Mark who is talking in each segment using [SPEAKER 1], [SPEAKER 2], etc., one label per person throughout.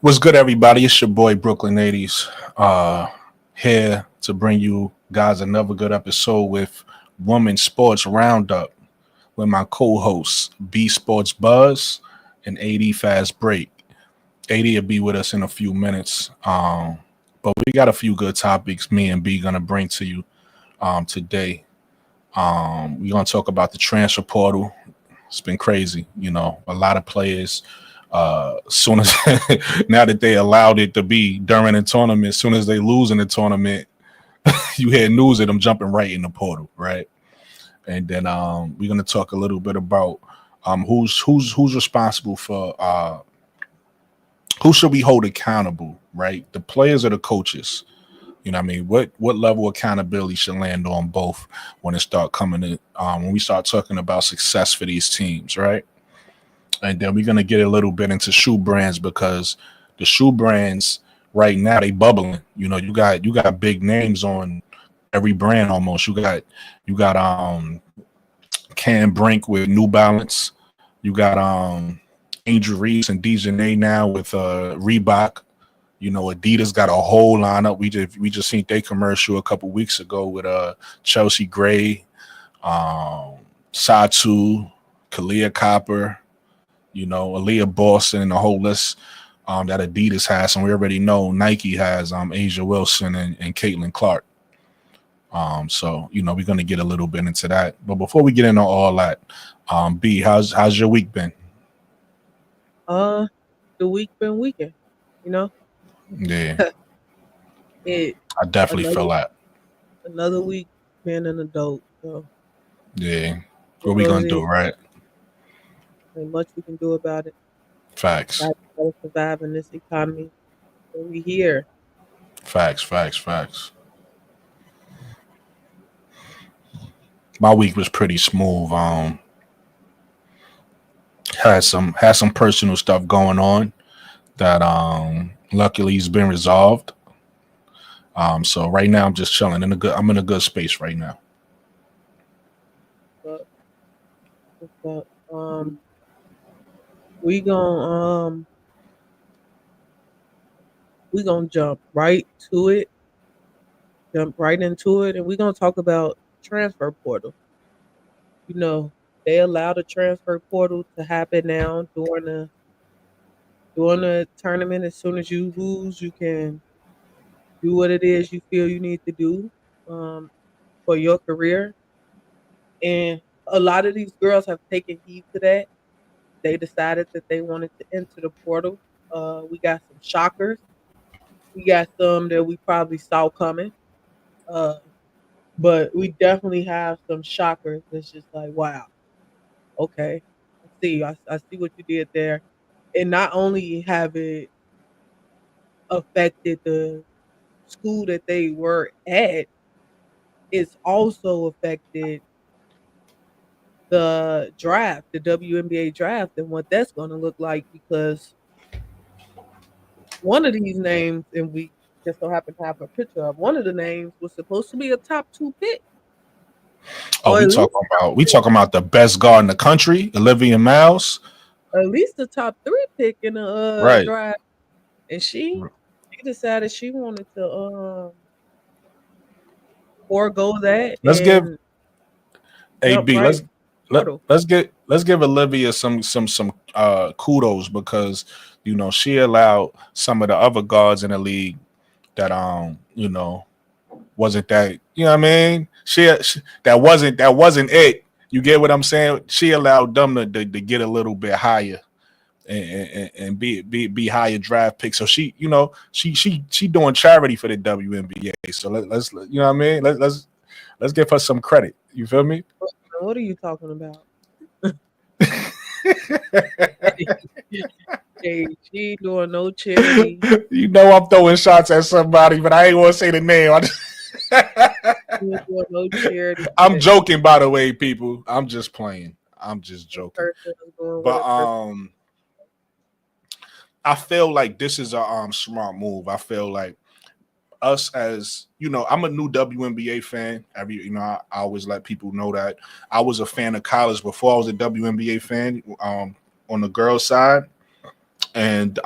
[SPEAKER 1] What's good, everybody? It's your boy Brooklyn 80s, here to bring you guys another good episode with Women's Sports Roundup with my co-hosts B Sports Buzz and AD Fast Break. AD will be with us in a few minutes, but we got a few good topics me and B gonna bring to you today. We're gonna talk about the transfer portal. It's been crazy, a lot of players. Soon as now that they allowed it to be during the tournament, as soon as they lose in the tournament, you hear news of them jumping right in the portal, right? And then we're gonna talk a little bit about who's responsible for who should we hold accountable, right? The players or the coaches. You know what I mean? What level of accountability should land on both when it start coming to when we start talking about success for these teams, right? And then we're gonna get a little bit into shoe brands because the shoe brands right now they bubbling. You got big names on every brand almost. You got Cam Brink with New Balance. You got Angel Reese and DJ now with Reebok. Adidas got a whole lineup. We just seen their commercial a couple weeks ago with Chelsea Gray, Satu, Kalia Copper, Aaliyah Boston, and the whole list that Adidas has. And we already know Nike has Asia Wilson and Caitlin Clark. So we're gonna get a little bit into that. But before we get into all that, B, how's your week been?
[SPEAKER 2] The week been weekend, you know.
[SPEAKER 1] Yeah,
[SPEAKER 2] It
[SPEAKER 1] I definitely
[SPEAKER 2] another
[SPEAKER 1] feel that.
[SPEAKER 2] another week being an adult. So
[SPEAKER 1] Yeah,
[SPEAKER 2] it
[SPEAKER 1] what we
[SPEAKER 2] what
[SPEAKER 1] gonna
[SPEAKER 2] it
[SPEAKER 1] do,
[SPEAKER 2] is.
[SPEAKER 1] right?
[SPEAKER 2] Ain't much we can do about it.
[SPEAKER 1] Facts,
[SPEAKER 2] Gotta survive in this economy. So we here.
[SPEAKER 1] facts. My week was pretty smooth. Had some personal stuff going on that luckily has been resolved. So right now I'm just chilling I'm in a good space right now.
[SPEAKER 2] But what's up? We gon' we gonna jump right into it, and we gonna talk about transfer portal. You know, they allow the transfer portal to happen now during the tournament. As soon as you lose, you can do what it is you feel you need to do um, for your career. And a lot of these girls have taken heed to that. They decided that they wanted to enter the portal. We got some shockers. We got some that we probably saw coming. Uh, but we definitely have some shockers that's just like, wow, okay. I see what you did there. And not only have it affected the school that they were at, it's also affected the draft, the WNBA draft, and what that's going to look like because one of these names, and we just so happen to have a picture of one of the names, was supposed to be a top two pick,
[SPEAKER 1] Oh,
[SPEAKER 2] or
[SPEAKER 1] we talking about we talking about the best guard in the country, Olivia Miles.
[SPEAKER 2] at least the top three pick in the
[SPEAKER 1] Right.
[SPEAKER 2] draft, and she decided she wanted to forego that
[SPEAKER 1] Let's give
[SPEAKER 2] and jump
[SPEAKER 1] AB.
[SPEAKER 2] right
[SPEAKER 1] Let's
[SPEAKER 2] in the
[SPEAKER 1] let
[SPEAKER 2] portal.
[SPEAKER 1] let's give Olivia some kudos because she allowed some of the other guards in the league that wasn't that what I mean she that wasn't it. You get what I'm saying? She allowed them to get a little bit higher and be higher draft pick. So she doing charity for the WNBA. So let's you know what I mean? Let's give her some credit. You feel me?
[SPEAKER 2] What are you talking about? Hey, she ain't doing no charity.
[SPEAKER 1] I'm throwing shots at somebody, but I ain't want to say the name.
[SPEAKER 2] She ain't doing no charity.
[SPEAKER 1] I'm joking, by the way, people. I'm just playing. I'm just
[SPEAKER 2] This
[SPEAKER 1] joking.
[SPEAKER 2] person is doing what
[SPEAKER 1] But
[SPEAKER 2] a person.
[SPEAKER 1] I feel like this is a smart move. I feel like us as I'm a new WNBA fan. I always let people know that I was a fan of college before I was a WNBA fan on the girls side, and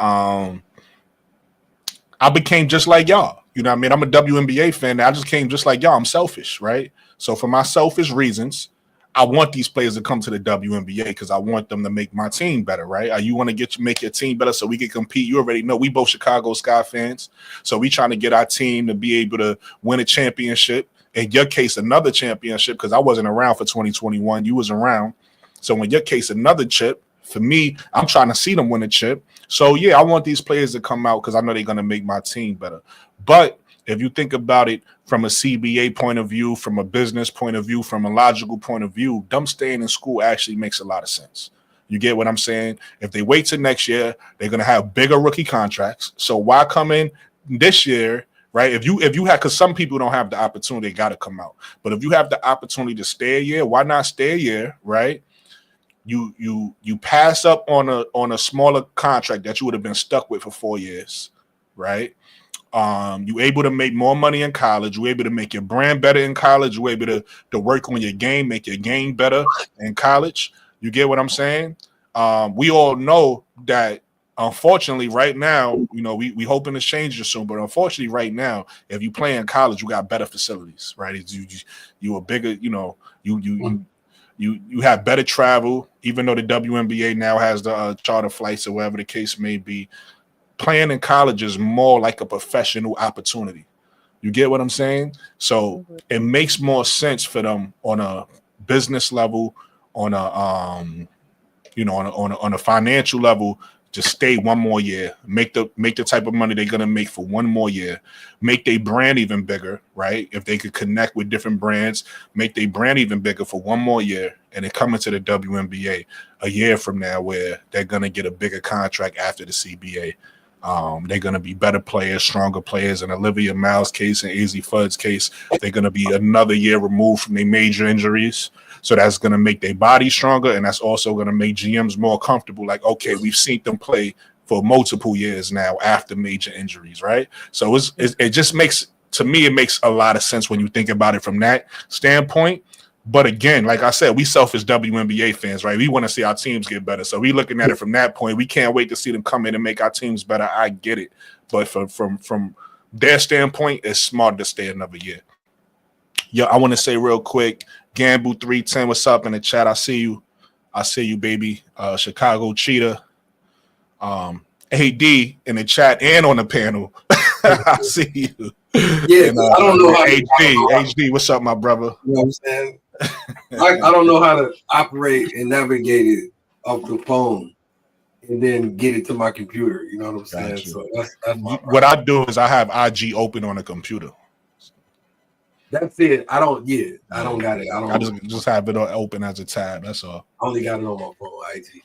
[SPEAKER 1] I became just like y'all. You know what I mean? I'm a WNBA fan. I just came just like y'all. I'm selfish, right? So for my selfish reasons, I want these players to come to the WNBA because I want them to make my team better, right? You want to make your team better so we can compete. You already know we both Chicago Sky fans, so we trying to get our team to be able to win a championship. In your case, another championship because I wasn't around for 2021. You was around, so in your case, another chip. For me, I'm trying to see them win a chip. So yeah, I want these players to come out because I know they're going to make my team better. But if you think about it from a CBA point of view, from a business point of view, from a logical point of view, them staying in school actually makes a lot of sense. You get what I'm saying? If they wait till next year, they're going to have bigger rookie contracts. So why come in this year? Right? If you had, because some people don't have the opportunity, they got to come out. But if you have the opportunity to stay a year, why not stay a year? Right? You pass up on a smaller contract that you would have been stuck with for 4 years, right? You able to make more money in college. You able to make your brand better in college. You able to work on your game, make your game better in college. You get what I'm saying? We all know that. Unfortunately, right now, you know, we hoping to change it soon, but unfortunately, right now, if you play in college, you got better facilities, right? You a bigger, you know, you have better travel, even though the WNBA now has the charter flights or whatever the case may be. Playing in college is more like a professional opportunity. You get what I'm saying? So it makes more sense for them on a business level, on a you know, on a financial level, just stay one more year, make the type of money they're gonna make for one more year, make their brand even bigger, right? If they could connect with different brands, make their brand even bigger for one more year, and then come into the WNBA a year from now, where they're gonna get a bigger contract after the CBA. They're going to be better players, stronger players. In Olivia Miles' case and AZ Fudd's case, they're going to be another year removed from their major injuries. So that's going to make their body stronger, and that's also going to make GMs more comfortable. Like, okay, we've seen them play for multiple years now after major injuries, right? So it just makes, to me, it makes a lot of sense when you think about it from that standpoint. But again, like I said, we selfish WNBA fans, right? We want to see our teams get better. So we looking at it from that point. We can't wait to see them come in and make our teams better. I get it. But from their standpoint, it's smart to stay another year. Yo, I want to say real quick, Gamble 310, what's up in the chat? I see you. I see you, baby. Chicago Cheetah. AD in the chat and on the panel. I see you.
[SPEAKER 3] Yeah,
[SPEAKER 1] and,
[SPEAKER 3] I don't know how
[SPEAKER 1] HD, what's up, my brother?
[SPEAKER 3] You know what I'm saying? I don't know how to operate and navigate it off the phone and then get it to my computer. You know what I'm saying?
[SPEAKER 1] Gotcha.
[SPEAKER 3] So that's my problem.
[SPEAKER 1] What I do is I have IG open on the computer.
[SPEAKER 3] That's it. I don't got it.
[SPEAKER 1] I just have it open as a tab. That's all.
[SPEAKER 3] I only got it on my phone, IG.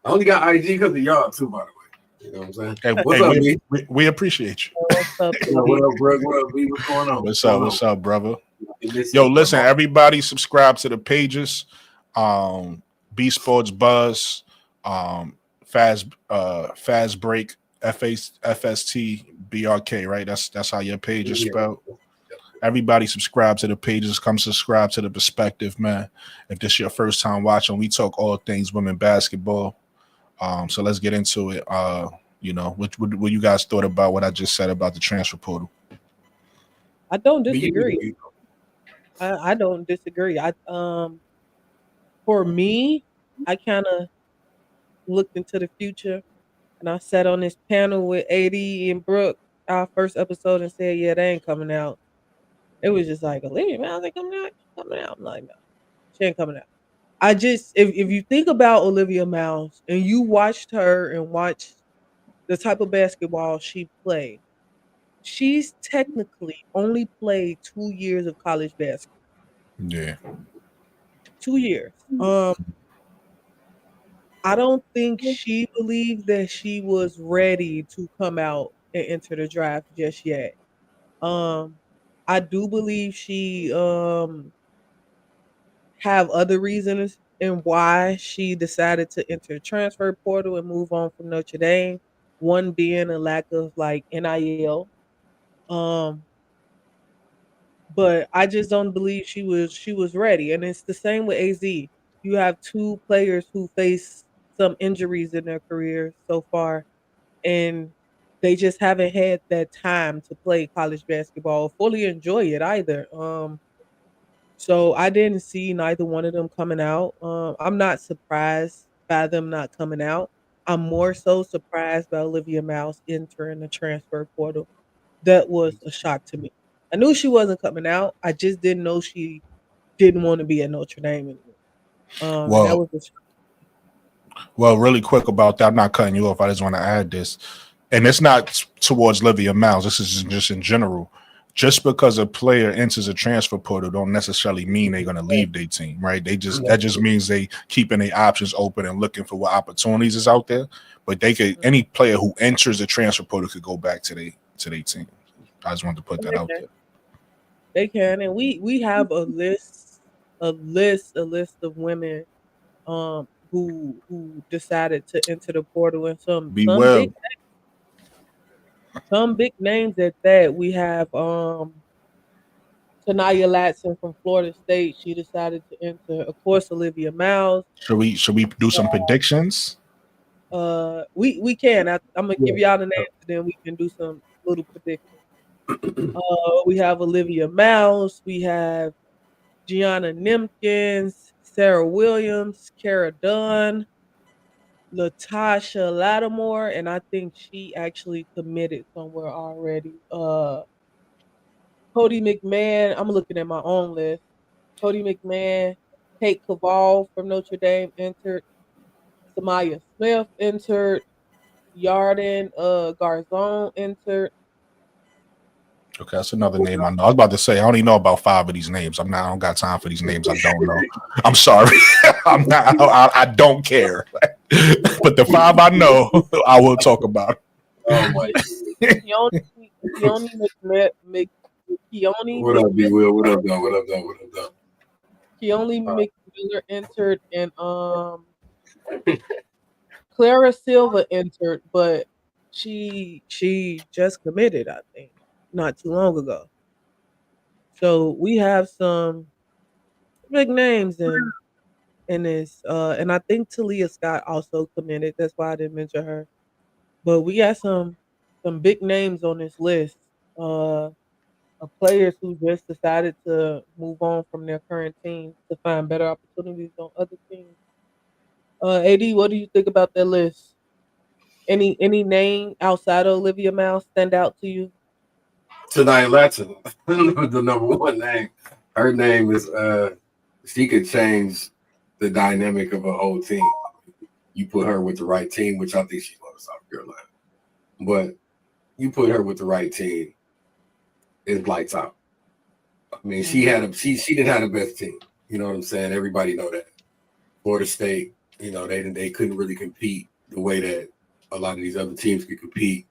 [SPEAKER 3] I only got IG because of y'all too, by the way. You know what I'm saying?
[SPEAKER 1] Hey,
[SPEAKER 3] what's up, B?
[SPEAKER 1] We appreciate you.
[SPEAKER 2] What's up,
[SPEAKER 3] what up, bro? What up, B? What's going on?
[SPEAKER 1] What's up, brother? Yo, listen, everybody subscribe to the pages. B Sports Buzz, Fast Break, FST BRK, right? That's how your page is spelled. Everybody subscribe to the pages. Come subscribe to the Perspective, man. If this is your first time watching, we talk all things women basketball. So let's get into it. You know, what you guys thought about what I just said about the transfer portal?
[SPEAKER 2] I don't disagree. I don't disagree. For me, I kind of looked into the future, and I sat on this panel with AD and Brooke, our first episode, and said, "Yeah, they ain't coming out." It was just like, Olivia Miles ain't coming out. Coming out. I'm like, no, she ain't coming out. I just, if you think about Olivia Miles and you watched her and watched the type of basketball she played, she's technically only played 2 years of college basketball.
[SPEAKER 1] Yeah.
[SPEAKER 2] 2 years. I don't think she believed that she was ready to come out and enter the draft just yet. I do believe she have other reasons and why she decided to enter the transfer portal and move on from Notre Dame. One being a lack of like NIL. Um, but I just don't believe she was ready. And it's the same with AZ. You have two players who face some injuries in their career so far, and they just haven't had that time to play college basketball or fully enjoy it either. So I didn't see neither one of them coming out. I'm not surprised by them not coming out. I'm more so surprised by Olivia Mouse entering the transfer portal. That was a shock to me. I knew she wasn't coming out. I just didn't know she didn't want to be at Notre Dame anymore. And that
[SPEAKER 1] Well,
[SPEAKER 2] was a shock.
[SPEAKER 1] really quick about that. I'm not cutting you off. I just want to add this, and it's not towards Olivia Miles. This is just in general. Just because a player enters a transfer portal, don't necessarily mean they're going to leave their team, right? That just means they keeping their options open and looking for what opportunities is out there. But they could any player who enters the transfer portal could go back to their team. I just wanted to put that out there.
[SPEAKER 2] They can, and we have a list of women who decided to enter the portal, and some
[SPEAKER 1] Be
[SPEAKER 2] some
[SPEAKER 1] well.
[SPEAKER 2] big names at that. We have Taniya Latson from Florida State. She decided to enter. Of course, Olivia Miles.
[SPEAKER 1] Should we do some predictions?
[SPEAKER 2] We can. I'm gonna give
[SPEAKER 3] Yeah.
[SPEAKER 2] y'all the names, and then we can do some little predictions. We have Olivia Miles. We have Gianna Nimkins, Sarah Williams, Cara Dunn, Latasha Lattimore, and I think she actually committed somewhere already. Cody McMahon, I'm looking at my own list. Cody McMahon, Kate Caval from Notre Dame entered. Samaya Smith entered. Yarden Garzon entered.
[SPEAKER 1] Okay, that's another name I know. I was about to say I only know about 5 of these names. I don't got time for these names I don't know. I'm sorry. I'm not. I don't care. But the 5 I know, I will talk about.
[SPEAKER 3] Oh my!
[SPEAKER 2] Keone
[SPEAKER 3] What up, B. Will? What up, though? What up, though? What up, though?
[SPEAKER 2] Keone McMiller entered, and Clara Silva entered, but she just committed, I think, not too long ago. So we have some big names in this, and I think Talia Scott also committed. That's why I didn't mention her. But we got some big names on this list of players who just decided to move on from their current teams to find better opportunities on other teams. AD, what do you think about that list? Any name outside of Olivia Mouse stand out to you?
[SPEAKER 3] Taniya Latson, the number one name. Her name is she could change the dynamic of a whole team. You put her with the right team, which I think she's going to South Carolina. But you put her with the right team, it's lights out. I mean, she didn't have the best team. You know what I'm saying? Everybody know that. Florida State, they couldn't really compete the way that a lot of these other teams could compete.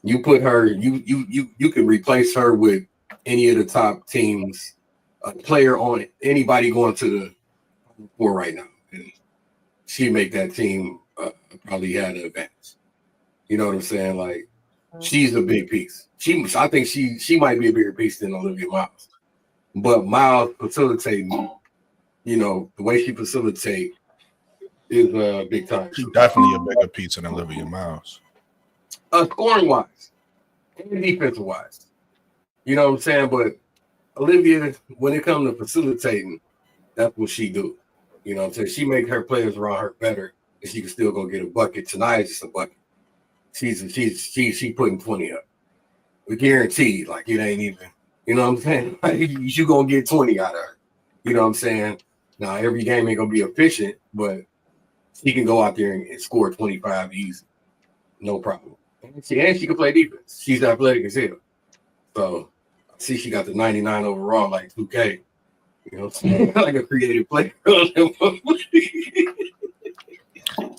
[SPEAKER 3] You put her, you can replace her with any of the top teams, a player on it, anybody going to the four right now, and she make that team probably had an advantage. You know what I'm saying? Like, she's a big piece. I think she might be a bigger piece than Olivia Miles. But Miles facilitating, the way she facilitates is big time.
[SPEAKER 1] She's definitely a bigger piece than Olivia Miles.
[SPEAKER 3] Scoring wise and defensive wise. You know what I'm saying? But Olivia, when it comes to facilitating, that's what she do. You know what I'm saying? She make her players around her better, and she can still go get a bucket. Tonight is just a bucket. She putting 20 up. We guaranteed, like, it ain't even, you know what I'm saying? Like, you gonna get 20 out of her. You know what I'm saying? Now every game ain't gonna be efficient, but she can go out there and score 25 easy. No problem. And she can play defense. She's athletic as hell. So I see she got the 99 overall, like 2K. You know what I'm saying? Like a creative player.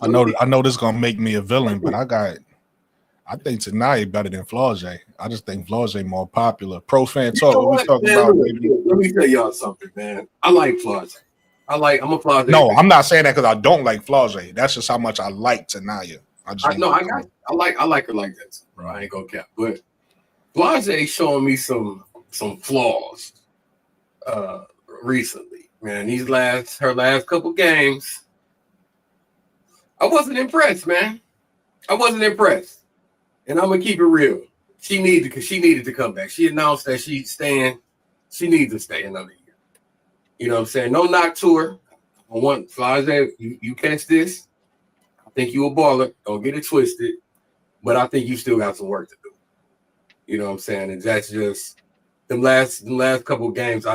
[SPEAKER 1] I know this is gonna make me a villain, but I think Taniya better than Flau'jae. I just think Flau'jae more popular. Pro fan talk. What we talking about, baby?
[SPEAKER 3] Let me tell y'all something, man. I like Flau'jae. I'm a Flau'jae.
[SPEAKER 1] No, I'm not saying that because I don't like Flau'jae. That's just how much I like Taniya. I like her like that. Right. I ain't gonna cap. But Flau'jae showing me some flaws recently. Man, her last couple games, I wasn't impressed, man. I wasn't impressed.
[SPEAKER 3] And I'm gonna keep it real. She needed to come back. She announced that she's staying. She needs to stay another year. You know what I'm saying? No knock to her. I want Flage, you catch this. I think you a baller. Don't get it twisted. But I think you still got some work to do. You know what I'm saying? And that's just them last couple of games.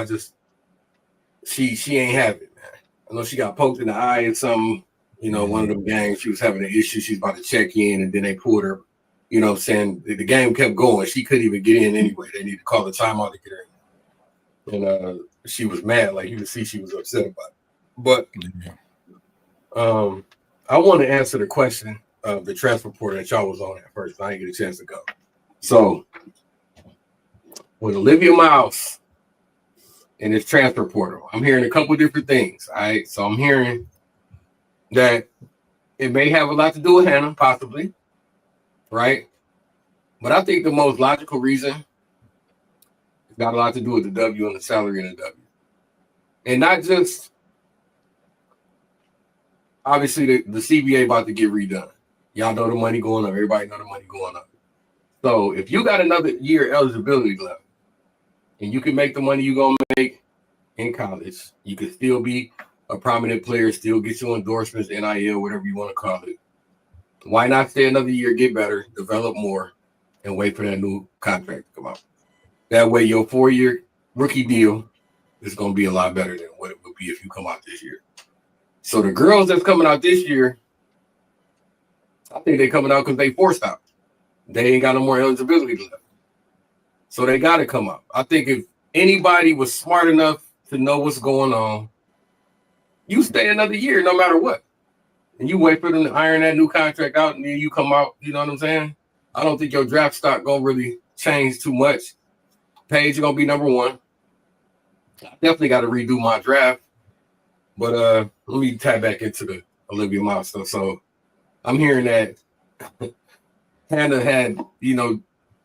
[SPEAKER 3] She ain't have it, man. I know she got poked in the eye in something. You know, one of them games she was having an issue. She was about to check in, and then they pulled her. You know what I'm saying? The game kept going. She couldn't even get in anyway. They needed to call the timeout to get her in. And she was mad. Like, you could see she was upset about it. But I want to answer the question of the transfer portal that y'all was on at first. I didn't get a chance to go. So, with Olivia Miles in this transfer portal, I'm hearing a couple different things. All right. So, I'm hearing that it may have a lot to do with Hannah, possibly. Right? But I think the most logical reason it's got a lot to do with the W and the salary in the W. And not just, obviously, the CBA about to get redone. Y'all know the money going up. Everybody know the money going up. So if you got another year eligibility left and you can make the money you're going to make in college, you can still be a prominent player, still get your endorsements, NIL, whatever you want to call it. Why not stay another year, get better, develop more, and wait for that new contract to come out? That way, your 4-year rookie deal is going to be a lot better than what it would be if you come out this year. So the girls that's coming out this year, I think they're coming out because they forced out. They ain't got no more eligibility left. So they got to come out. I think if anybody was smart enough to know what's going on, you stay another year no matter what. And you wait for them to iron that new contract out, and then you come out. You know what I'm saying? I don't think your draft stock gonna really change too much. Paige gonna be number one. I definitely got to redo my draft. But let me tie back into the Olivia Miles stuff. So I'm hearing that Hannah had,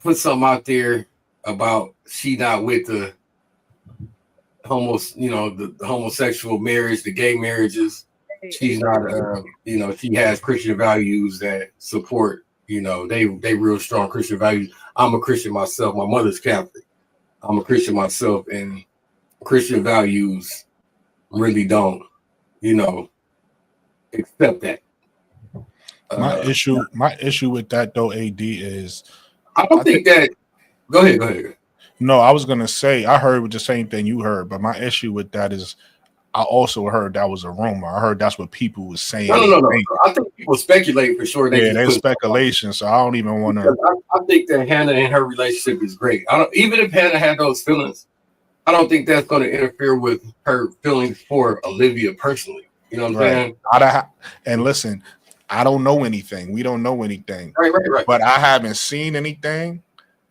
[SPEAKER 3] put something out there about she not with the the homosexual marriage, the gay marriages. She's not, she has Christian values that support, they real strong Christian values. I'm a Christian myself. My mother's Catholic. I'm a Christian myself, and Christian values really don't, accept that.
[SPEAKER 1] My issue with that though, AD, is
[SPEAKER 3] I don't think that. Go ahead.
[SPEAKER 1] No, I was gonna say I heard the same thing you heard, but my issue with that is I also heard that was a rumor. I heard that's what people were saying.
[SPEAKER 3] No. I think people speculate for sure.
[SPEAKER 1] There's speculation, so I don't even want to.
[SPEAKER 3] I think that Hannah and her relationship is great. Even if Hannah had those feelings, I don't think that's going to interfere with her feelings for Olivia personally. You know what I'm saying?
[SPEAKER 1] And listen, I don't know anything. We don't know anything.
[SPEAKER 3] Right.
[SPEAKER 1] But I haven't seen anything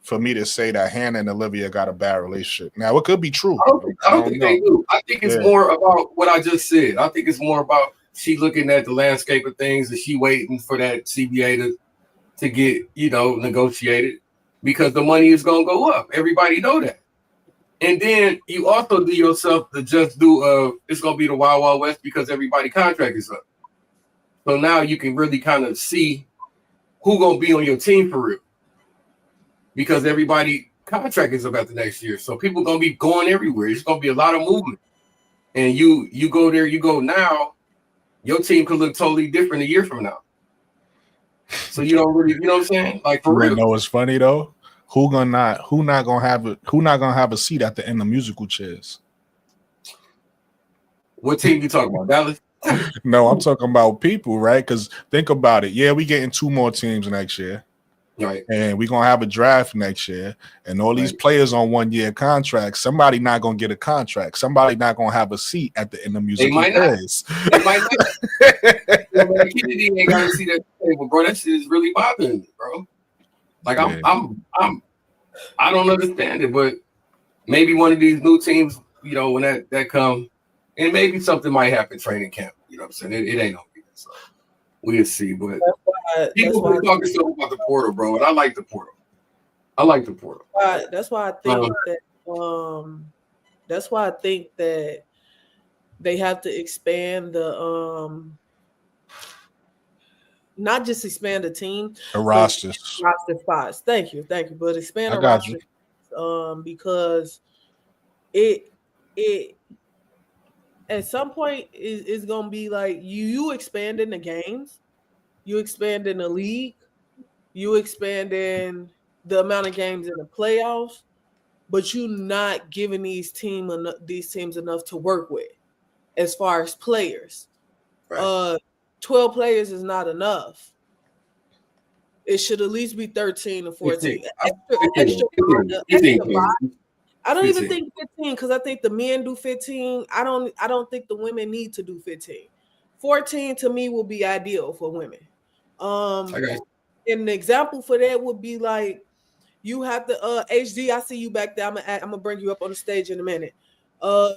[SPEAKER 1] for me to say that Hannah and Olivia got a bad relationship. Now, it could be true.
[SPEAKER 3] I don't think they do. I think it's more about what I just said. I think it's more about she looking at the landscape of things and she waiting for that CBA to get, negotiated, because the money is going to go up. Everybody know that. And then you also do yourself the just do of it's going to be the Wild Wild West because everybody contract is up. So now you can really kind of see who going to be on your team for real. Because everybody contract is up after next year. So people going to be going everywhere. It's going to be a lot of movement. And you go there, you go now, your team could look totally different a year from now. So you don't really, you know what I'm saying? Like, for real.
[SPEAKER 1] You know what's funny though? Who not gonna have a seat at the end of musical chairs?
[SPEAKER 3] What team you talking about? Dallas?
[SPEAKER 1] No, I'm talking about people, right? Because think about it. Yeah, we getting 2 more teams next year.
[SPEAKER 3] Right.
[SPEAKER 1] And we're gonna have a draft next year, and all these players on 1-year contracts. Somebody not gonna get a contract. Somebody not gonna have a seat at the end of music.
[SPEAKER 3] They might not. Kennedy ain't got to see that table, bro. That shit is really bothering me, bro. Like I don't understand it, but maybe one of these new teams, when that come, and maybe something might happen training camp. You know what I'm saying? It ain't no good. So we'll see, but. People been talking so much about the portal, bro, and I like the portal.
[SPEAKER 2] That's why I think that's why I think that they have to expand the not just expand the team,
[SPEAKER 1] The
[SPEAKER 2] but
[SPEAKER 1] rosters.
[SPEAKER 2] roster spots. Thank you. But expand
[SPEAKER 1] I
[SPEAKER 2] the
[SPEAKER 1] got you.
[SPEAKER 2] roster, because it at some point is gonna be like you expanding the games, you expanding the league, you expanding the amount of games in the playoffs, but you not giving these teams enough to work with as far as players.
[SPEAKER 3] Right.
[SPEAKER 2] 12 players is not enough. It should at least be 13 or 14.
[SPEAKER 3] 15, 15.
[SPEAKER 2] I don't even
[SPEAKER 3] 15.
[SPEAKER 2] think 15 because I think the men do 15. I don't think the women need to do 15. 14 to me will be ideal for women.
[SPEAKER 3] Okay.
[SPEAKER 2] And an example for that would be like you have to HD. I see you back there. I'm gonna bring you up on the stage in a minute.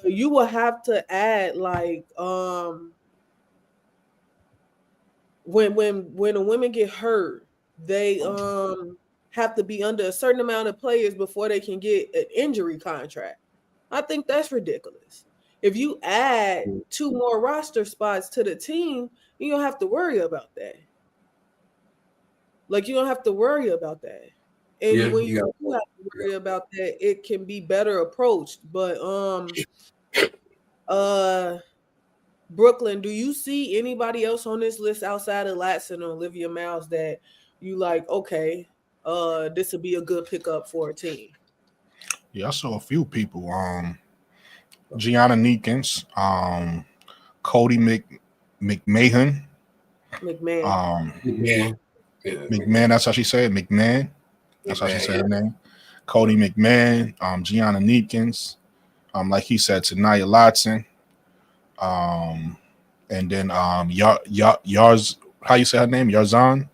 [SPEAKER 2] You will have to add like when the women get hurt, they have to be under a certain amount of players before they can get an injury contract. I think that's ridiculous. If you add 2 more roster spots to the team, you don't have to worry about that. Like you don't have to worry about that. And when you do have to worry about that, it can be better approached. But Brooklyn, do you see anybody else on this list outside of Latson or Olivia Miles that you like, okay, this would be a good pickup for a team?
[SPEAKER 1] Yeah, I saw a few people. Gianna Neekins, Cody McMahon.
[SPEAKER 2] McMahon.
[SPEAKER 1] McMahon, that's how she said it. McMahon. That's how she said her name. Cody McMahon, Gianna Neekins, like he said, Taniya Latson, and then Yarz, how you say her name? Yarden.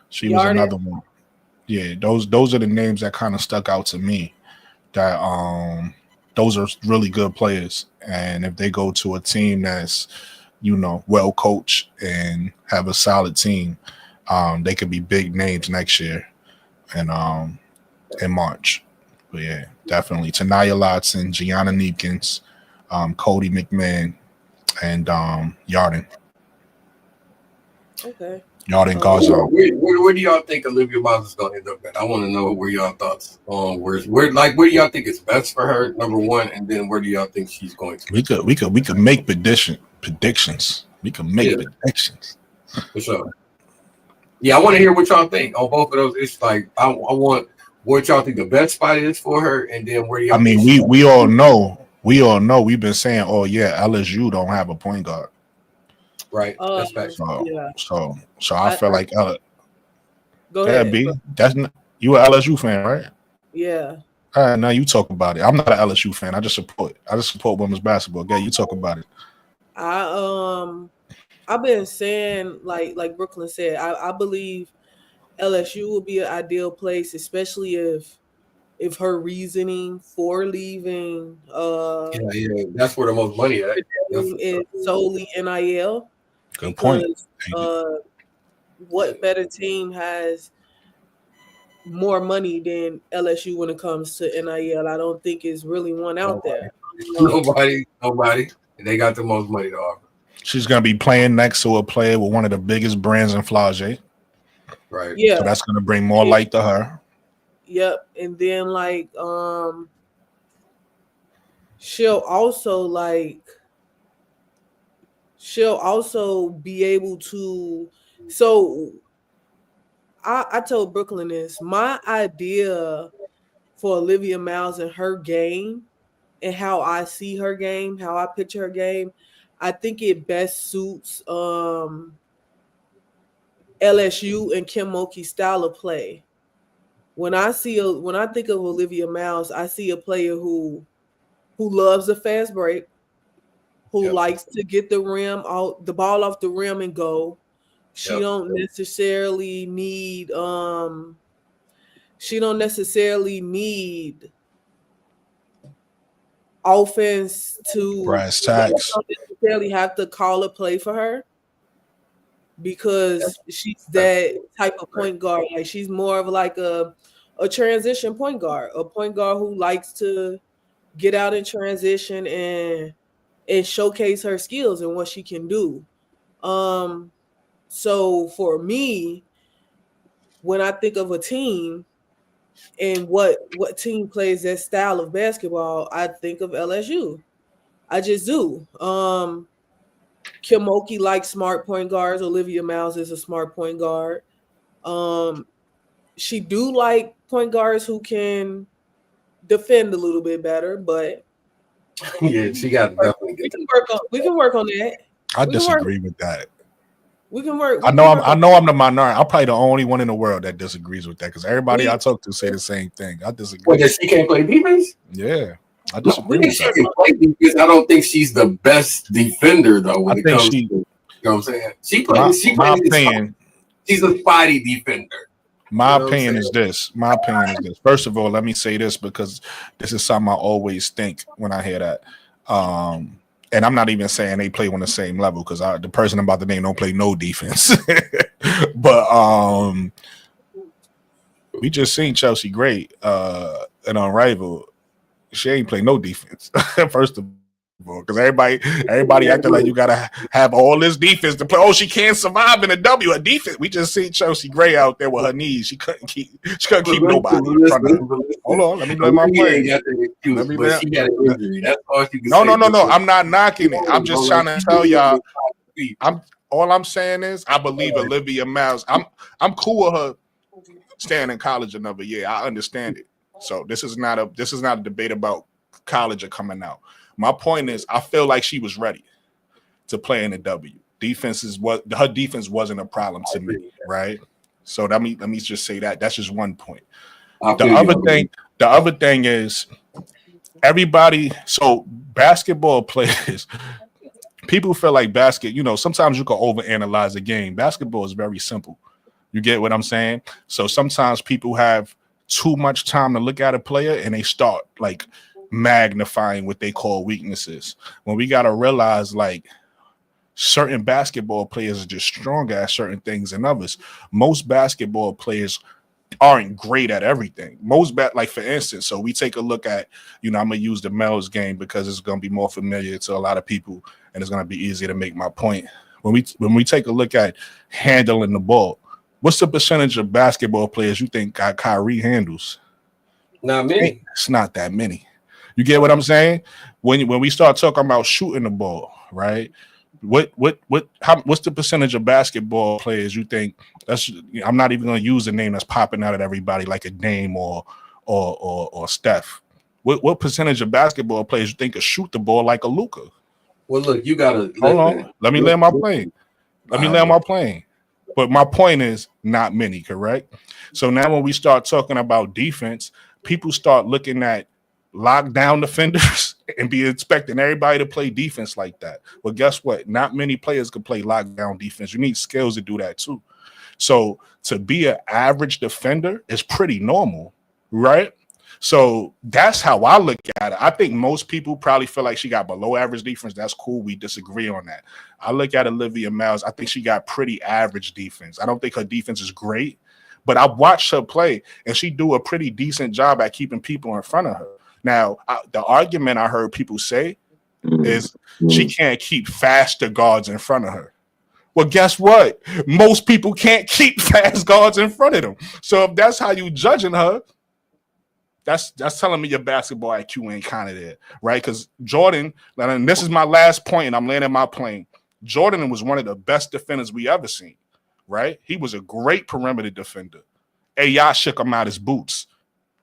[SPEAKER 1] She was another one. Yeah, those are the names that kind of stuck out to me. That those are really good players, and if they go to a team that's well coached and have a solid team, they could be big names next year, and in March. But yeah, definitely Taniya Latson, Gianna Neekins, Cody McMahon, and Yarden.
[SPEAKER 2] Okay.
[SPEAKER 1] Yarden Garzon.
[SPEAKER 3] Where do y'all think Olivia Miles is gonna end up at? I want to know where y'all thoughts on where do y'all think it's best for her, number one, and then where do y'all think she's going to?
[SPEAKER 1] We could make predictions. We can make predictions.
[SPEAKER 3] For sure. Yeah, I want to hear what y'all think on both of those. It's like I want what y'all think the best spot is for her, and then where y'all.
[SPEAKER 1] I mean, we all know. We've been saying, oh yeah, LSU don't have a point guard.
[SPEAKER 3] Right. That's facts.
[SPEAKER 1] So I feel like
[SPEAKER 2] go ahead.
[SPEAKER 1] B. That's you an LSU fan, right?
[SPEAKER 2] Yeah.
[SPEAKER 1] All right, now you talk about it. I'm not an LSU fan. I just support women's basketball. Yeah, you talk about it.
[SPEAKER 2] I've been saying like Brooklyn said, I believe LSU will be an ideal place, especially if her reasoning for leaving
[SPEAKER 3] that's where the most money at.
[SPEAKER 2] Is solely NIL.
[SPEAKER 1] Good point.
[SPEAKER 2] What better team has more money than LSU when it comes to NIL? I don't think it's really one out there.
[SPEAKER 3] Nobody. They got the most money to offer.
[SPEAKER 1] She's gonna be playing next to a player with one of the biggest brands in Flage.
[SPEAKER 3] Right.
[SPEAKER 2] Yeah.
[SPEAKER 1] So that's gonna bring more light to her.
[SPEAKER 2] Yep. And then she'll also be able to. So I told Brooklyn this. My idea for Olivia Miles and her game and how I see her game, how I picture her game, I think it best suits LSU and Kim Mulkey's style of play. When I think of Olivia Miles, I see a player who loves a fast break, who likes to get the ball off the rim and go. She don't necessarily need offense to
[SPEAKER 1] brass tacks.
[SPEAKER 2] Don't necessarily have to call a play for her because she's that type of point guard. Like she's more of like a transition point guard, a point guard who likes to get out in transition and and showcase her skills and what she can do. So for me, when I think of a team and what team plays that style of basketball, I think of LSU. I just do. Kim Mulkey likes smart point guards. Olivia Miles is a smart point guard. She do like point guards who can defend a little bit better, but
[SPEAKER 3] Yeah, she got to definitely
[SPEAKER 2] we
[SPEAKER 3] get
[SPEAKER 2] can work on that.
[SPEAKER 1] I disagree with that.
[SPEAKER 2] We can work.
[SPEAKER 1] I know I'm the minority. I'm probably the only one in the world that disagrees with that because everybody I talk to say the same thing. I disagree.
[SPEAKER 3] Well, that she can't play defense?
[SPEAKER 1] Yeah. I disagree with
[SPEAKER 3] she
[SPEAKER 1] that.
[SPEAKER 3] can play defense. I don't think she's the best defender though when it comes to, you know what I'm saying? She plays she's a spotty defender.
[SPEAKER 1] My opinion is this. First of all, let me say this because this is something I always think when I hear that. And I'm not even saying they play on the same level because the person I'm about to name don't play no defense. But we just seen Chelsea Gray and Unrivaled. She ain't play no defense. First of all, because everybody acting like you gotta have all this defense to play. Oh, she can't survive in a W. A defense. We just seen Chelsea Gray out there with her knees. She couldn't keep nobody. Hold on, let me play my play.
[SPEAKER 3] She got an injury. That's all she can
[SPEAKER 1] say. No. I'm not knocking it. I'm just trying to tell y'all. All I'm saying is I believe Olivia Miles. I'm cool with her staying in college another year. I understand it. So this is not a debate about college or coming out. My point is, I feel like she was ready to play in the W. Her defense wasn't a problem to me, right? So let me just say that. That's just one point. The other thing is everybody. So basketball players, people feel like sometimes you can overanalyze a game. Basketball is very simple. You get what I'm saying? So sometimes people have too much time to look at a player and they start like magnifying what they call weaknesses, when we got to realize like certain basketball players are just stronger at certain things than others. Most basketball players aren't great at everything. Like for instance, so we take a look at, I'm gonna use the Mel's game because it's gonna be more familiar to a lot of people and it's gonna be easier to make my point. When we take a look at handling the ball, what's the percentage of basketball players you think Kyrie handles?
[SPEAKER 3] Not many.
[SPEAKER 1] It's not that many. You get what I'm saying? When we start talking about shooting the ball, right? What's the percentage of basketball players you think I'm not even going to use a name that's popping out at everybody like a Dame or Steph. What percentage of basketball players you think could shoot the ball like a Luka?
[SPEAKER 3] Well, look, you gotta
[SPEAKER 1] hold on. Let me land my plane. But my point is not many, correct? So now when we start talking about defense, people start looking at lockdown defenders and be expecting everybody to play defense like that. Well, guess what? Not many players can play lockdown defense. You need skills to do that too. So to be an average defender is pretty normal, right? So that's how I look at it. I think most people probably feel like she got below average defense. That's cool. We disagree on that. I look at Olivia Miles. I think she got pretty average defense. I don't think her defense is great, but I watched her play and she do a pretty decent job at keeping people in front of her. Now, the argument I heard people say is she can't keep faster guards in front of her. Well, guess what? Most people can't keep fast guards in front of them. So if that's how you judging her, that's telling me your basketball IQ ain't kind of there, right? Because Jordan, and this is my last point, and I'm landing my plane. Jordan was one of the best defenders we ever seen, right? He was a great perimeter defender. AI shook him out his boots.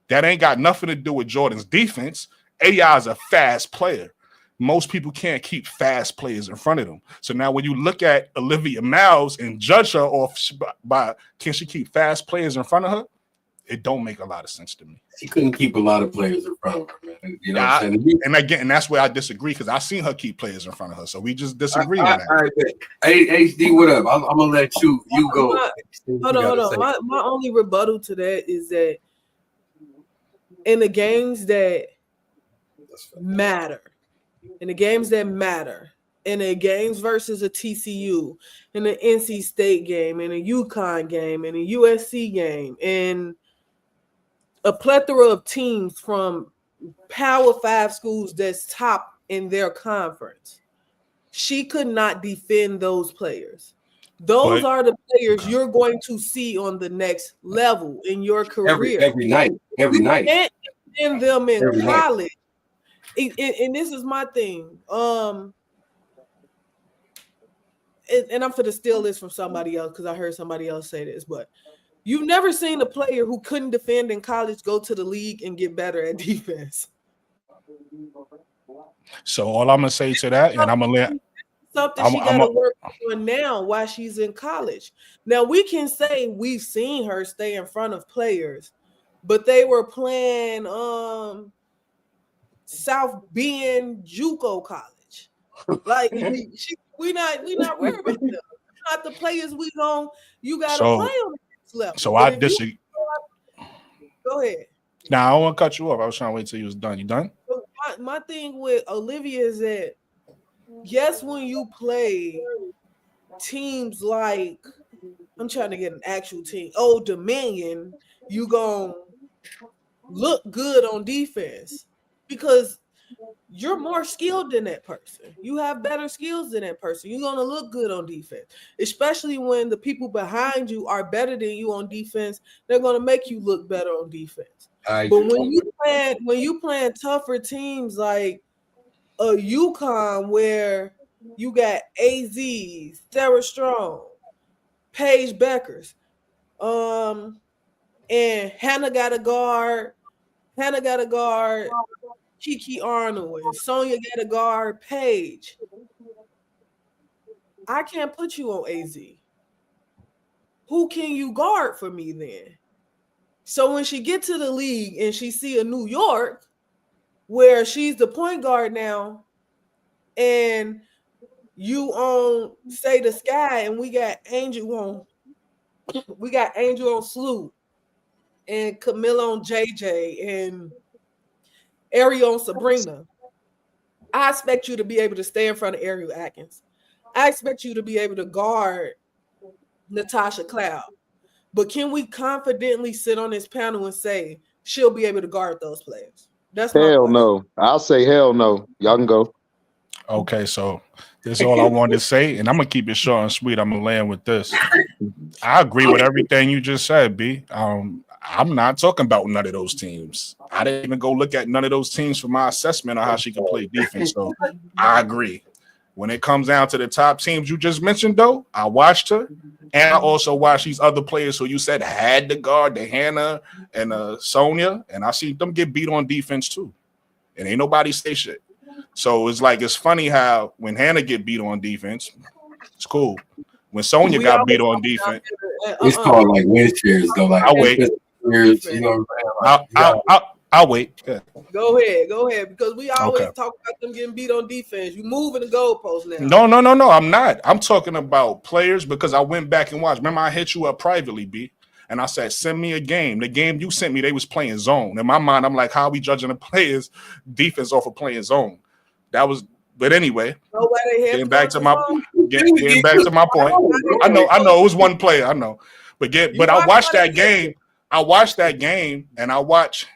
[SPEAKER 1] That ain't got nothing to do with Jordan's defense. AI is a fast player. Most people can't keep fast players in front of them. So now when you look at Olivia Miles and judge her off by can she keep fast players in front of her, it don't make a lot of sense to me.
[SPEAKER 3] She couldn't keep a lot of players in front of her, man. You know what I'm saying?
[SPEAKER 1] And again, and that's where I disagree because I seen her keep players in front of her. So we just disagree on that.
[SPEAKER 3] All right, hey, HD, what up? I'm gonna let you go.
[SPEAKER 2] Hold on. My only rebuttal to that is that in the games that matter, in the games versus a TCU, in the NC State game, in a UConn game, in a USC game, in a plethora of teams from Power 5 schools that's top in their conference. She could not defend those players. Those are the players you're going to see on the next level in your career.
[SPEAKER 3] Every night. You
[SPEAKER 2] can't defend them in college. And this is my thing. And I'm going to steal this from somebody else because I heard somebody else say this, but you've never seen a player who couldn't defend in college go to the league and get better at defense.
[SPEAKER 1] So all I'm gonna say to that, and I'm gonna let
[SPEAKER 2] something she got to work on now while she's in college. Now we can say we've seen her stay in front of players, but they were playing South Bend JUCO college. Like we not worried about them. Not the players we going. You got to play on the next level.
[SPEAKER 1] So I disagree.
[SPEAKER 2] Go ahead.
[SPEAKER 1] Now I don't want to cut you off. I was trying to wait till you was done. You done?
[SPEAKER 2] My thing with Olivia is that yes, when you play teams like, I'm trying to get an actual team, Old Dominion, you gonna look good on defense because you're more skilled than that person. You have better skills than that person. You're gonna look good on defense, especially when the people behind you are better than you on defense. They're gonna make you look better on defense. But when you playing tougher teams like a UConn where you got AZ, Sarah Strong, Paige Beckers, and Hannah got a guard, Kiki Arnold, and Sonia got a guard, Paige. I can't put you on AZ. Who can you guard for me then? So when she get to the league and she see a New York where she's the point guard now, and you on say the Sky, and we got Angel on Slew, and Camilla on JJ, and Ariel on Sabrina. I expect you to be able to stay in front of Ariel Atkins. I expect you to be able to guard Natasha Cloud. But can we confidently sit on this panel and say she'll be able to guard those players? That's
[SPEAKER 4] hell no. I'll say hell no. Y'all can go.
[SPEAKER 1] Okay, so this is all I wanted to say, and I'm gonna keep it short and sweet. I'm gonna land with this. I agree with everything you just said, B. I'm not talking about none of those teams. I didn't even go look at none of those teams for my assessment of how she can play defense. So I agree. When it comes down to the top teams you just mentioned, though, I watched her, and I also watched these other players who you said had the guard, the Hannah and Sonia, and I see them get beat on defense too. And ain't nobody say shit. So it's funny how when Hannah get beat on defense, it's cool. When Sonia got beat on defense,
[SPEAKER 3] it's called like win shares though. Like
[SPEAKER 1] I'll wait.
[SPEAKER 3] You know what I'm saying?
[SPEAKER 1] I'll wait. Yeah.
[SPEAKER 2] Go ahead, because we always talk about them getting beat on defense. You moving the goalpost now.
[SPEAKER 1] No, I'm not. I'm talking about players because I went back and watched. Remember, I hit you up privately, B, and I said, send me a game. The game you sent me, they was playing zone. In my mind, I'm like, how are we judging the players' defense off of playing zone? But anyway, getting back to my point. I know it was one player. I know, but I watched that game. And I watched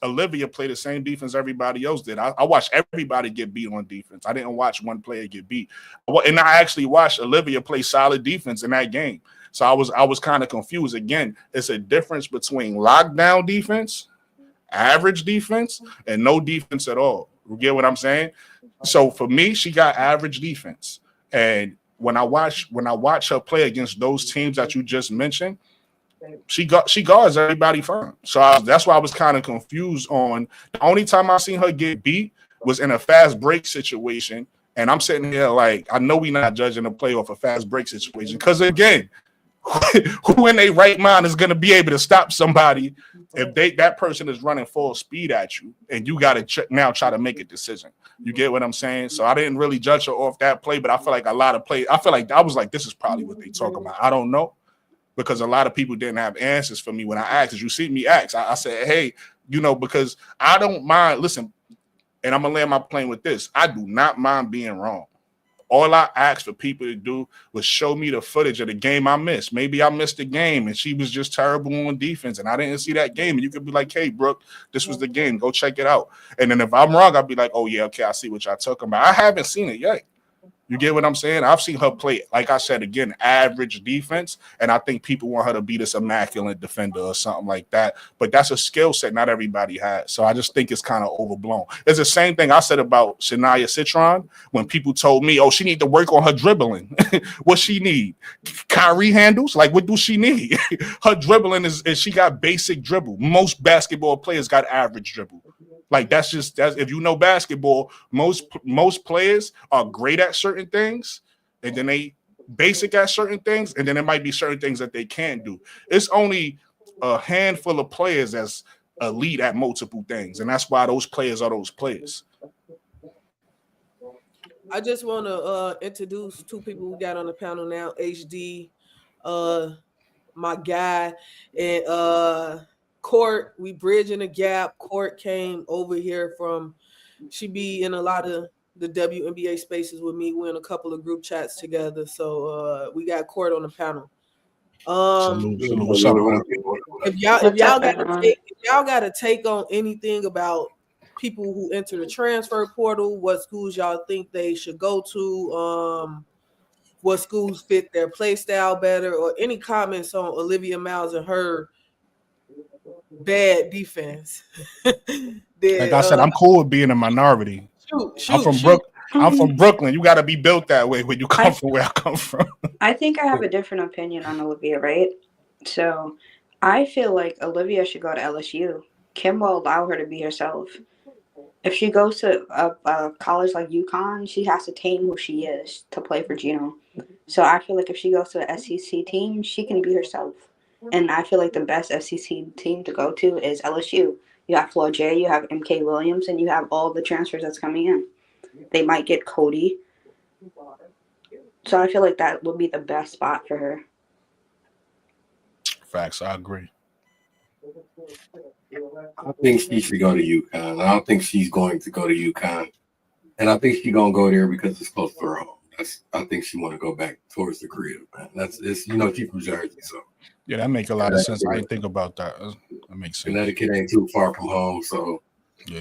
[SPEAKER 1] Olivia play the same defense everybody else did. I watched everybody get beat on defense. I didn't watch one player get beat, and I actually watched Olivia play solid defense in that game. So I was kind of confused. Again, it's a difference between lockdown defense, average defense, and no defense at all. You get what I'm saying? So for me, she got average defense, and when I watch her play against those teams that you just mentioned, she guards everybody fine. So that's why I was kind of confused on the only time I seen her get beat was in a fast break situation. And I'm sitting here like, I know we're not judging a play off a fast break situation. Because again, who in their right mind is going to be able to stop somebody if that person is running full speed at you and you got to now try to make a decision? You get what I'm saying? So I didn't really judge her off that play, but I feel like a lot of play. I feel like I was like, this is probably what they talking about. I don't know. Because a lot of people didn't have answers for me when I asked. As you see me ask, I said, hey, because I don't mind. Listen, and I'm going to land my plane with this. I do not mind being wrong. all I asked for people to do was show me the footage of the game I missed. Maybe I missed the game and she was just terrible on defense and I didn't see that game. And you could be like, hey, Brooke, this was the game. Go check it out. And then if I'm wrong, I'll be like, oh, yeah, okay, I see what y'all talking about. I haven't seen it yet. You get what I'm saying? I've seen her play, like I said, again, average defense, and I think people want her to be this immaculate defender or something like that. But that's a skill set not everybody has. So I just think it's kind of overblown. It's the same thing I said about Taniya Citron when people told me, oh, she need to work on her dribbling. What she need? Kyrie handles? Like, what do she need? Her dribbling is she got basic dribble. Most basketball players got average dribble. Like that's if you know basketball, most players are great at certain things, and then they basic at certain things, and then there might be certain things that they can't do. It's only a handful of players that's elite at multiple things, and that's why those players are those players.
[SPEAKER 2] I just want to introduce two people we got on the panel now. HD, my guy, and Court. We bridging the gap. Court came over here from. She be in a lot of the WNBA spaces with me. We're in a couple of group chats together. So we got Court on the panel.
[SPEAKER 1] Salute. What's up?
[SPEAKER 2] If y'all got a take on anything about people who enter the transfer portal, what schools y'all think they should go to, what schools fit their play style better, or any comments on Olivia Miles and her bad defense.
[SPEAKER 1] Like I said, I'm cool with being a minority. I'm from Brooklyn. You got to be built that way when you come from where I come from.
[SPEAKER 5] I think I have a different opinion on Olivia, right? So I feel like Olivia should go to LSU. Kim will allow her to be herself. If she goes to a college like UConn, she has to tame who she is to play for Gino. So I feel like if she goes to an SEC team, she can be herself. And I feel like the best SEC team to go to is LSU. You have Flo J, you have MK Williams, and you have all the transfers that's coming in. They might get Cody. So I feel like that would be the best spot for her.
[SPEAKER 1] Facts, I agree.
[SPEAKER 3] I think she should go to UConn. I don't think she's going to go to UConn. And I think she's going to go there because it's close to her home. I think she want to go back towards the crib, man. She's from Jersey, so.
[SPEAKER 1] Yeah, that makes a lot of sense. I didn't think about that. That makes sense.
[SPEAKER 3] Connecticut ain't too far from home, so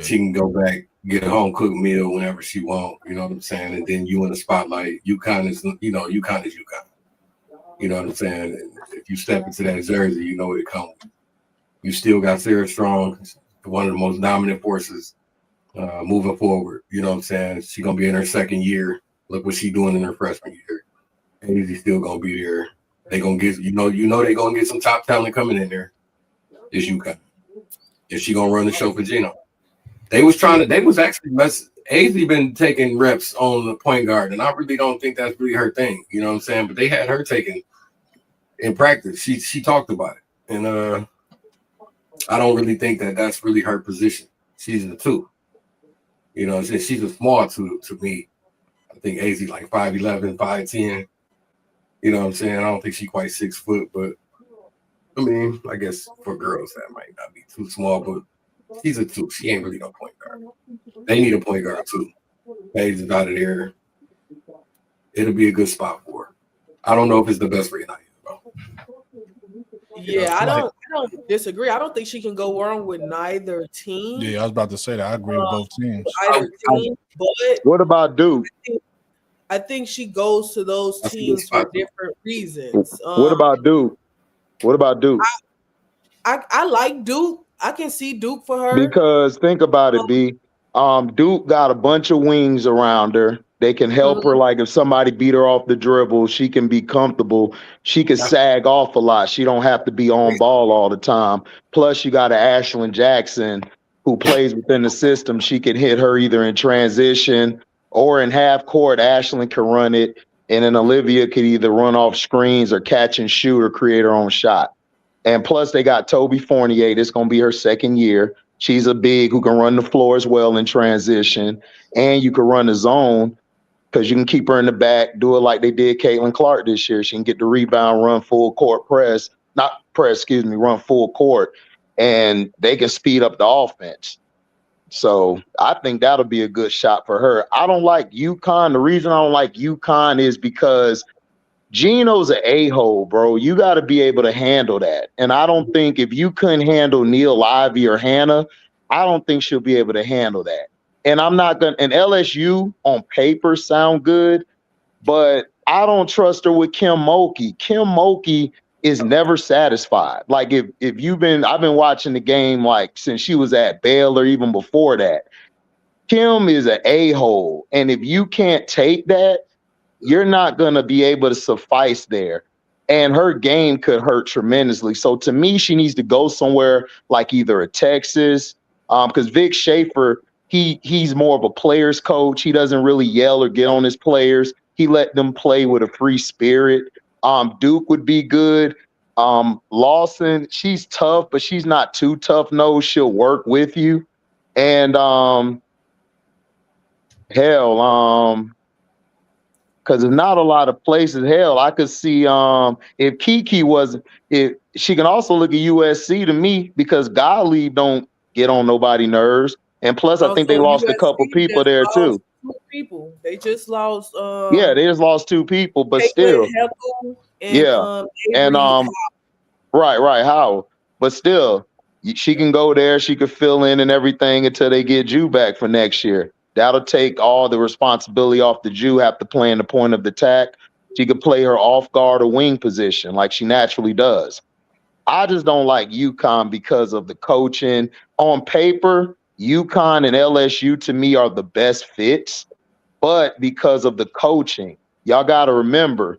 [SPEAKER 3] she can go back, get a home cooked meal whenever she wants. You know what I'm saying? And then you in the spotlight. UConn is UConn. You know what I'm saying? And if you step into that jersey, you know what it comes with. You still got Sarah Strong, one of the most dominant forces moving forward. You know what I'm saying? She's going to be in her second year. Look what she's doing in her freshman year. Hazy's still going to be there. They're going to get, they're going to get some top talent coming in there. Is UConn. Is she going to run the show for Gino? They was actually Hazy been taking reps on the point guard, and I really don't think that's really her thing. You know what I'm saying? But they had her taking in practice. She talked about it. And I don't really think that that's really her position. She's a two. You know, she's a small two to me. I think Hazy like 5'11", 5'10". You know what I'm saying? I don't think she's quite 6 foot, but I mean, I guess for girls that might not be too small, but she's a two. She ain't really no point guard. They need a point guard too. Hazy's out of there. It'll be a good spot for her. I don't know if it's the best for United though.
[SPEAKER 2] Yeah, I don't disagree. I don't think she can go wrong with neither team.
[SPEAKER 1] Yeah, I was about to say that. I agree with both teams.
[SPEAKER 2] Either team, but
[SPEAKER 4] what about Duke?
[SPEAKER 2] I think she goes to those teams for different reasons.
[SPEAKER 4] What about Duke?
[SPEAKER 2] I like Duke. I can see Duke for her.
[SPEAKER 4] Because think about it, B. Duke got a bunch of wings around her. They can help her. Like if somebody beat her off the dribble, she can be comfortable. She can sag off a lot. She don't have to be on ball all the time. Plus, you got an Ashlyn Jackson who plays within the system. She can hit her either in transition or in half court. Ashlyn can run it, and then Olivia could either run off screens or catch and shoot or create her own shot. And plus, they got Toby Fournier. This is going to be her second year. She's a big who can run the floor as well in transition, and you can run the zone because you can keep her in the back, do it like they did Caitlin Clark this year. She can get the rebound, run full court run full court, and they can speed up the offense. So I think that'll be a good shot for her. I don't like UConn. The reason I don't like UConn is because Gino's an a-hole, bro. You got to be able to handle that. And I don't think if you couldn't handle Neil Ivy or Hannah, I don't think she'll be able to handle that. And I'm not going to, and LSU on paper sound good, but I don't trust her with Kim Mulkey. Kim Mulkey is never satisfied. Like if I've been watching the game like since she was at Baylor, even before that. Kim is an a-hole. And if you can't take that, you're not going to be able to suffice there. And her game could hurt tremendously. So to me, she needs to go somewhere like either a Texas, because Vic Schaefer, he's more of a player's coach. He doesn't really yell or get on his players. He let them play with a free spirit. Duke would be good. Lawson, she's tough, but she's not too tough. No, she'll work with you. And because there's not a lot of places. Hell, I could see if Kiki was, if she can also look at USC to me because Gottlieb don't get on nobody's nerves, and plus I think they lost a couple people there too.
[SPEAKER 2] 2 people. They just lost.
[SPEAKER 4] Yeah, they just lost 2 people, but still. Right, how? But still, she can go there. She could fill in and everything until they get Jew back for next year. That'll take all the responsibility off the Jew, have to play in the point of attack. She could play her off guard or wing position like she naturally does. I just don't like UConn because of the coaching. On paper, UConn and LSU to me are the best fits, but because of the coaching, y'all got to remember,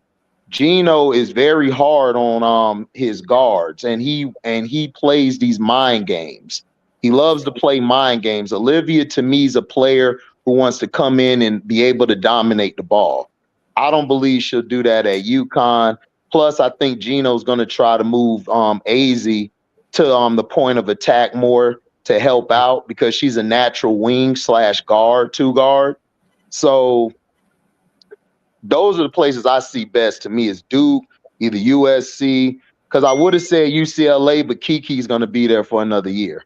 [SPEAKER 4] Gino is very hard on his guards, and he plays these mind games. He loves to play mind games. Olivia, to me, is a player who wants to come in and be able to dominate the ball. I don't believe she'll do that at UConn. Plus, I think Gino's going to try to move AZ to the point of attack more to help out because she's a natural wing / guard, 2 guard. So those are the places I see best to me is Duke, either USC, because I would have said UCLA, but Kiki's going to be there for another year.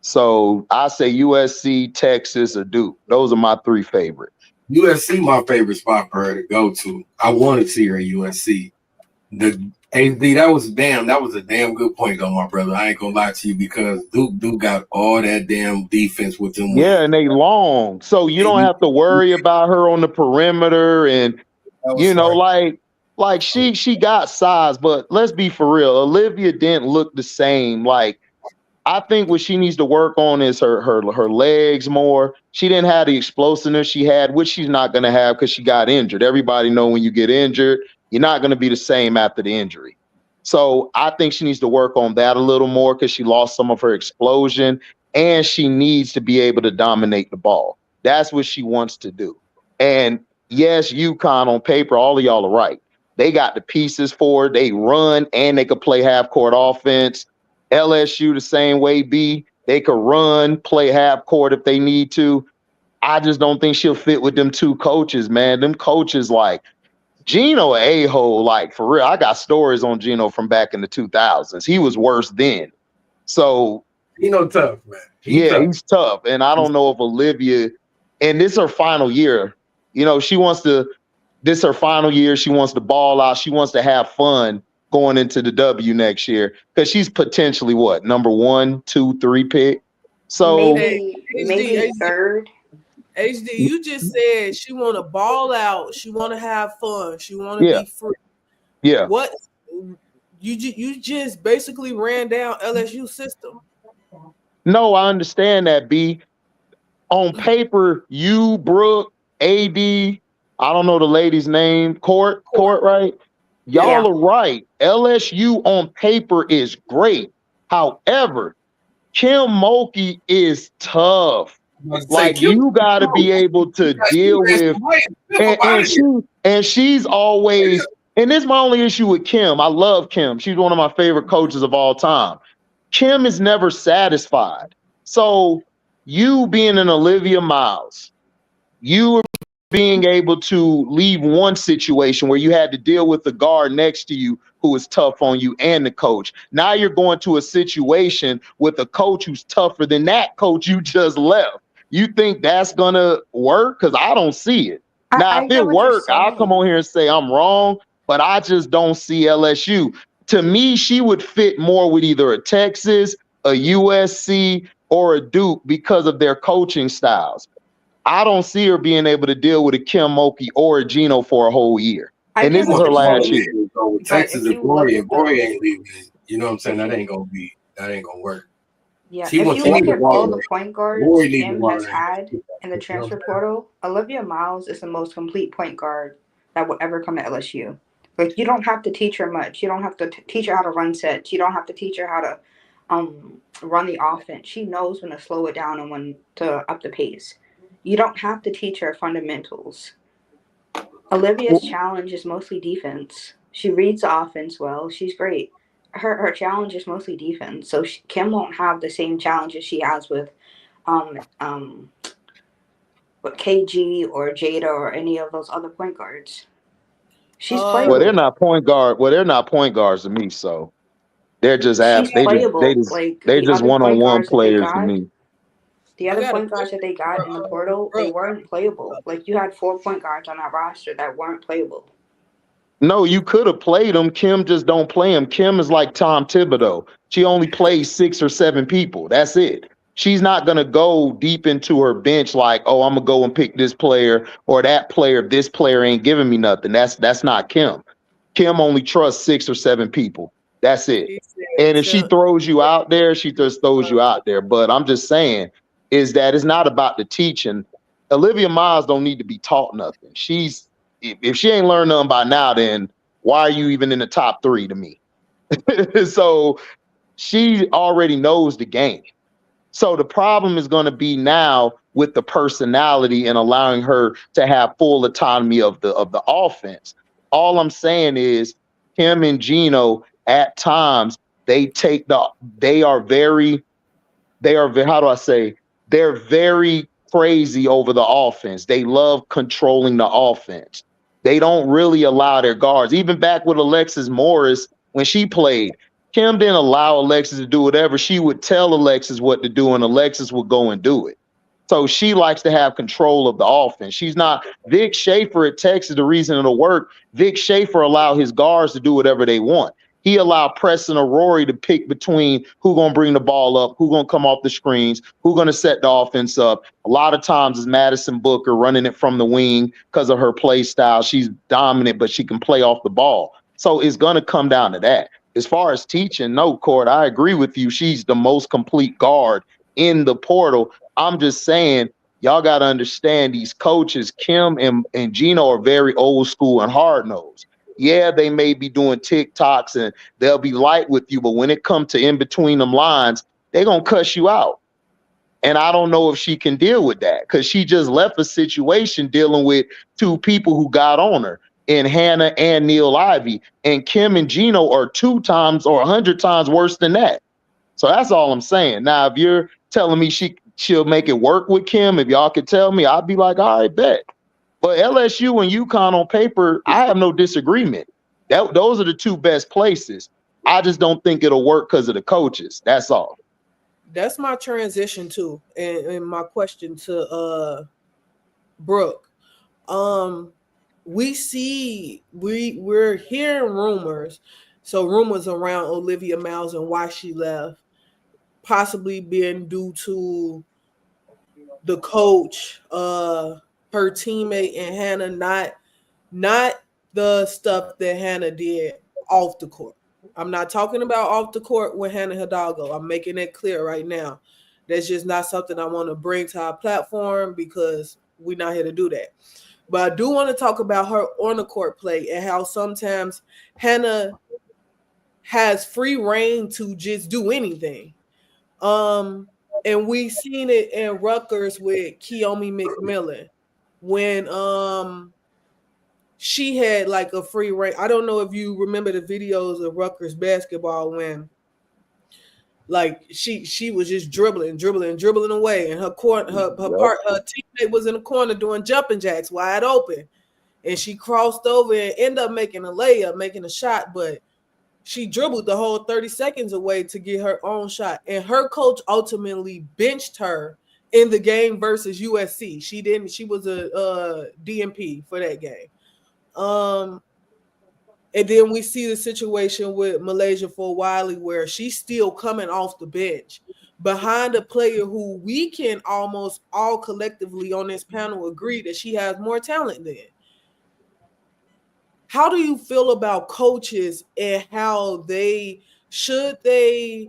[SPEAKER 4] So I say USC, Texas, or Duke. Those are my 3 favorites.
[SPEAKER 3] USC, my favorite spot for her to go to. I want to see her at USC. The AD, that was a damn good point though, my brother. I ain't gonna lie to you because Duke got all that damn defense with them.
[SPEAKER 4] Yeah, and they long. So you don't have to worry about her on the perimeter and like she got size, but let's be for real. Olivia didn't look the same. Like I think what she needs to work on is her legs more. She didn't have the explosiveness she had, which she's not going to have because she got injured. Everybody know when you get injured, you're not going to be the same after the injury. So I think she needs to work on that a little more because she lost some of her explosion, and she needs to be able to dominate the ball. That's what she wants to do. And yes, UConn on paper, all of y'all are right. They got the pieces for it. They run and they could play half-court offense. LSU the same way, B. They could run, play half court if they need to. I just don't think she'll fit with them 2 coaches, man. Them coaches like Gino a-hole, like for real. I got stories on Gino from back in the 2000s. He was worse then. So
[SPEAKER 3] Gino tough, man.
[SPEAKER 4] He's tough. And I don't know if Olivia, and this is her final year. This is her final year. She wants to ball out. She wants to have fun going into the W next year because she's potentially what, number 1, 2, 3 pick. So
[SPEAKER 5] maybe 3rd.
[SPEAKER 2] HD, you just said she want to ball out. She want to have fun. She want to be free.
[SPEAKER 4] Yeah.
[SPEAKER 2] What you just basically ran down LSU system.
[SPEAKER 4] No, I understand that, B. On paper, you, Brooke, AD, I don't know the lady's name, Court, right? Y'all are right. LSU on paper is great. However, Kim Mulkey is tough. Like you got to be able to deal with, and she's always, and this is my only issue with Kim. I love Kim. She's one of my favorite coaches of all time. Kim is never satisfied. So you being an Olivia Miles, you being able to leave one situation where you had to deal with the guard next to you who is tough on you and the coach. Now you're going to a situation with a coach who's tougher than that coach you just left. You think that's gonna work? Because I don't see it. Now,
[SPEAKER 5] I
[SPEAKER 4] if
[SPEAKER 5] get
[SPEAKER 4] it
[SPEAKER 5] what you're
[SPEAKER 4] work, I'll come on
[SPEAKER 5] saying.
[SPEAKER 4] here and say I'm wrong, but I just don't see LSU. To me, she would fit more with either a Texas, a USC, or a Duke because of their coaching styles. I don't see her being able to deal with a Kim Mulkey or a Gino for a whole year.
[SPEAKER 5] I
[SPEAKER 4] And
[SPEAKER 5] get
[SPEAKER 4] this is
[SPEAKER 5] what
[SPEAKER 4] her
[SPEAKER 5] you're
[SPEAKER 4] last
[SPEAKER 5] saying,
[SPEAKER 4] year.
[SPEAKER 3] Go with
[SPEAKER 5] but
[SPEAKER 3] Texas
[SPEAKER 5] if
[SPEAKER 3] and
[SPEAKER 5] you look
[SPEAKER 3] Glory,
[SPEAKER 5] at
[SPEAKER 3] and Glory
[SPEAKER 5] the,
[SPEAKER 3] ain't leaving. You know what I'm saying?
[SPEAKER 5] if you,
[SPEAKER 3] That ain't gonna work.
[SPEAKER 5] yeah,
[SPEAKER 3] She
[SPEAKER 5] if
[SPEAKER 3] wants
[SPEAKER 5] you
[SPEAKER 3] she
[SPEAKER 5] look
[SPEAKER 3] need a
[SPEAKER 5] at all
[SPEAKER 3] water.
[SPEAKER 5] the point guards
[SPEAKER 3] Glory needs a
[SPEAKER 5] Kim has
[SPEAKER 3] water.
[SPEAKER 5] had in the
[SPEAKER 3] You know what
[SPEAKER 5] transfer
[SPEAKER 3] I'm
[SPEAKER 5] portal, Olivia Miles is the most complete point guard that will ever come to LSU. Like, you don't have to teach her much. You don't have to teach her how to run sets. You don't have to teach her how to run the offense. She knows when to slow it down and when to up the pace. You don't have to teach her fundamentals. Olivia's challenge is mostly defense. She reads the offense well. She's great. Her challenge is mostly defense. So Kim won't have the same challenges she has um um with KG or Jada or any of those other point guards. She's
[SPEAKER 4] Well, they're
[SPEAKER 5] playable.
[SPEAKER 4] not point guard. Well, they're not point guards to me. So they're just
[SPEAKER 5] She's
[SPEAKER 4] they just they
[SPEAKER 5] playable.
[SPEAKER 4] just
[SPEAKER 5] Like
[SPEAKER 4] they
[SPEAKER 5] the
[SPEAKER 4] just
[SPEAKER 5] other point
[SPEAKER 4] one-on-one
[SPEAKER 5] guards that they
[SPEAKER 4] players to
[SPEAKER 5] got,
[SPEAKER 4] me.
[SPEAKER 5] the
[SPEAKER 2] I
[SPEAKER 5] other
[SPEAKER 2] got a
[SPEAKER 5] point guards that
[SPEAKER 2] question
[SPEAKER 5] they got in the portal, they
[SPEAKER 2] Brooke.
[SPEAKER 5] weren't playable. Like, you had 4 point guards on that roster that weren't playable.
[SPEAKER 4] No, you could have played him. Kim just don't play him. Kim is like Tom Thibodeau. She only plays 6 or 7 people. That's it. She's not gonna go deep into her bench like, oh, I'm gonna go and pick this player or that player. This player ain't giving me nothing. That's not Kim. Kim only trusts 6 or 7 people. That's it.
[SPEAKER 2] He
[SPEAKER 4] And if she
[SPEAKER 2] said,
[SPEAKER 4] throws you out there, she just throws you out there. But I'm just saying is that it's not about the teaching. Olivia Miles don't need to be taught nothing. She's if she ain't learned nothing by now, then why are you even in the top 3 to me? So she already knows the game. So the problem is going to be now with the personality and allowing her to have full autonomy of the offense. All I'm saying is Kim and Gino at times they are very how do I say, they're very crazy over the offense. They love controlling the offense. They don't really allow their guards. Even back with Alexis Morris, when she played, Kim didn't allow Alexis to do whatever. She would tell Alexis what to do, and Alexis would go and do it. So she likes to have control of the offense. She's not Vic Schaefer at Texas. The reason it'll work, Vic Schaefer allowed his guards to do whatever they want. He allowed Preston or Rory to pick between who gonna bring the ball up, who gonna come off the screens, who gonna set the offense up. A lot of times it's Madison Booker running it from the wing because of her play style. She's dominant, but she can play off the ball. So it's gonna come down to that. As far as teaching, no, Court, I agree with you. She's the most complete guard in the portal. I'm just saying, y'all got to understand these coaches, Kim and Gino, are very old school and hard nosed. Yeah, they may be doing TikToks and they'll be light with you, but when it comes to in between them lines, they're going to cuss you out. And I don't know if she can deal with that because she just left a situation dealing with 2 people who got on her in Hannah and Neil Ivy. And Kim and Gino are 2 times or 100 times worse than that. So that's all I'm saying. Now, if you're telling me she'll make it work with Kim, if y'all could tell me, I'd be like, all right, bet. But LSU and UConn on paper, I have no disagreement. Those are the 2 best places. I just don't think it'll work because of the coaches. That's all.
[SPEAKER 2] that's my transition too, and my question to Brooke. We're hearing rumors, so rumors around Olivia Miles and why she left, possibly being due to the coach, her teammate and Hannah, not the stuff that Hannah did off the court. I'm not talking about off the court with Hannah Hidalgo. I'm making it clear right now. That's just not something I want to bring to our platform because we're not here to do that. But I do want to talk about her on the court play and how sometimes Hannah has free reign to just do anything. And we seen it in Rutgers with Keomi McMillan when she had like a free reign. I don't know if you remember the videos of Rutgers basketball when like she was just dribbling away, and her teammate was in the corner doing jumping jacks wide open, and she crossed over and ended up making a layup, making a shot, but she dribbled the whole 30 seconds away to get her own shot. And her coach ultimately benched her in the game versus USC. She didn't, she was a DMP for that game. And then we see the situation with Malaysia for Wiley where she's still coming off the bench behind a player who we can almost all collectively on this panel agree that she has more talent than. How do you feel about coaches and how should they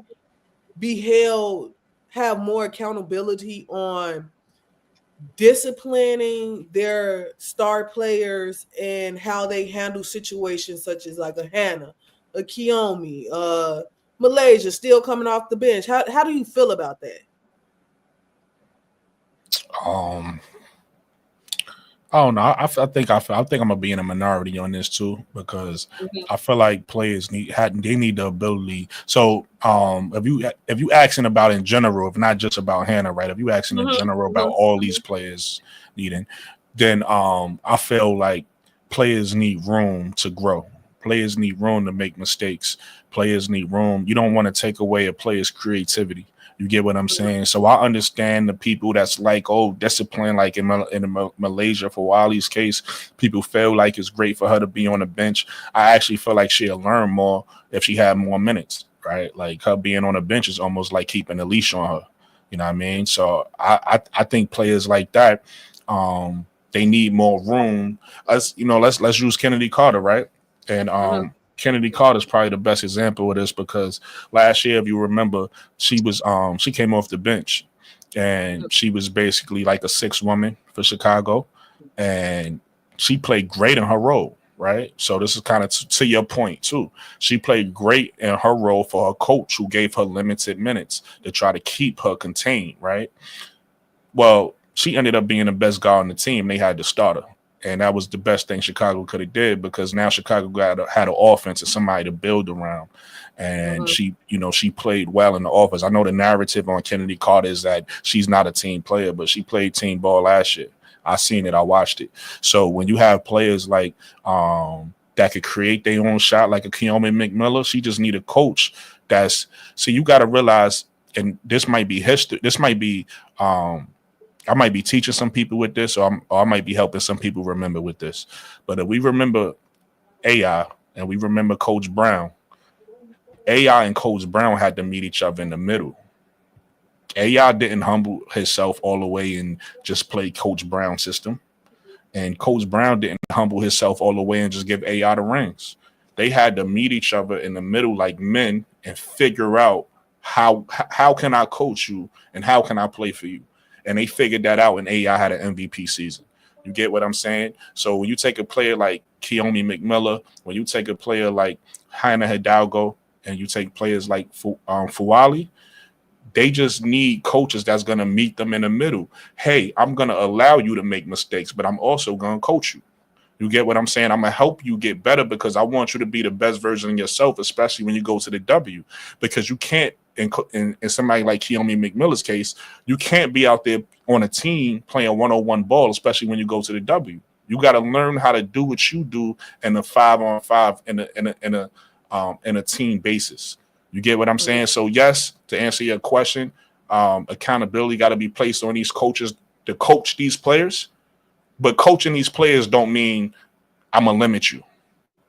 [SPEAKER 2] be held, have more accountability on disciplining their star players and how they handle situations such as like a Hannah, a Kiyomi, Malaysia still coming off the bench? How do you feel about that?
[SPEAKER 1] I don't know. I think I'm gonna be in a minority on this too because I feel like players need the ability. So if you asking about in general, if not just about Hannah, right? If you asking in general about all these players needing, then I feel like players need room to grow. Players need room to make mistakes. Players need room. You don't want to take away a player's creativity. You get what I'm saying? So I understand the people that's like, oh, discipline, like in Malaysia for Wiley's case, people feel like it's great for her to be on the bench. I actually feel like she'll learn more if she had more minutes, right? Like her being on the bench is almost like keeping a leash on her. You know what I mean? So I think players like that, they need more room. Let's use Kennedy Carter, right? And Kennedy Carter is probably the best example of this because last year, if you remember, she came off the bench and she was basically like a sixth woman for Chicago, and she played great in her role, right? So this is kind of to your point too. She played great in her role for her coach, who gave her limited minutes to try to keep her contained, right? Well, she ended up being the best guard on the team. They had to start her. And that was the best thing Chicago could have did because now Chicago had an offense and somebody to build around. And she played well in the offense. I know the narrative on Kennedy Carter is that she's not a team player, but she played team ball last year. I seen it. I watched it. So when you have players like that could create their own shot, like a Kiyomi McMillan, she just need a coach. So you got to realize, and this might be history. This might be I might be teaching some people with this, or I might be helping some people remember with this. But if we remember AI and we remember Coach Brown, AI and Coach Brown had to meet each other in the middle. AI didn't humble himself all the way and just play Coach Brown's system. And Coach Brown didn't humble himself all the way and just give AI the rings. They had to meet each other in the middle like men and figure out how can I coach you and how can I play for you. And they figured that out, and AI had an MVP season. You get what I'm saying? So when you take a player like Kiyomi McMillan, when you take a player like Hannah Hidalgo, and you take players like Fuwali, they just need coaches that's going to meet them in the middle. Hey, I'm going to allow you to make mistakes, but I'm also going to coach you. You get what I'm saying? I'm going to help you get better because I want you to be the best version of yourself, especially when you go to the W, because you can't, in somebody like Kiyomi McMillan's case, you can't be out there on a team playing 101 ball, especially when you go to the W. You got to learn how to do what you do in a 5-on-5 in a team basis. You get what I'm saying? So yes, to answer your question, accountability got to be placed on these coaches to coach these players. But coaching these players don't mean I'm going to limit you.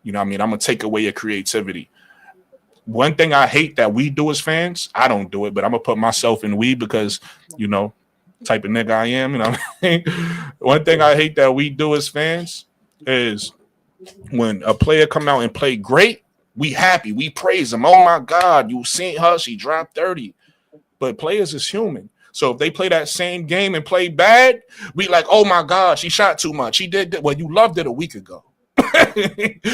[SPEAKER 1] You know what I mean? I'm going to take away your creativity. One thing I hate that we do as fans, I don't do it, but I'm going to put myself in we because, type of nigga I am. You know what I mean? One thing I hate that we do as fans is when a player come out and play great, we happy. We praise them. Oh, my God, you seen her. She dropped 30. But players is human. So if they play that same game and play bad, we like, oh my God, she shot too much. She did that. Well, you loved it a week ago.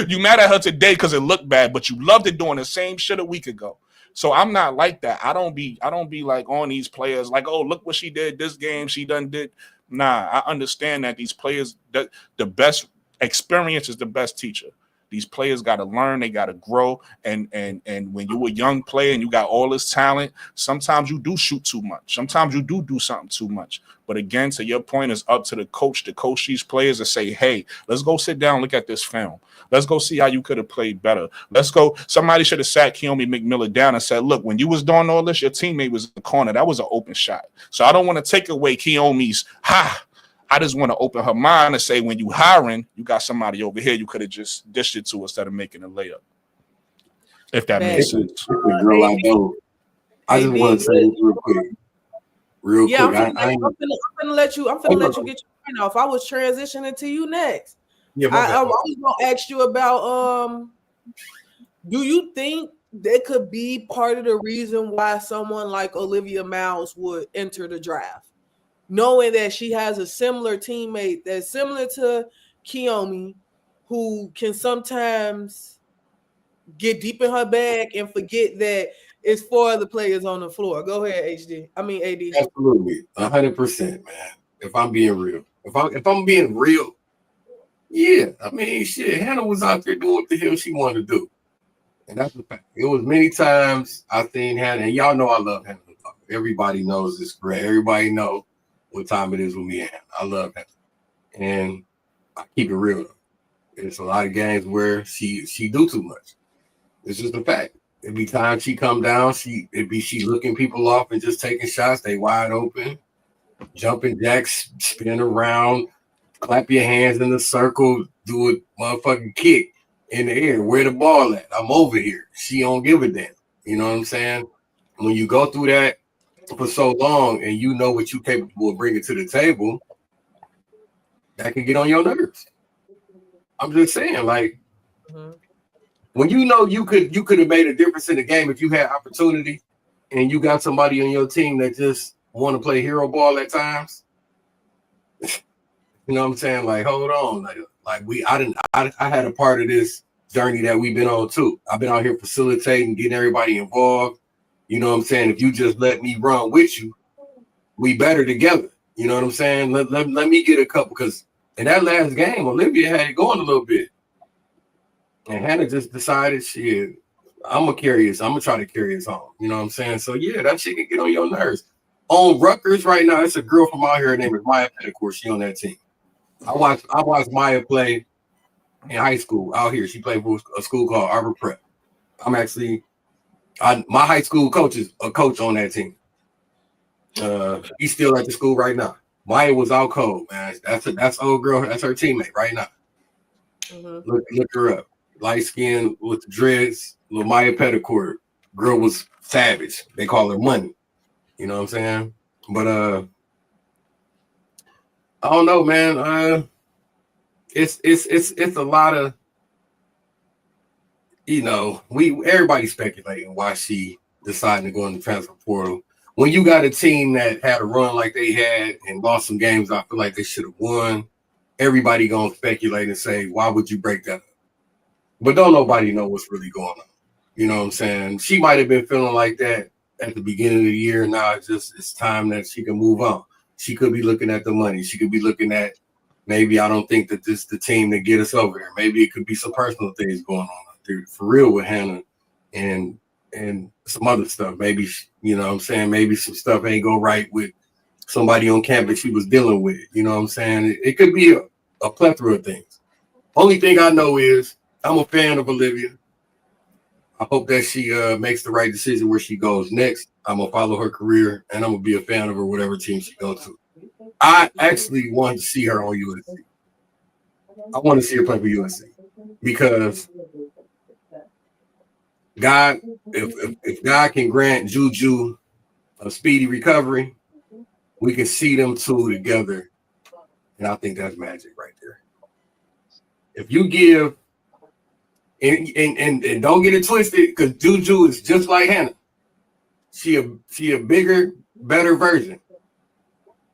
[SPEAKER 1] You mad at her today because it looked bad, but you loved it doing the same shit a week ago. So I'm not like that. I don't be like on these players like, oh, look what she did this game. She done did. Nah, I understand that these players, the best experience is the best teacher. These players got to learn, they got to grow. And when you're a young player and you got all this talent, sometimes you do shoot too much. Sometimes you do something too much. But again, to your point, it's up to the coach to coach these players and say, hey, let's go sit down and look at this film. Let's go see how you could have played better. Let's go. Somebody should have sat Keone McMillan down and said, look, when you was doing all this, your teammate was in the corner. That was an open shot. So I don't want to take away Keone's I just want to open her mind and say, when you hiring, you got somebody over here you could have just dished it to instead of making a layup. If that makes sense.
[SPEAKER 3] Girl, I know. I just want to say this real quick.
[SPEAKER 2] I'm gonna let you get your point off. I was transitioning to you next.
[SPEAKER 3] Yeah,
[SPEAKER 2] I was gonna ask you about do you think that could be part of the reason why someone like Olivia Miles would enter the draft? Knowing that she has a similar teammate that's similar to Keone, who can sometimes get deep in her bag and forget that it's for the players on the floor. Go ahead, AD.
[SPEAKER 3] Absolutely, 100%, man. If I'm being real, if I'm being real, yeah. I mean, shit. Hannah was out there doing what the hell she wanted to do, and that's the fact. It was many times I seen Hannah, and y'all know I love Hannah. Everybody knows this, great. Everybody knows what time it is with me and Hannah. I love Hannah, and I keep it real. There's a lot of games where she do too much. It's just a fact. It'd be times she come down, she looking people off and just taking shots. They wide open, jumping jacks, spin around, clap your hands in the circle, do a motherfucking kick in the air. Where the ball at? I'm over here. She don't give a damn. You know what I'm saying? When you go through that for so long and you know what you're capable of bringing to the table, that can get on your nerves. I'm just saying, like, when you know you could have made a difference in the game if you had opportunity, and you got somebody on your team that just want to play hero ball at times. You know what I'm saying? Like, hold on, I had a part of this journey that we've been on too. I've been out here facilitating, getting everybody involved. You know what I'm saying? If you just let me run with you, we better together. You know what I'm saying? Let me get a couple, because in that last game, Olivia had it going a little bit. And Hannah just decided, shit, I'm going to carry this. I'm going to try to carry this home. You know what I'm saying? So, yeah, that shit can get on your nerves. On Rutgers right now, it's a girl from out here named Maya Petticourt. She on that team. I watched Maya play in high school out here. She played for a school called Arbor Prep. My high school coach is a coach on that team. He's still at the school right now. Maya was out cold, man. That's old girl. That's her teammate right now. Look her up. Light skin with the dreads, little Maya Petticourt. Girl was savage. They call her Money. You know what I'm saying? But I don't know, man. It's a lot of, you know, everybody speculating why she decided to go in the transfer portal. When you got a team that had a run like they had and lost some games, I feel like they should have won. Everybody gonna speculate and say, why would you break that up? But don't nobody know what's really going on. You know what I'm saying? She might have been feeling like that at the beginning of the year. Now it's time that she can move on. She could be looking at the money. She could be looking at, maybe I don't think that this is the team to get us over there. Maybe it could be some personal things going on out there for real with Hannah and some other stuff. Maybe, you know what I'm saying? Maybe some stuff ain't go right with somebody on campus she was dealing with. You know what I'm saying? It could be a plethora of things. Only thing I know is I'm a fan of Olivia. I hope that she makes the right decision where she goes next. I'm going to follow her career, and I'm going to be a fan of her, whatever team she goes to. I actually want to see her on USC. I want to see her play for USC because God, if God can grant Juju a speedy recovery, we can see them two together, and I think that's magic right there. If you give, and don't get it twisted, because Juju is just like Hannah. She a bigger, better version.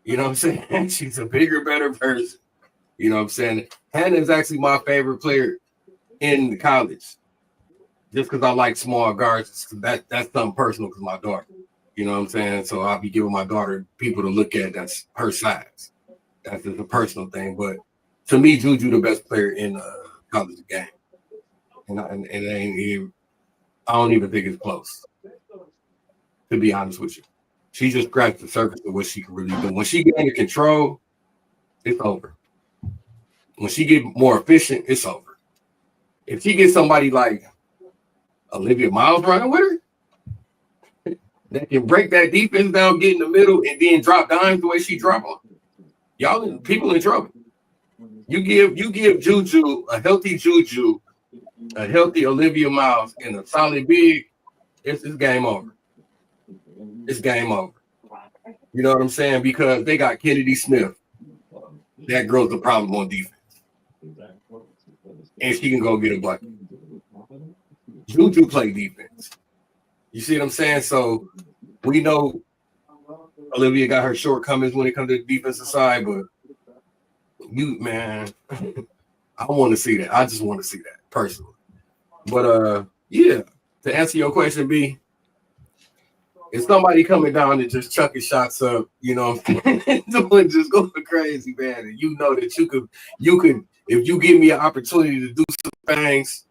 [SPEAKER 3] You know what I'm saying? She's a bigger, better version. You know what I'm saying? Hannah is actually my favorite player in college. Just because I like small guards, that's something personal because my daughter. You know what I'm saying? So I'll be giving my daughter people to look at that's her size. That's just a personal thing. But to me, Juju the best player in college game. and it ain't even. I don't even think it's close. To be honest with you, she just scratched the surface of what she can really do. When she get under control, it's over. When she get more efficient, it's over. If she gets somebody like Olivia Miles running with her, that can break that defense down, get in the middle, and then drop dimes the way she drop them, y'all people in trouble. You give Juju a healthy Olivia Miles, and a solid big, it's game over. It's game over. You know what I'm saying? Because they got Kennedy Smith. That girl's the problem on defense. And she can go get a bucket. Juju play defense. You see what I'm saying? So we know Olivia got her shortcomings when it comes to the defensive side, but man, I want to see that. I just want to see that personally. But yeah, to answer your question, B, if somebody coming down and just chucking shots up, doing just going crazy, man, and you know that you could, if you give me an opportunity to do some things,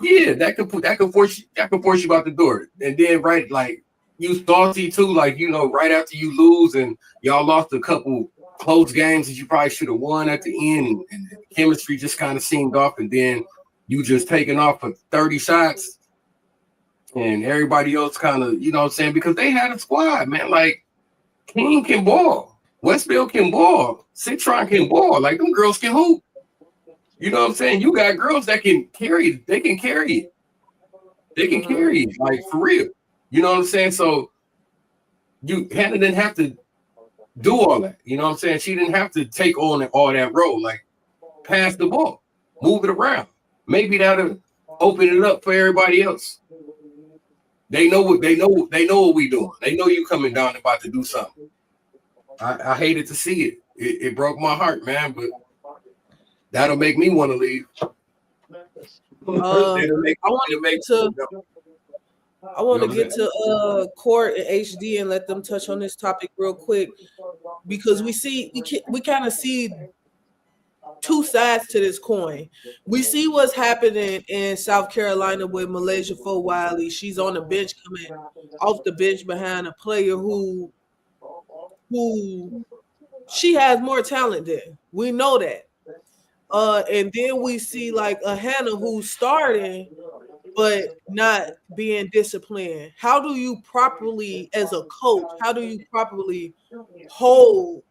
[SPEAKER 3] yeah, that could force you out the door. And then like you salty too, like right after you lose and y'all lost a couple close games that you probably should have won at the end, and the chemistry just kind of seemed off, and then you just taking off for 30 shots. And everybody else kind of, what I'm saying, because they had a squad, man. Like, King can ball. Westville can ball. Citron can ball. Like, them girls can hoop. You know what I'm saying? You got girls that can carry. They can carry it. They can carry it, like, for real. You know what I'm saying? So, Hannah didn't have to do all that. You know what I'm saying? She didn't have to take on all that role. Like, pass the ball. Move it around. Maybe that'll open it up for everybody else. They know what we doing. They know you coming down about to do something. I hated to see it. It broke my heart, man. But that'll make me want to leave.
[SPEAKER 2] I want to get to Court and HD and let them touch on this topic real quick, because we kind of see two sides to this coin. We see what's happening in South Carolina with Malaysia Wiley. She's on the bench, coming off the bench behind a player who she has more talent than. We know that. And then we see like a Hannah who's starting but not being disciplined. How do you properly, as a coach, hold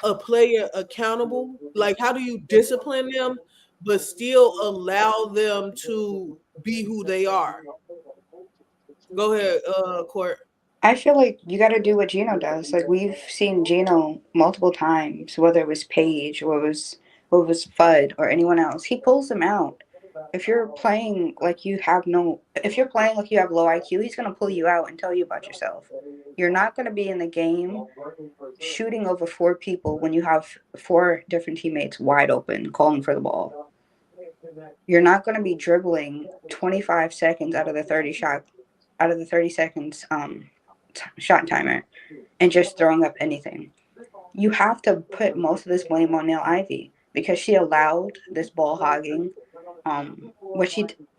[SPEAKER 2] a player accountable? Like, how do you discipline them but still allow them to be who they are? Go ahead, Court.
[SPEAKER 5] I feel like you got to do what Gino does. Like, we've seen Gino multiple times, whether it was Paige or it was Fudd or anyone else. He pulls them out. If you're playing like you have low IQ, he's going to pull you out and tell you about yourself. You're not going to be in the game shooting over 4 people when you have 4 different teammates wide open calling for the ball. You're not going to be dribbling 25 seconds out of the 30 seconds shot timer and just throwing up anything. You have to put most of this blame on Neil Ivy, because she allowed this ball hogging.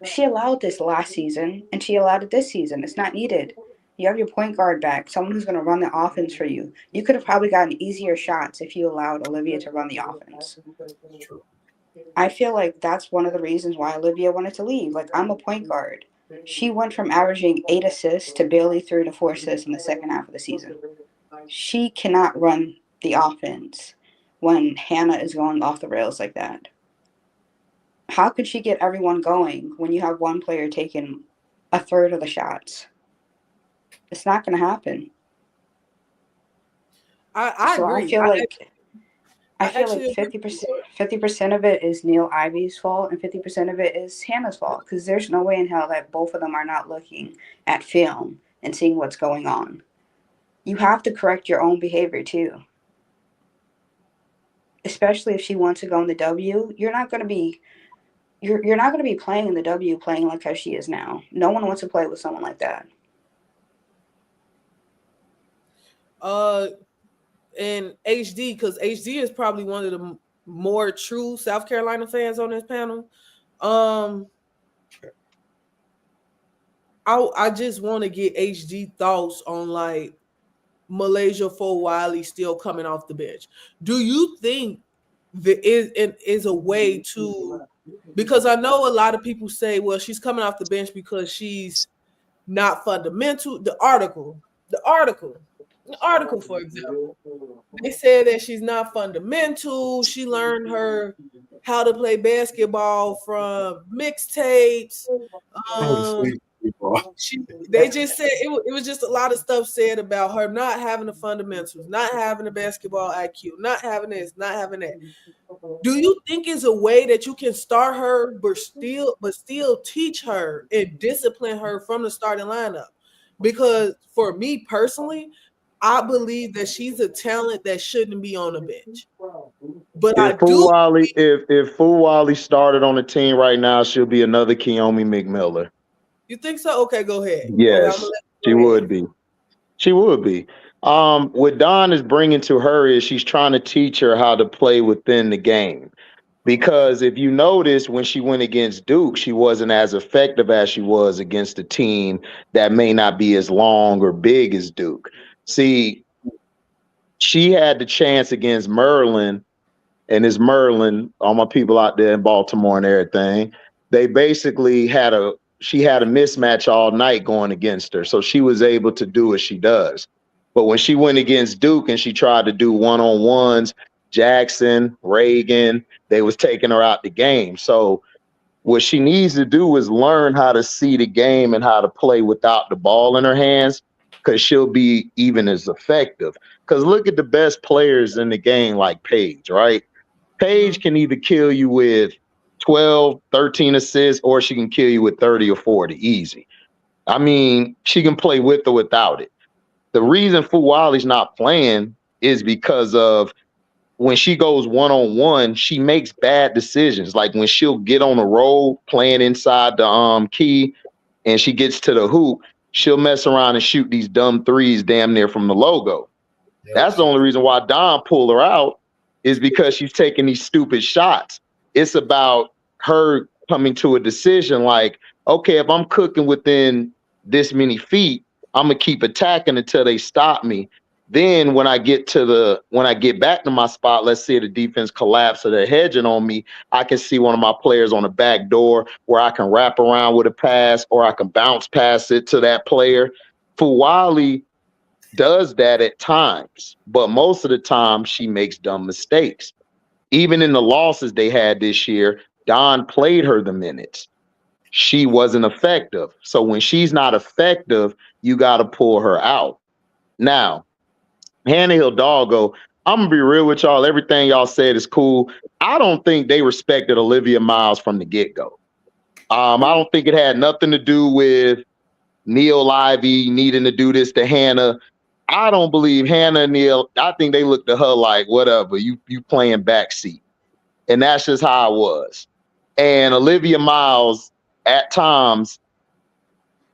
[SPEAKER 5] She allowed this last season, and she allowed it this season. It's not needed. You have your point guard back, someone who's going to run the offense for you. You could have probably gotten easier shots if you allowed Olivia to run the offense. I feel like that's one of the reasons why Olivia wanted to leave. Like, I'm a point guard. She went from averaging 8 assists to barely 3 to 4 assists in the second half of the season. She cannot run the offense when Hannah is going off the rails like that. How could she get everyone going when you have one player taking a third of the shots? It's not going to happen.
[SPEAKER 2] I agree.
[SPEAKER 5] I feel like 50% of it is Neil Ivy's fault and 50% of it is Hannah's fault, because there's no way in hell that both of them are not looking at film and seeing what's going on. You have to correct your own behavior too. Especially if she wants to go in the W, you're not going to be playing in the W playing like how she is now. No one wants to play with someone like that.
[SPEAKER 2] And HD, because HD is probably one of the more true South Carolina fans on this panel. I just want to get HG thoughts on like Malaysia for Wiley still coming off the bench. Do you think there is a way to, because I know a lot of people say, well, she's coming off the bench because she's not fundamental. The article, for example, they said that she's not fundamental. She learned how to play basketball from mixtapes. They just said it was just a lot of stuff said about her not having the fundamentals, not having the basketball IQ, not having this, not having that. Do you think is a way that you can start her, but still teach her and discipline her from the starting lineup? Because for me personally, I believe that she's a talent that shouldn't be on the bench. But
[SPEAKER 4] if Fuwali started on the team right now, she'll be another Kiyomi McMillan.
[SPEAKER 2] You think so? Okay, go ahead.
[SPEAKER 4] Yes, she would be. She would be. What Don is bringing to her is she's trying to teach her how to play within the game. Because if you notice, when she went against Duke, she wasn't as effective as she was against a team that may not be as long or big as Duke. See, she had the chance against Merlin, and it's Merlin, all my people out there in Baltimore and everything. They basically she had a mismatch all night going against her. So she was able to do what she does. But when she went against Duke and she tried to do one-on-ones, Jackson, Reagan, they was taking her out the game. So what she needs to do is learn how to see the game and how to play without the ball in her hands, because she'll be even as effective. Because look at the best players in the game like Paige, right? Paige can either kill you with 12, 13 assists, or she can kill you with 30 or 40, easy. I mean, she can play with or without it. The reason Fuwali's not playing is because of when she goes one-on-one, she makes bad decisions. Like when she'll get on a roll playing inside the key and she gets to the hoop, she'll mess around and shoot these dumb threes damn near from the logo. Yep. That's the only reason why Don pulled her out, is because she's taking these stupid shots. It's about her coming to a decision like, okay, if I'm cooking within this many feet, I'm going to keep attacking until they stop me. Then when I get back to my spot, let's say the defense collapse or they're hedging on me, I can see one of my players on the back door where I can wrap around with a pass, or I can bounce pass it to that player. Fuwali does that at times, but most of the time she makes dumb mistakes. Even in the losses they had this year, Don played her the minutes. She wasn't effective. So when she's not effective, you got to pull her out. Now, Hannah Hidalgo, I'm going to be real with y'all. Everything y'all said is cool. I don't think they respected Olivia Miles from the get-go. I don't think it had nothing to do with Neil Ivey needing to do this to Hannah. I don't believe Hannah and Neil, I think they looked at her like, whatever, you playing backseat. And that's just how it was. And Olivia Miles, at times,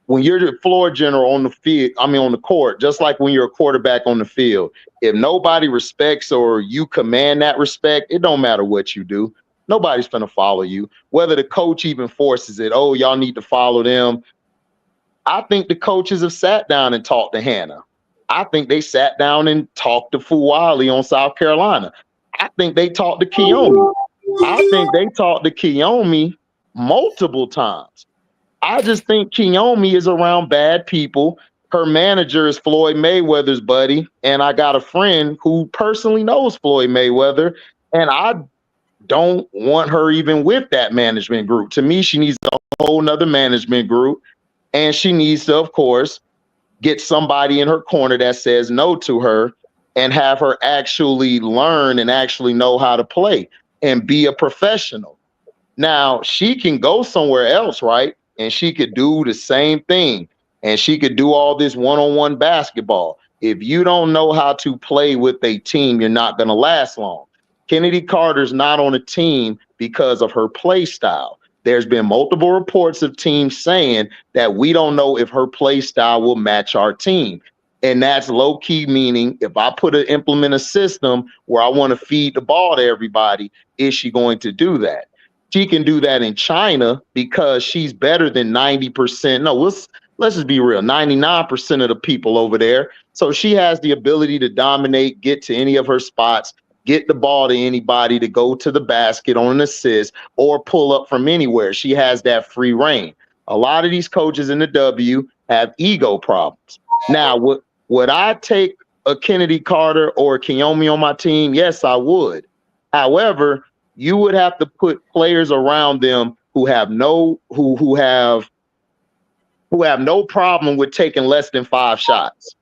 [SPEAKER 4] when you're the floor general on the field, on the court, just like when you're a quarterback on the field, if nobody respects or you command that respect, it don't matter what you do. Nobody's going to follow you. Whether the coach even forces it, oh, y'all need to follow them. I think the coaches have sat down and talked to Hannah. I think they sat down and talked to Fuwali on South Carolina. I think they talked to Kiyomi. I think they talked to Kiyomi multiple times. I just think Kiyomi is around bad people. Her manager is Floyd Mayweather's buddy, and I got a friend who personally knows Floyd Mayweather, and I don't want her even with that management group. To me, she needs a whole nother management group, and she needs to, of course, get somebody in her corner that says no to her and have her actually learn and actually know how to play and be a professional. Now, she can go somewhere else, right? And she could do the same thing. And she could do all this one-on-one basketball. If you don't know how to play with a team, you're not going to last long. Kennedy Carter's not on a team because of her play style. There's been multiple reports of teams saying that we don't know if her play style will match our team. And that's low key, meaning if I implement a system where I want to feed the ball to everybody, is she going to do that? She can do that in China because she's better than 90%. No, let's just be real, 99% of the people over there. So she has the ability to dominate, get to any of her spots, get the ball to anybody, to go to the basket on an assist or pull up from anywhere. She has that free reign. A lot of these coaches in the W have ego problems. Now, would I take a Kennedy Carter or a Kiyomi on my team? Yes, I would. However, you would have to put players around them who have no problem with taking less than 5 shots.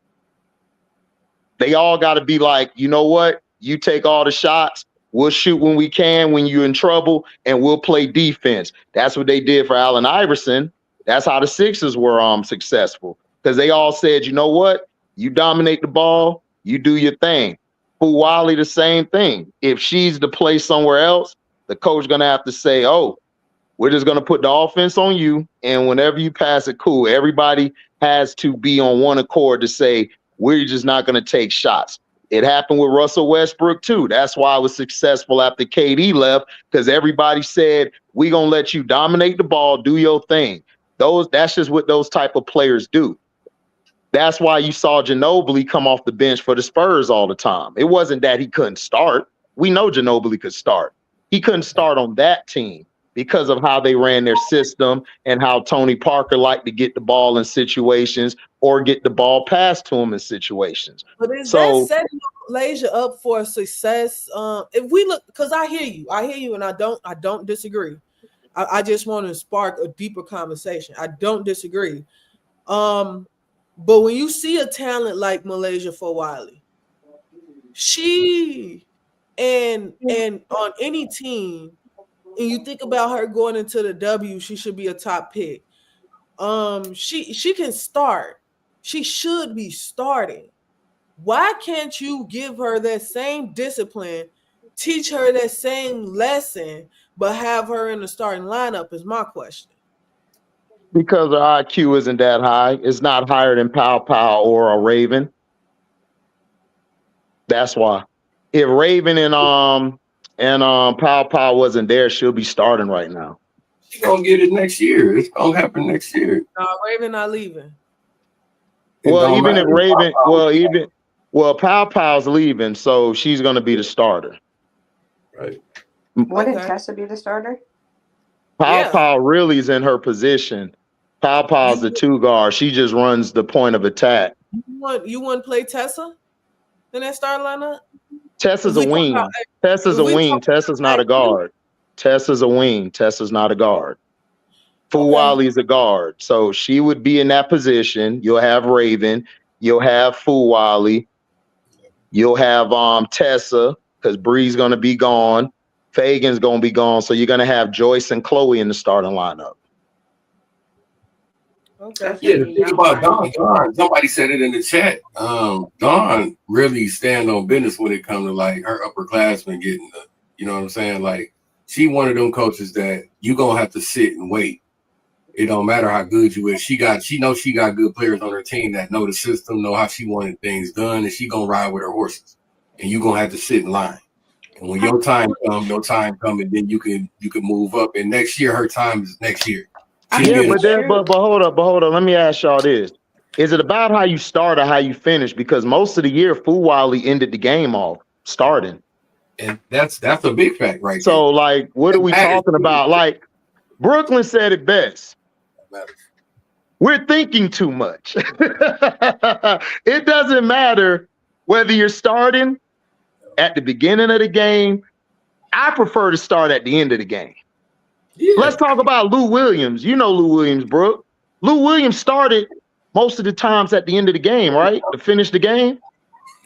[SPEAKER 4] They all got to be like, you know what? You take all the shots. We'll shoot when we can when you're in trouble, and we'll play defense. That's what they did for Allen Iverson. That's how the Sixers were successful, because they all said, you know what? You dominate the ball. You do your thing. Wally, the same thing. If she's to play somewhere else, the coach going to have to say, oh, we're just going to put the offense on you, and whenever you pass it, cool. Everybody has to be on one accord to say, we're just not going to take shots. It happened with Russell Westbrook, too. That's why it was successful after KD left, because everybody said, we're going to let you dominate the ball, do your thing. That's just what those type of players do. That's why you saw Ginobili come off the bench for the Spurs all the time. It wasn't that he couldn't start. We know Ginobili could start. He couldn't start on that team because of how they ran their system and how Tony Parker liked to get the ball in situations or get the ball passed to him in situations.
[SPEAKER 2] But is that setting Malaysia up for success? If we look, because I hear you, and I don't disagree. I just want to spark a deeper conversation. I don't disagree. But when you see a talent like Malaysia Fowali, she and on any team, and you think about her going into the W, she should be a top pick. She can start. She should be starting. Why can't you give her that same discipline, teach her that same lesson, but have her in the starting lineup is my question.
[SPEAKER 4] Because her IQ isn't that high. It's not higher than Pow Pow or a Raven. That's why. If Raven and Pow Pow wasn't there, she'll be starting right now.
[SPEAKER 3] She's gonna get it next year. It's gonna happen next year.
[SPEAKER 2] Raven not leaving.
[SPEAKER 4] Well, even if Raven, Pow Pow's leaving, so she's gonna be the starter.
[SPEAKER 3] Right.
[SPEAKER 5] Wouldn't Tessa be the starter?
[SPEAKER 4] Pow Pow really is in her position. Pow Pow's the 2 guard. She just runs the point of attack.
[SPEAKER 2] You want to play Tessa in that starting lineup?
[SPEAKER 4] Tessa's a wing. Tessa's a wing. Tessa's not a guard. Tessa's a wing. Tessa's not a guard. Fuwali's a guard. So she would be in that position. You'll have Raven. You'll have Fuwali. You'll have Tessa, because Bree's going to be gone. Fagan's going to be gone. So you're going to have Joyce and Chloe in the starting lineup.
[SPEAKER 2] Okay.
[SPEAKER 3] Yeah, the thing about Dawn, somebody said it in the chat. Dawn really stand on business when it comes to like her upperclassmen getting the, you know what I'm saying? Like, she one of them coaches that you gonna have to sit and wait. It don't matter how good you is. She knows she got good players on her team that know the system, know how she wanted things done, and she gonna ride with her horses. And you gonna have to sit in line. And when your time comes, and then you can move up. And next year, her time is next year.
[SPEAKER 4] But hold up. Let me ask y'all this. Is it about how you start or how you finish? Because most of the year, Fuwali ended the game off starting.
[SPEAKER 3] And that's a big fact, right?
[SPEAKER 4] So, like, what are we talking about? Like, Brooklyn said it best. We're thinking too much. It doesn't matter whether you're starting at the beginning of the game. I prefer to start at the end of the game. Yeah. Let's talk about Lou Williams. You know Lou Williams, Brooke. Lou Williams started most of the times at the end of the game, right? To finish the game.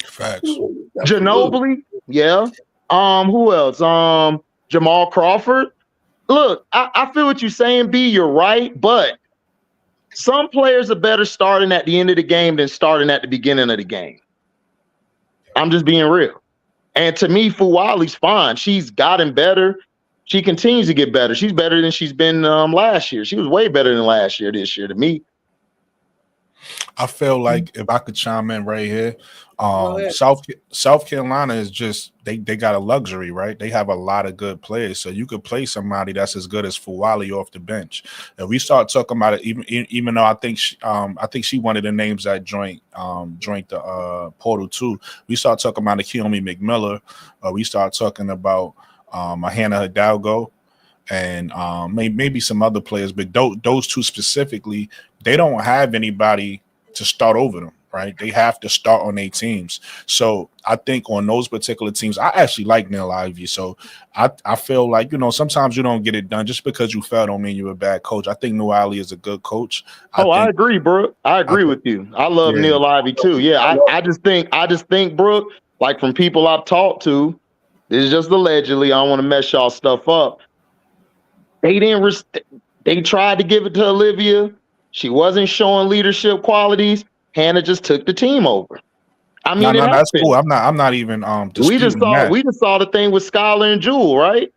[SPEAKER 1] Facts.
[SPEAKER 4] Ginobili, yeah. Who else? Jamal Crawford. Look, I feel what you're saying, B. You're right, but some players are better starting at the end of the game than starting at the beginning of the game. I'm just being real. And to me, Fuwali's fine. She's gotten better. She continues to get better. She's better than she's been last year. She was way better than last year this year to me.
[SPEAKER 1] I feel like if I could chime in right here,
[SPEAKER 2] Go ahead.
[SPEAKER 1] South Carolina is just they got a luxury, right? They have a lot of good players, so you could play somebody that's as good as Fuwali off the bench. And we start talking about it, even though I think she one of the names that joined the portal too. We start talking about Naomi McMillan, we start talking about a Hannah Hidalgo, and maybe some other players, but those two specifically, they don't have anybody to start over them, right? They have to start on their teams. So I think on those particular teams, I actually like Neil Ivy. So I feel like, sometimes you don't get it done just because you fail don't mean you're a bad coach. I think Neil Ivy is a good coach.
[SPEAKER 4] I agree, Brooke. I agree with you. I love Neil Ivy too. Yeah, I just think, Brooke, like from people I've talked to, this is just allegedly, I don't want to mess y'all stuff up. They tried to give it to Olivia. She wasn't showing leadership qualities. Hannah just took the team over. I mean,
[SPEAKER 1] that's cool. I'm not even disputing that.
[SPEAKER 4] We just saw the thing with Skylar and Jewel, right?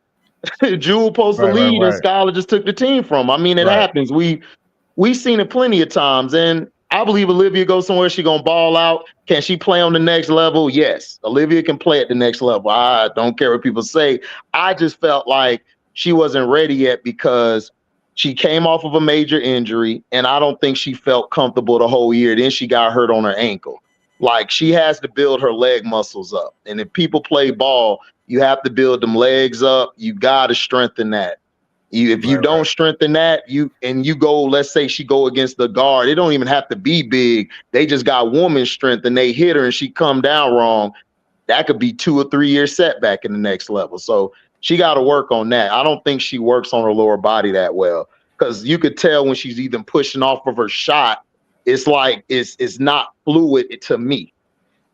[SPEAKER 4] Jewel supposed to lead, and Skylar just took the team from. I mean, it happens. We've seen it plenty of times, and I believe Olivia goes somewhere, she gonna ball out. Can she play on the next level? Yes, Olivia can play at the next level. I don't care what people say. I just felt like she wasn't ready yet because she came off of a major injury, and I don't think she felt comfortable the whole year. Then she got hurt on her ankle. Like, she has to build her leg muscles up. And if people play ball, you have to build them legs up. You got to strengthen that. If you don't strengthen that, you go, let's say she go against the guard. It don't even have to be big. They just got woman strength and they hit her and she come down wrong. That could be 2 or 3 year setback in the next level. So she got to work on that. I don't think she works on her lower body that well, because you could tell when she's even pushing off of her shot, it's like it's not fluid to me.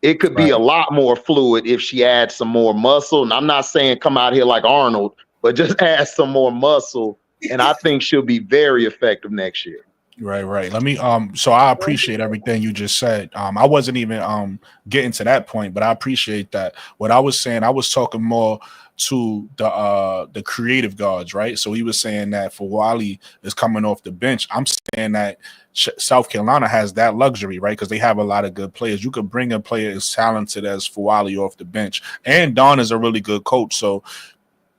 [SPEAKER 4] It could be a lot more fluid if she adds some more muscle. And I'm not saying come out here like Arnold, but just add some more muscle. And I think she'll be very effective next year.
[SPEAKER 1] Right. Let me so I appreciate everything you just said. I wasn't even getting to that point, but I appreciate that. What I was saying, I was talking more to the creative guards, right? So he was saying that Fuwali is coming off the bench. I'm saying that South Carolina has that luxury, right? Because they have a lot of good players. You could bring a player as talented as Fuwali off the bench, and Dawn is a really good coach, so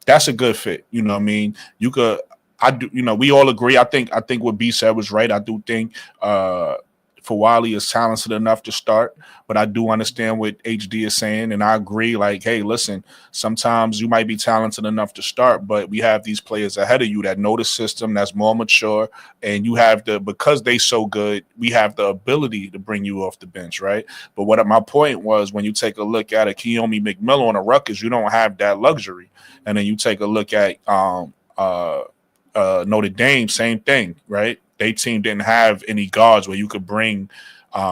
[SPEAKER 1] that's a good fit. You know what I mean? You could. I do, we all agree. I think what B said was right. I do think Fuwali is talented enough to start, but I do understand what HD is saying, and I agree. Like, hey, listen, sometimes you might be talented enough to start, but we have these players ahead of you that know the system, that's more mature, and you have because they so good, we have the ability to bring you off the bench, right? But what my point was, when you take a look at a Naomi McMillan on a Rutgers, you don't have that luxury, and then you take a look at Notre Dame, same thing, right? They team didn't have any guards where you could bring,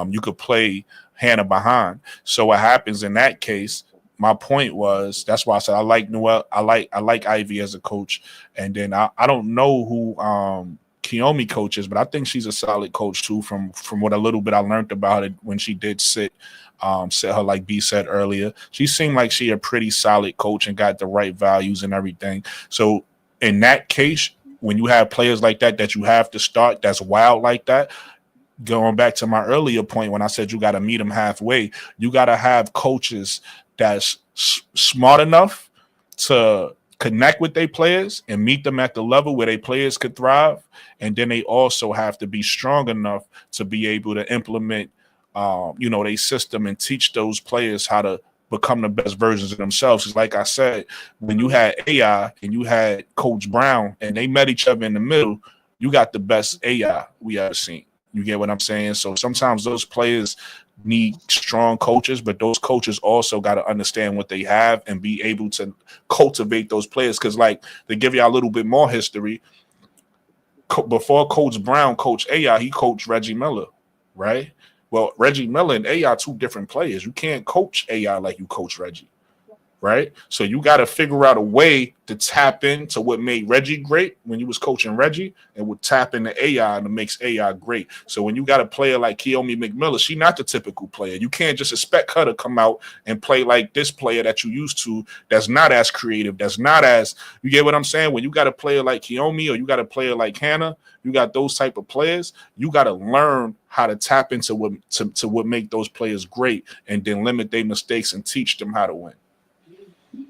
[SPEAKER 1] you could play Hannah behind. So what happens in that case? My point was, that's why I said I like Noel. I like Ivy as a coach, and then I don't know who Naomi coaches, but I think she's a solid coach too. From what a little bit I learned about it when she did sit her, like B said earlier, she seemed like she a pretty solid coach and got the right values and everything. So in that case, when you have players like that you have to start, that's wild like that, going back to my earlier point when I said you got to meet them halfway, you got to have coaches that's smart enough to connect with their players and meet them at the level where their players could thrive. And then they also have to be strong enough to be able to implement, their system and teach those players how to become the best versions of themselves. Because like I said, when you had AI and you had Coach Brown and they met each other in the middle, you got the best AI we ever seen. You get what I'm saying? So sometimes those players need strong coaches, but those coaches also got to understand what they have and be able to cultivate those players. Because, like, to give you a little bit more history, before Coach Brown coached AI, he coached Reggie Miller, right? Well, Reggie Miller and AI are two different players. You can't coach AI like you coach Reggie. right? So you got to figure out a way to tap into what made Reggie great when you was coaching Reggie, and would tap into AI and it makes AI great. So when you got a player like Keomi McMillan, she not the typical player. You can't just expect her to come out and play like this player that you used to, that's not as creative, that's not as, you get what I'm saying? When you got a player like Keomi or you got a player like Hannah, you got those type of players, you got to learn how to tap into what to what make those players great, and then limit their mistakes and teach them how to win.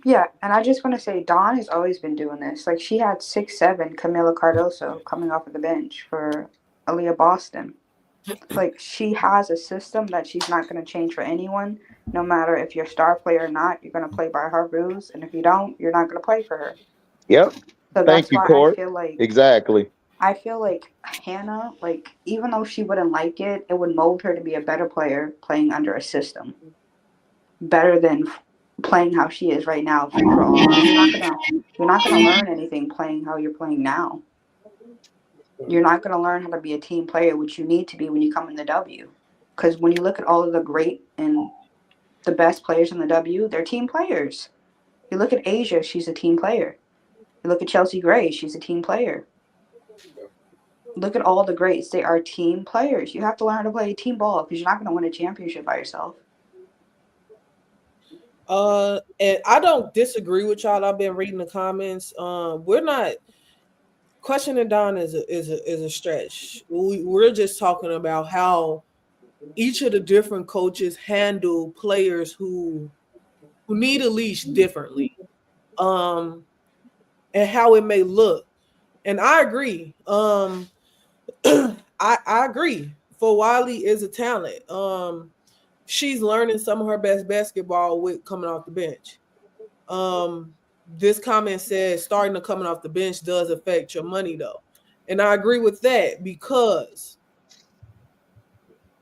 [SPEAKER 5] Yeah, and I just want to say Dawn has always been doing this. Like, she had 6'7" Camila Cardoso coming off of the bench for Aaliyah Boston. Like, she has a system that she's not going to change for anyone. No matter if you're a star player or not, you're going to play by her rules. And if you don't, you're not going to play for her.
[SPEAKER 4] Yep.
[SPEAKER 5] So
[SPEAKER 4] Thank
[SPEAKER 5] that's
[SPEAKER 4] you,
[SPEAKER 5] why
[SPEAKER 4] Court.
[SPEAKER 5] I
[SPEAKER 4] Exactly.
[SPEAKER 5] feel like Hannah, like, even though she wouldn't like it, it would mold her to be a better player playing under a system. Better than playing how she is right now, free for all. Because you're not gonna learn anything playing how you're playing now. You're not gonna learn how to be a team player, which you need to be when you come in the W. Because when you look at all of the great and the best players in the W, they're team players. You look at Asia, she's a team player. You look at Chelsea Gray, she's a team player. Look at all the greats, they are team players. You have to learn how to play team ball because you're not gonna win a championship by yourself.
[SPEAKER 2] And I don't disagree with y'all. I've been reading the comments. We're not questioning Don is a stretch. We're just talking about how each of the different coaches handle players who need a leash differently, and how it may look. And I agree. I agree. For Wiley is a talent. She's learning some of her best basketball with coming off the bench. This comment says starting to coming off the bench does affect your money though. And I agree with that because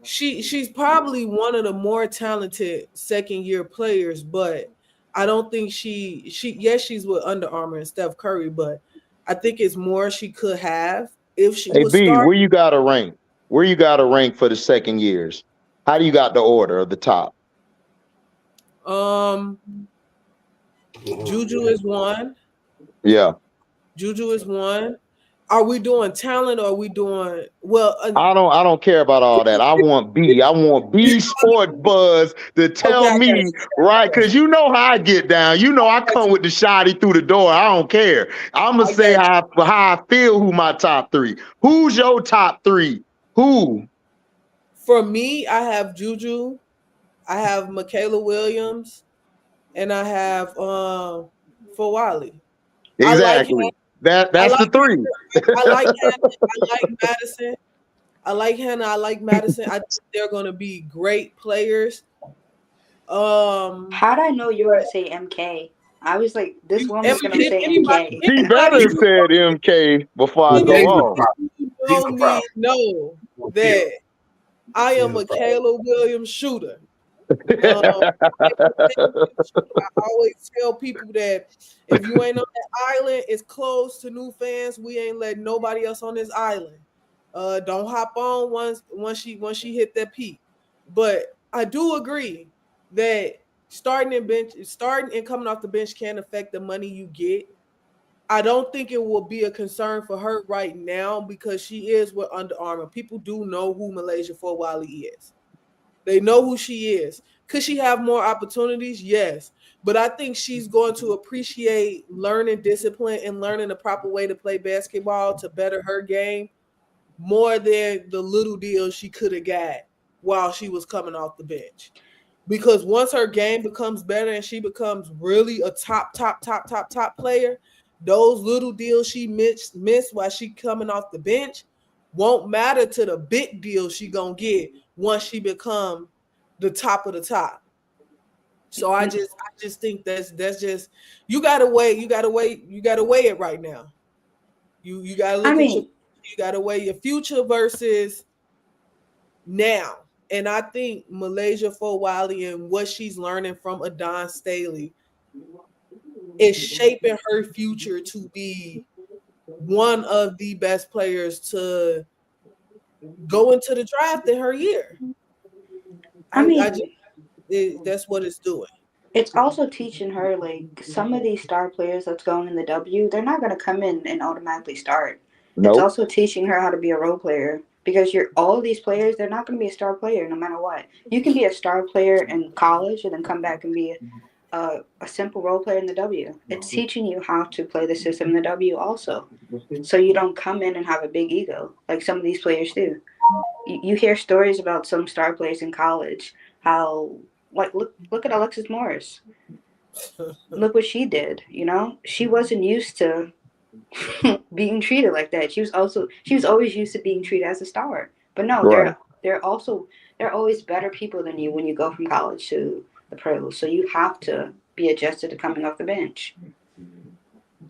[SPEAKER 2] she's probably one of the more talented second year players, but I don't think yes, she's with Under Armour and Steph Curry, but I think it's more she could have if she
[SPEAKER 4] Hey
[SPEAKER 2] was
[SPEAKER 4] B,
[SPEAKER 2] starting.
[SPEAKER 4] where you got to rank? Where you got to rank for the second years? How do you got the order of the top?
[SPEAKER 2] Juju is one.
[SPEAKER 4] Yeah.
[SPEAKER 2] Juju is one. Are we doing talent or are we doing
[SPEAKER 4] I don't care about all that. I want B. I want B Sport Buzz to tell
[SPEAKER 2] okay,
[SPEAKER 4] me, right? Because you know how I get down. You know I come with the shotty through the door. I don't care. I'm gonna say how I feel. Who my top three? Who's your top three? Who?
[SPEAKER 2] For me, I have Juju, I have Michaela Williams, and I have for Wiley.
[SPEAKER 4] Exactly. That's the three.
[SPEAKER 2] I like Hannah. I like Madison. I like Hannah. I like Madison. I think they're going to be great players.
[SPEAKER 5] How'd I know you were going to say MK? I was like, this woman's going to say MK.
[SPEAKER 4] She better said MK before I go on.
[SPEAKER 2] You know that I am a Michaela Williams shooter. I always tell people that if you ain't on that island, it's closed to new fans. We ain't letting nobody else on this island. Don't hop on once she hit that peak. But I do agree that starting and coming off the bench can affect the money you get. I don't think it will be a concern for her right now because she is with Under Armour. People do know who Malaysia for Wiley is. They know who she is. Could she have more opportunities? Yes. But I think she's going to appreciate learning discipline and learning the proper way to play basketball to better her game more than the little deals she could have got while she was coming off the bench. Because once her game becomes better and she becomes really a top player, those little deals she missed while she coming off the bench won't matter to the big deal she gonna get once she become the top of the top. So I just think that's just you gotta weigh it right now. You gotta look you gotta weigh your future versus now. And I think Malaysia for Wiley and what she's learning from Adon Staley is shaping her future to be one of the best players to go into the draft in her year. That's what it's doing.
[SPEAKER 5] It's also teaching her, like, some of these star players that's going in the W, they're not going to come in and automatically start. It's
[SPEAKER 4] Nope.
[SPEAKER 5] also teaching her how to be a role player because all of these players, they're not going to be a star player no matter what. You can be a star player in college and then come back and be a simple role player in the W. It's teaching you how to play the system in the W also. So you don't come in and have a big ego like some of these players do. You hear stories about some star players in college, how, like, look at Alexis Morris. Look what she did, you know? She wasn't used to being treated like that. She was always used to being treated as a star. But no,
[SPEAKER 4] Right.
[SPEAKER 5] they're always better people than you when you go from college to the pros. So you have to be adjusted to coming off the bench.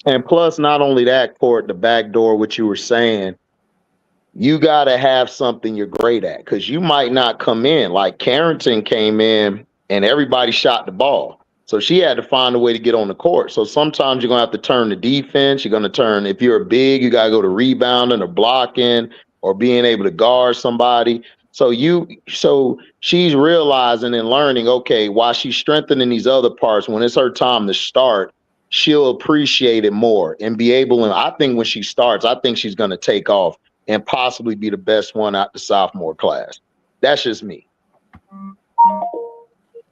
[SPEAKER 4] And plus, not only that, Court, the back door, what you were saying, you got to have something you're great at because you might not come in. Like Carrington came in and everybody shot the ball. So she had to find a way to get on the court. So sometimes you're going to have to turn the defense. You're going to turn, if you're a big, you got to go to rebounding or blocking or being able to guard somebody. So she's realizing and learning, okay, while she's strengthening these other parts, when it's her time to start, she'll appreciate it more and be able, and I think when she starts, I think she's going to take off and possibly be the best one out the sophomore class. That's just me.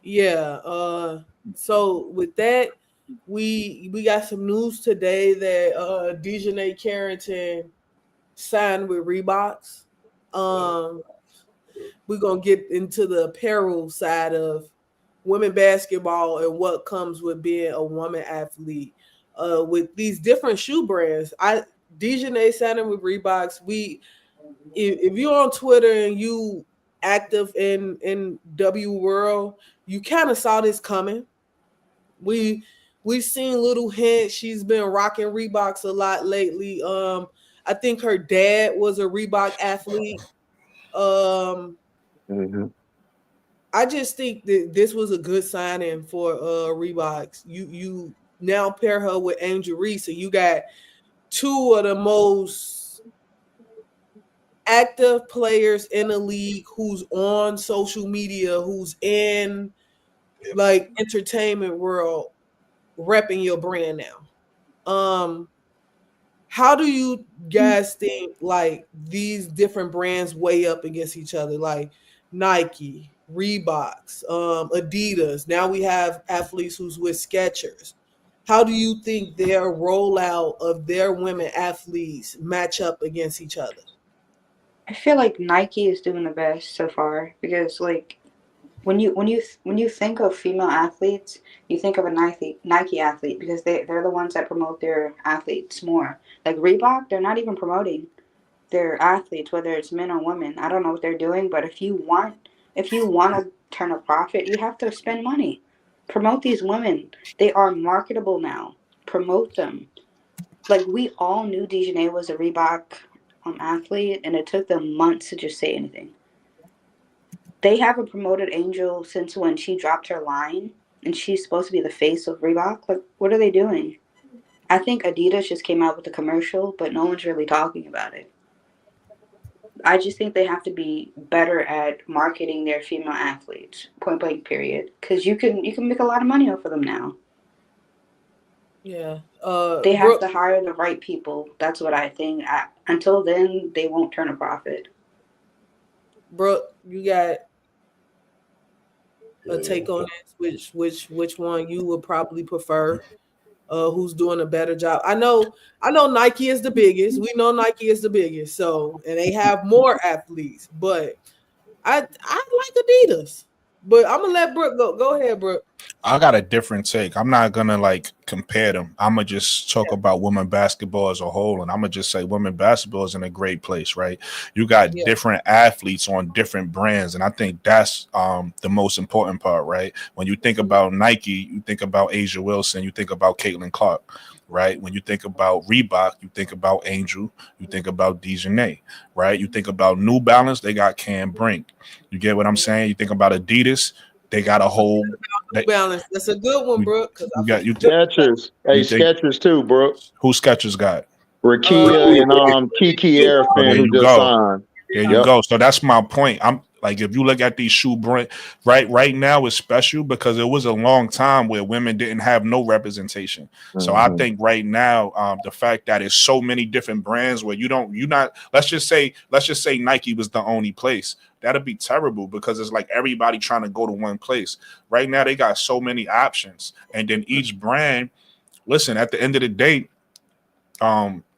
[SPEAKER 2] Yeah. So with that, we got some news today that Dejanay Carrington signed with Reeboks. We're gonna get into the apparel side of women basketball and what comes with being a woman athlete. With these different shoe brands, Dejanay signing with Reeboks. If you're on Twitter and you active in W world, you kind of saw this coming. We've seen little hints. She's been rocking Reeboks a lot lately. I think her dad was a Reebok athlete. I just think that this was a good signing for Reeboks. You now pair her with Angel Reese, so you got two of the most active players in the league who's on social media, who's in like entertainment world, repping your brand now. How do you guys think like these different brands weigh up against each other? Like Nike, Reeboks, Adidas. Now we have athletes who's with Skechers. How do you think their rollout of their women athletes match up against each other?
[SPEAKER 5] I feel like Nike is doing the best so far because, like, when you think of female athletes, you think of a Nike athlete because they're the ones that promote their athletes more. Like Reebok, they're not even promoting their athletes, whether it's men or women. I don't know what they're doing, but if you want to turn a profit, you have to spend money. Promote these women. They are marketable now. Promote them. Like, we all knew Dejanay was a Reebok athlete, and it took them months to just say anything. They haven't promoted Angel since when she dropped her line, and she's supposed to be the face of Reebok. Like, what are they doing? I think Adidas just came out with a commercial, but no one's really talking about it. I just think they have to be better at marketing their female athletes, point blank, period. Because you can make a lot of money off of them now.
[SPEAKER 2] Yeah.
[SPEAKER 5] They have to hire the right people. That's what I think. Until then, they won't turn a profit.
[SPEAKER 2] Brooke, you got a take on this? Which one you would probably prefer? Who's doing a better job? I know Nike is the biggest. We know Nike is the biggest. So, and they have more athletes, but I like Adidas. But I'm gonna let Brooke go. Go ahead, Brooke.
[SPEAKER 1] I got a different take. I'm not gonna like compare them. I'm gonna just talk about women basketball as a whole, and I'm gonna just say women basketball is in a great place, right? You got different athletes on different brands, and I think that's the most important part, right? When you think about Nike, you think about Asia Wilson, you think about Caitlin Clark, right? When you think about Reebok, you think about Angel, you think about Dejanay, right? You think about New Balance, they got Cam Brink. You get what I'm saying? You think about Adidas, they got a whole
[SPEAKER 2] Balance. That's a good one, Brooke.
[SPEAKER 1] You got
[SPEAKER 4] Skechers. Hey, Skechers too, Brooke.
[SPEAKER 1] Who Skechers got?
[SPEAKER 4] Rakia and Kiki Airfin, who just signed.
[SPEAKER 1] There you go. So that's my point. Like if you look at these shoe brand, right now it's special because it was a long time where women didn't have no representation. So I think right now, the fact that it's so many different brands where let's just say Nike was the only place. That'd be terrible because it's like everybody trying to go to one place. Right now they got so many options, and then each brand. Listen, at the end of the day,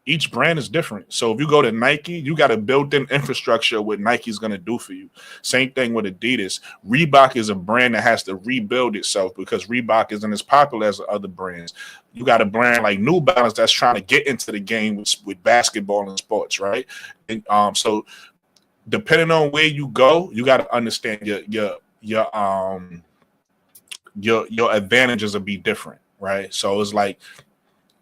[SPEAKER 1] each brand is different. So if you go to Nike, you got a built-in infrastructure of what Nike's going to do for you. Same thing with Adidas. Reebok is a brand that has to rebuild itself because Reebok isn't as popular as other brands. You got a brand like New Balance that's trying to get into the game with basketball and sports, right? And, so depending on where you go, you got to understand your advantages will be different, right? So it's like,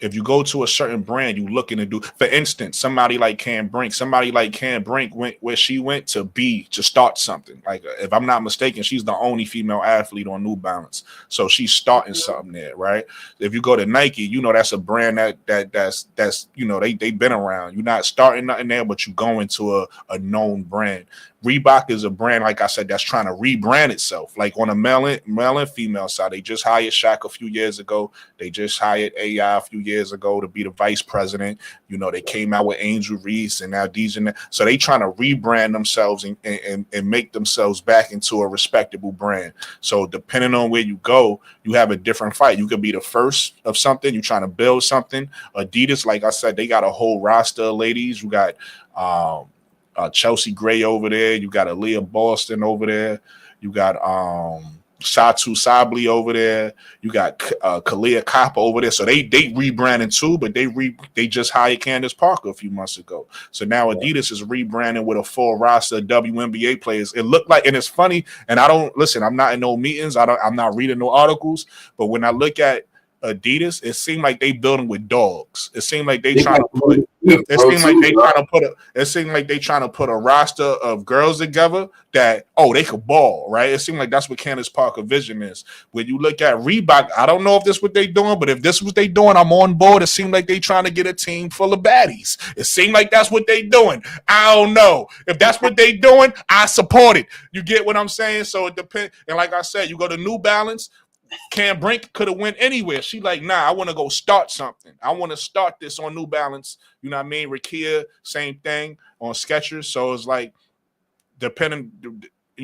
[SPEAKER 1] if you go to a certain brand, you looking to do, for instance, somebody like Cam Brink went where she went to start something. Like, if I'm not mistaken, she's the only female athlete on New Balance. So she's starting something there, right? If you go to Nike, you know, that's a brand that's you know, they've been around. You're not starting nothing there, but you go into a known brand. Reebok is a brand, like I said, that's trying to rebrand itself. Like on a male and female side, they just hired Shaq a few years ago. They just hired AI a few years ago to be the vice president. You know, they came out with Angel Reese and now DJ. So they trying to rebrand themselves and make themselves back into a respectable brand. So depending on where you go, you have a different fight. You could be the first of something. You're trying to build something. Adidas, like I said, they got a whole roster of ladies. You got Chelsea Gray over there. You got Aaliyah Boston over there. You got Satu Sabli over there. You got Kalia Kappa over there. So they rebranding too, but they just hired Candace Parker a few months ago. So now Adidas is rebranding with a full roster of WNBA players. It looked like, and it's funny, and I'm not in no meetings. I'm not reading no articles, but when I look at Adidas, it seemed like they building with dogs. It seemed like they trying to put a roster of girls together that they could ball, right? It seemed like that's what Candace Parker vision is. When you look at Reebok, I don't know if this is what they doing, but if this is what they doing, I'm on board. It seemed like they trying to get a team full of baddies. It seemed like that's what they doing. I don't know. If that's what they doing, I support it. You get what I'm saying? So it depends. And like I said, you go to New Balance, Cam Brink could have went anywhere. She like, nah, I want to go start something. I want to start this on New Balance. You know what I mean? Rakia, same thing on Skechers. So it's like, depending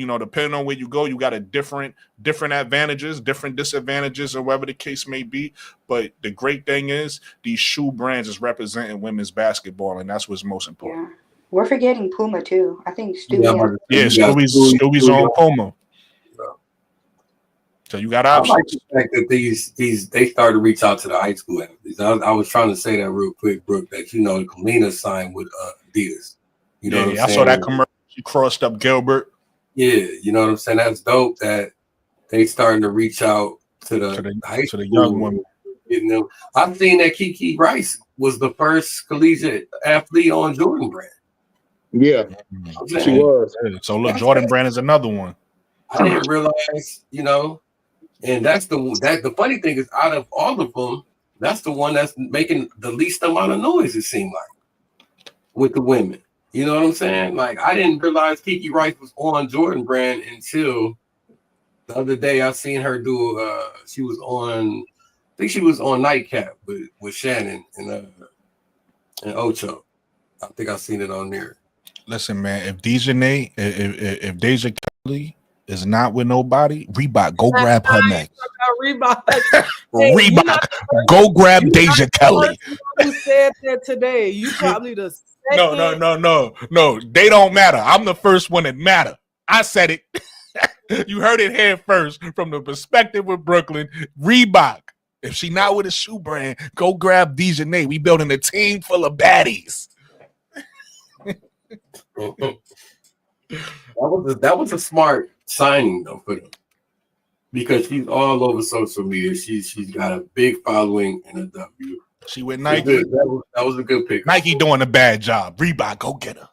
[SPEAKER 1] on where you go, you got a different advantages, different disadvantages, or whatever the case may be. But the great thing is these shoe brands is representing women's basketball, and that's what's most important.
[SPEAKER 5] Yeah. We're forgetting Puma too. I think Stewie.
[SPEAKER 1] Stewie's on Puma. So you got options.
[SPEAKER 3] I like the fact that they started to reach out to the high school athletes. I was trying to say that real quick, Brooke, that Kalina signed with Adidas. You know what I'm saying? I saw that commercial. She crossed up Gilbert. Yeah, you know what I'm saying? That's dope that they starting to reach out to the high school, to the young women. You know, I've seen that Kiki Rice was the first collegiate athlete on Jordan Brand.
[SPEAKER 4] Yeah, she was.
[SPEAKER 1] So look, Jordan Brand is another one.
[SPEAKER 3] I didn't realize, and that's the funny thing is, out of all of them, that's the one that's making the least amount of noise, it seemed like, with the women. You know what I'm saying? Like, I didn't realize Kiki Rice was on Jordan Brand until the other day. I seen her do she was on Nightcap with Shannon and Ocho. I think I seen it on there.
[SPEAKER 1] Listen, man, if Deja Kelly is not with nobody, Reebok, go grab her next. Reebok, go grab Deja Kelly.
[SPEAKER 2] Who said that today? You probably the second.
[SPEAKER 1] No. They don't matter. I'm the first one that matter. I said it. You heard it here first from the perspective of Brooklyn. Reebok. If she not with a shoe brand, go grab Dejanay. We building a team full of baddies.
[SPEAKER 3] That was a smart signing though for them, because she's all over social media. She's got a big following and a W.
[SPEAKER 1] She with Nike.
[SPEAKER 3] That was a good pick.
[SPEAKER 1] Nike doing a bad job. Reebok, go get her.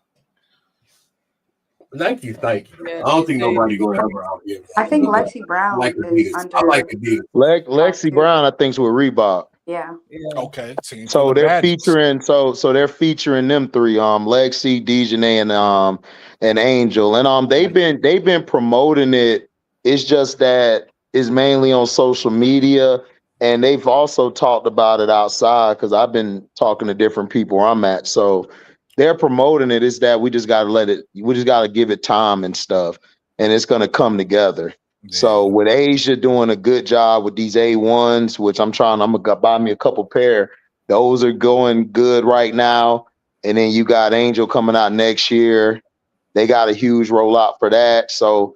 [SPEAKER 3] Nike's Nike. I don't think nobody going to have her out here.
[SPEAKER 5] I think Lexi Brown
[SPEAKER 3] I like
[SPEAKER 5] is
[SPEAKER 3] Adidas.
[SPEAKER 5] under.
[SPEAKER 3] I like Adidas.
[SPEAKER 4] Lexi Brown, I think, is with Reebok.
[SPEAKER 5] Yeah. Yeah.
[SPEAKER 1] Okay, team for
[SPEAKER 4] So
[SPEAKER 1] the
[SPEAKER 4] they're
[SPEAKER 1] badges.
[SPEAKER 4] they're featuring them three, Lexi, Dejanay, and Angel. And they've been promoting it. It's just that it's mainly on social media. And they've also talked about it outside because I've been talking to different people where I'm at. So they're promoting it. Is that we just gotta give it time and stuff, and it's gonna come together. So
[SPEAKER 1] Yeah.
[SPEAKER 4] with Asia doing a good job with these A1s, which I'm gonna buy me a couple pair. Those are going good right now. And then you got Angel coming out next year. They got a huge rollout for that. So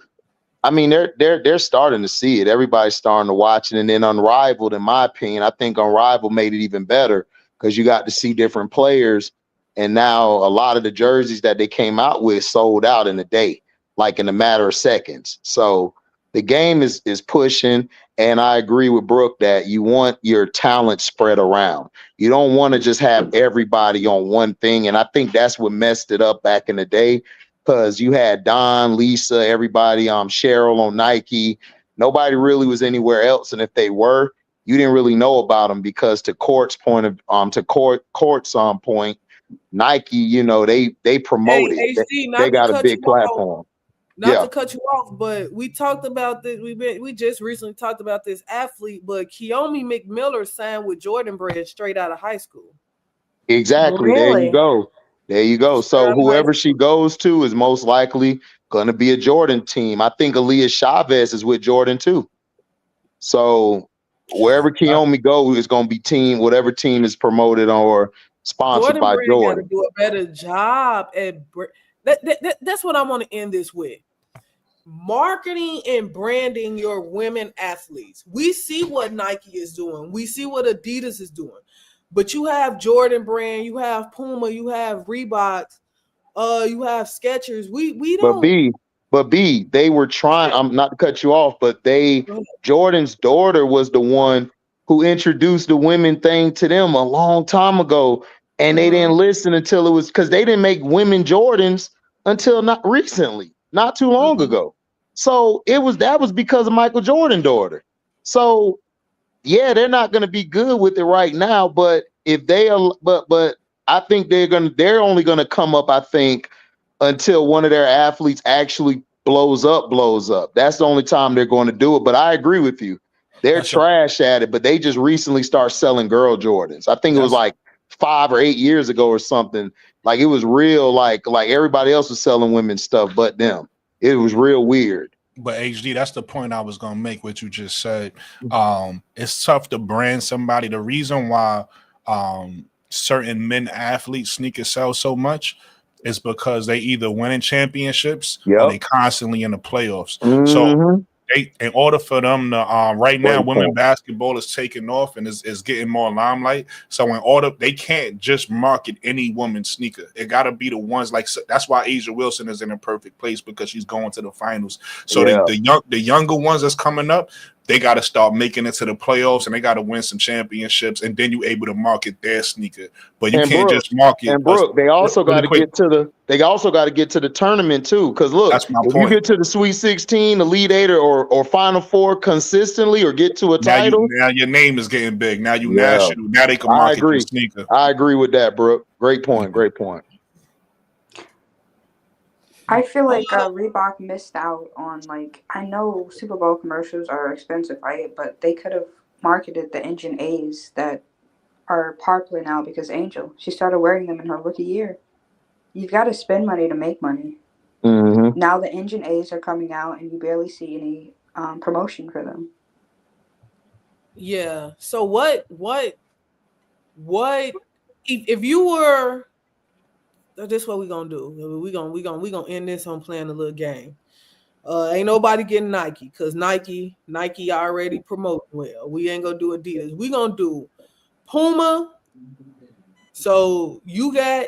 [SPEAKER 4] I mean, they're starting to see it. Everybody's starting to watch it. And then Unrivaled, in my opinion, I think Unrivaled made it even better because you got to see different players. And now a lot of the jerseys that they came out with sold out in a day, like in a matter of seconds. So the game is pushing. And I agree with Brooke that you want your talent spread around. You don't want to just have everybody on one thing. And I think that's what messed it up back in the day because you had Don, Lisa, everybody, Cheryl on Nike. Nobody really was anywhere else, and if they were, you didn't really know about them because to Court's point, Nike, they promote
[SPEAKER 2] Hey,
[SPEAKER 4] it.
[SPEAKER 2] HD,
[SPEAKER 4] They
[SPEAKER 2] not to
[SPEAKER 4] got a
[SPEAKER 2] cut you
[SPEAKER 4] big
[SPEAKER 2] off.
[SPEAKER 4] platform.
[SPEAKER 2] Not
[SPEAKER 4] Yeah,
[SPEAKER 2] to cut you off, but we talked about this. We just recently talked about this athlete, but Keomi McMiller signed with Jordan Brand straight out of high school.
[SPEAKER 4] exactly. There you
[SPEAKER 5] Really?
[SPEAKER 4] go. There you go.
[SPEAKER 2] Straight
[SPEAKER 4] So
[SPEAKER 2] out of high
[SPEAKER 4] whoever she goes to is most likely going to be a Jordan team. I think Aaliyah Chavez is with Jordan too. So wherever Kiyomi goes is going to be whatever team is promoted or sponsored
[SPEAKER 2] Jordan
[SPEAKER 4] by
[SPEAKER 2] Brand got to
[SPEAKER 4] Jordan.
[SPEAKER 2] do a better job at. That's what I want to end this with. Marketing and branding your women athletes. We see what Nike is doing. We see what Adidas is doing. But you have Jordan Brand, you have Puma, you have Reeboks, you have Skechers. We
[SPEAKER 4] But
[SPEAKER 2] don't.
[SPEAKER 4] they were trying. I'm not to cut you off, but Jordan's daughter was the one who introduced the women thing to them a long time ago, and they didn't listen until it was because they didn't make women Jordans until not recently, not too long ago. So that was because of Michael Jordan's daughter. So yeah, they're not going to be good with it right now, but if they are, but I think they're only going to come up, I think, until one of their athletes actually blows up. That's the only time they're going to do it. But I agree with you. They're
[SPEAKER 1] That's a
[SPEAKER 4] trash at it, but they just recently start selling girl Jordans. I think it was
[SPEAKER 1] that's
[SPEAKER 4] like 5 or 8 years ago or something. Like it was real, like everybody else was selling women's stuff but them. It was real weird.
[SPEAKER 1] But HD, that's the point I was gonna make. What you just said, it's tough to brand somebody. The reason why certain men athletes sneakers sell so much is because they either winning championships or they
[SPEAKER 4] Yep.
[SPEAKER 1] constantly in the playoffs. So
[SPEAKER 4] Mm-hmm.
[SPEAKER 1] in order for them to right now,
[SPEAKER 4] Great
[SPEAKER 1] women
[SPEAKER 4] point.
[SPEAKER 1] basketball is taking off and is getting more limelight. So in order, they can't just market any woman's sneaker. It got to be the ones like that's why Asia Wilson is in a perfect place because she's going to the finals. So
[SPEAKER 4] Yeah.
[SPEAKER 1] the younger ones that's coming up, they got to start making it to the playoffs and they got to win some championships, and then you able to market their sneaker. But you
[SPEAKER 4] And
[SPEAKER 1] can't
[SPEAKER 4] Brooke,
[SPEAKER 1] just market
[SPEAKER 4] they also got
[SPEAKER 1] really
[SPEAKER 4] to
[SPEAKER 1] quick.
[SPEAKER 4] get to the tournament too. Because look,
[SPEAKER 1] That's my
[SPEAKER 4] if you
[SPEAKER 1] point.
[SPEAKER 4] get to the Sweet 16, Elite Eight, or Final Four consistently, or get to a title,
[SPEAKER 1] Now your name is getting big. Now you
[SPEAKER 4] yeah,
[SPEAKER 1] national. Now they can
[SPEAKER 4] I
[SPEAKER 1] market your
[SPEAKER 4] agree.
[SPEAKER 1] sneaker.
[SPEAKER 4] I agree with that, Brooke. Great point. Great point.
[SPEAKER 5] I feel like Reebok missed out on, like, I know Super Bowl commercials are expensive, right? But they could have marketed the Engine A's that are popular now because Angel, she started wearing them in her rookie year. You've got to spend money to make money.
[SPEAKER 4] Mm-hmm.
[SPEAKER 5] Now the Engine A's are coming out and you barely see any promotion for them.
[SPEAKER 2] Yeah. So what if you were, this is what we gonna do. We gonna end this on playing a little game. Ain't nobody getting Nike because Nike already promoting well. We ain't gonna do Adidas. We gonna do Puma. So you got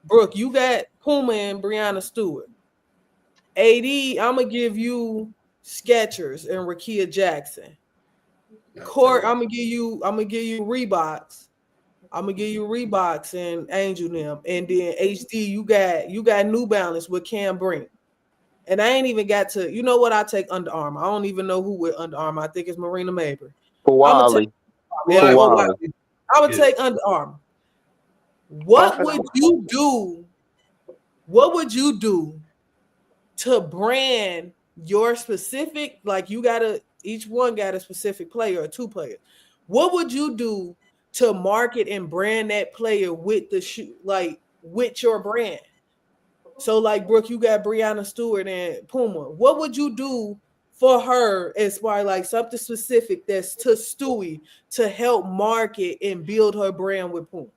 [SPEAKER 2] Brooke, you got Puma and Breonna Stewart. AD, I'm gonna give you Skechers and Rakia Jackson. Court, I'm gonna give you Reeboks. I'm gonna give you Reeboks and Angel them, and then HD, you got New Balance with Cam Brink. And I ain't even got to, you know what? I take Under Armour. I don't even know who with Under Armour. I think it's Marina Mabry.
[SPEAKER 4] For
[SPEAKER 2] I'm gonna take
[SPEAKER 4] Wiley.
[SPEAKER 1] Right.
[SPEAKER 2] or
[SPEAKER 4] Wiley.
[SPEAKER 2] Wiley. I would take Under Armour. What would you do? What would you do to brand your specific? Like each one got a specific player or two players. What would you do to market and brand that player with the shoe, like with your brand? So, like Brooke, you got Breonna Stewart and Puma. What would you do for her as far like something specific that's to Stewie to help market and build her brand with Puma?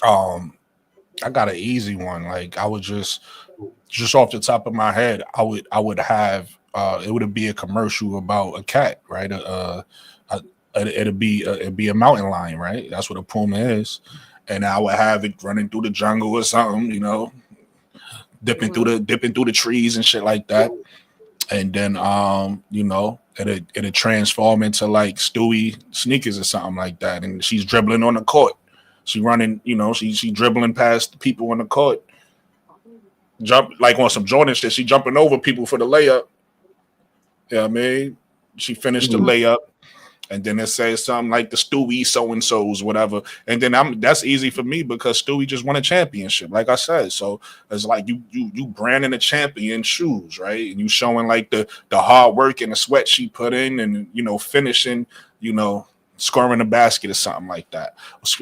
[SPEAKER 1] I got an easy one. Like I would just off the top of my head, I would have it would be a commercial about a cat, right? It'd be a mountain lion, right? That's what a puma is, and I would have it running through the jungle or something, you know, dipping through the trees and shit like that, and then you know, it'd transform into like Stewie sneakers or something like that, and she's dribbling on the court. She running, you know, she dribbling past people on the court, jump like on some Jordan shit. She jumping over people for the layup. Yeah, I mean, she finished the layup, and then it says something like the Stewie so and so's whatever. And then that's easy for me because Stewie just won a championship, like I said. So it's like you branding a champion shoes, right? And you showing like the hard work and the sweat she put in, and you know, finishing, you know, scoring a basket or something like that,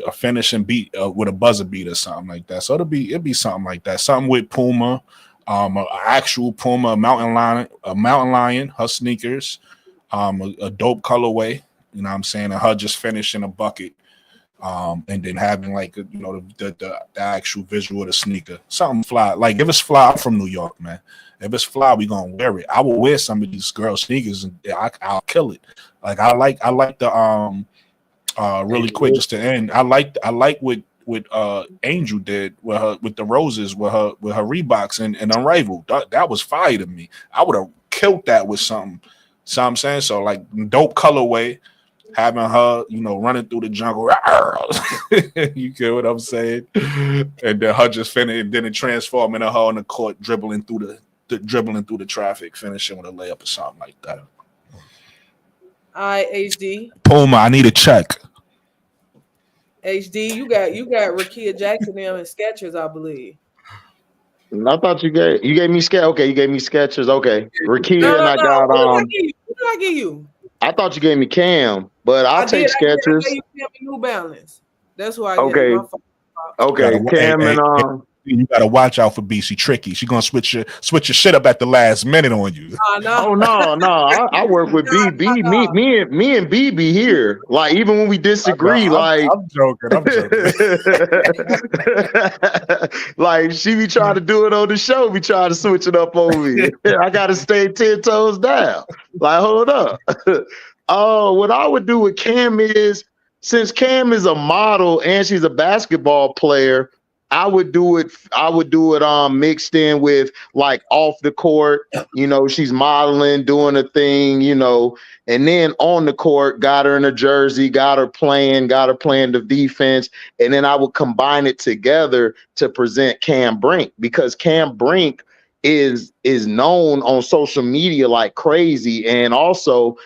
[SPEAKER 1] a finishing beat with a buzzer beat or something like that. So it'd be something like that, something with Puma, an actual Puma, a mountain lion, her sneakers, a dope colorway, you know what I'm saying, and her just finishing a bucket, and then having like you know the actual visual of the sneaker, something fly. Like if it's fly, I'm from New York, man. If it's fly, we gonna wear it. I will wear some of these girl sneakers and I'll kill it. Like I like the really quick just to end. I like what Angel did with the roses with her Reeboks and Unrivaled. That was fire to me. I would have killed that with something. So I'm saying, so like dope colorway, having her, you know, running through the jungle. You get what I'm saying? And then her just finish, and then it transforming her on the court, dribbling through the traffic, finishing with a layup or something like that.
[SPEAKER 2] HD.
[SPEAKER 1] Puma, I need a check.
[SPEAKER 2] HD, you got Rakia Jackson them and Skechers, I believe.
[SPEAKER 4] I thought you gave me Skechers. Okay, you gave me Skechers. Okay, Rakia and I got
[SPEAKER 2] What did I give you?
[SPEAKER 4] I thought you gave me Cam, but I'll take Skechers.
[SPEAKER 2] I gave you Cam and New Balance. That's why I
[SPEAKER 4] gave Okay, Cam and
[SPEAKER 1] you gotta watch out for BC Tricky. She's gonna switch your shit up at the last minute on you.
[SPEAKER 4] No. I work with BB. Me and BB here. Like even when we disagree,
[SPEAKER 1] I'm joking.
[SPEAKER 4] Like she be trying to do it on the show, be trying to switch it up on me. I gotta stay 10 toes down. Like hold up. What I would do with Cam is, since Cam is a model and she's a basketball player, I would do it mixed in with like off the court, you know, she's modeling, doing a thing, you know, and then on the court, got her in a jersey, got her playing the defense, and then I would combine it together to present Cam Brink, because Cam Brink is known on social media like crazy, and also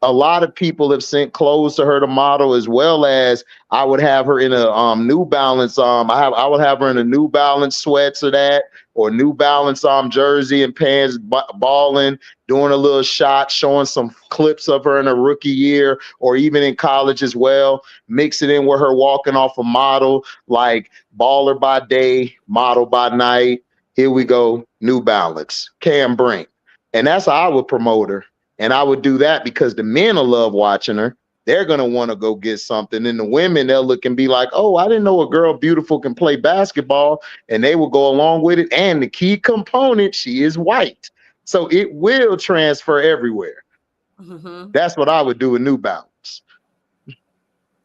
[SPEAKER 4] a lot of people have sent clothes to her to model, as well as I would have her in a New Balance. I would have her in a New Balance sweats or that, or New Balance jersey and pants, balling, doing a little shot, showing some clips of her in a rookie year or even in college as well. Mix it in with her walking off a model, like baller by day, model by night. Here we go, New Balance, Cam Brink, and that's how I would promote her. And I would do that because the men will love watching her. They're going to want to go get something. And the women, they'll look and be like, oh, I didn't know a girl beautiful can play basketball. And they will go along with it. And the key component, she is white. So it will transfer everywhere. Mm-hmm. That's what I would do with New Balance.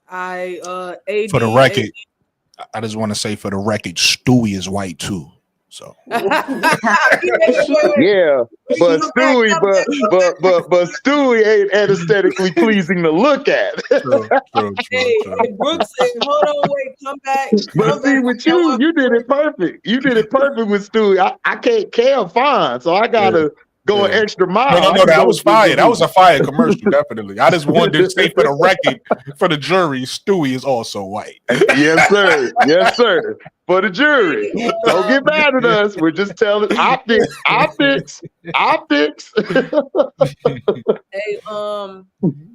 [SPEAKER 1] For the record, I just want to say for the record, Stewie is white too. So
[SPEAKER 4] yeah, but Stewie ain't aesthetically pleasing to look at.
[SPEAKER 1] True.
[SPEAKER 2] Brooks said, hold on, wait, come back.
[SPEAKER 4] But see, with you did it perfect. You did it perfect with Stewie. I can't fine, so I gotta going extra mile.
[SPEAKER 1] No,
[SPEAKER 4] I can
[SPEAKER 1] that
[SPEAKER 4] go
[SPEAKER 1] was fire. That was a fire commercial, definitely. I just wanted to say for the record, for the jury, Stewie is also white.
[SPEAKER 4] Yes, sir. Yes, sir. For the jury. Don't get mad at us. We're just telling optics.
[SPEAKER 2] Hey,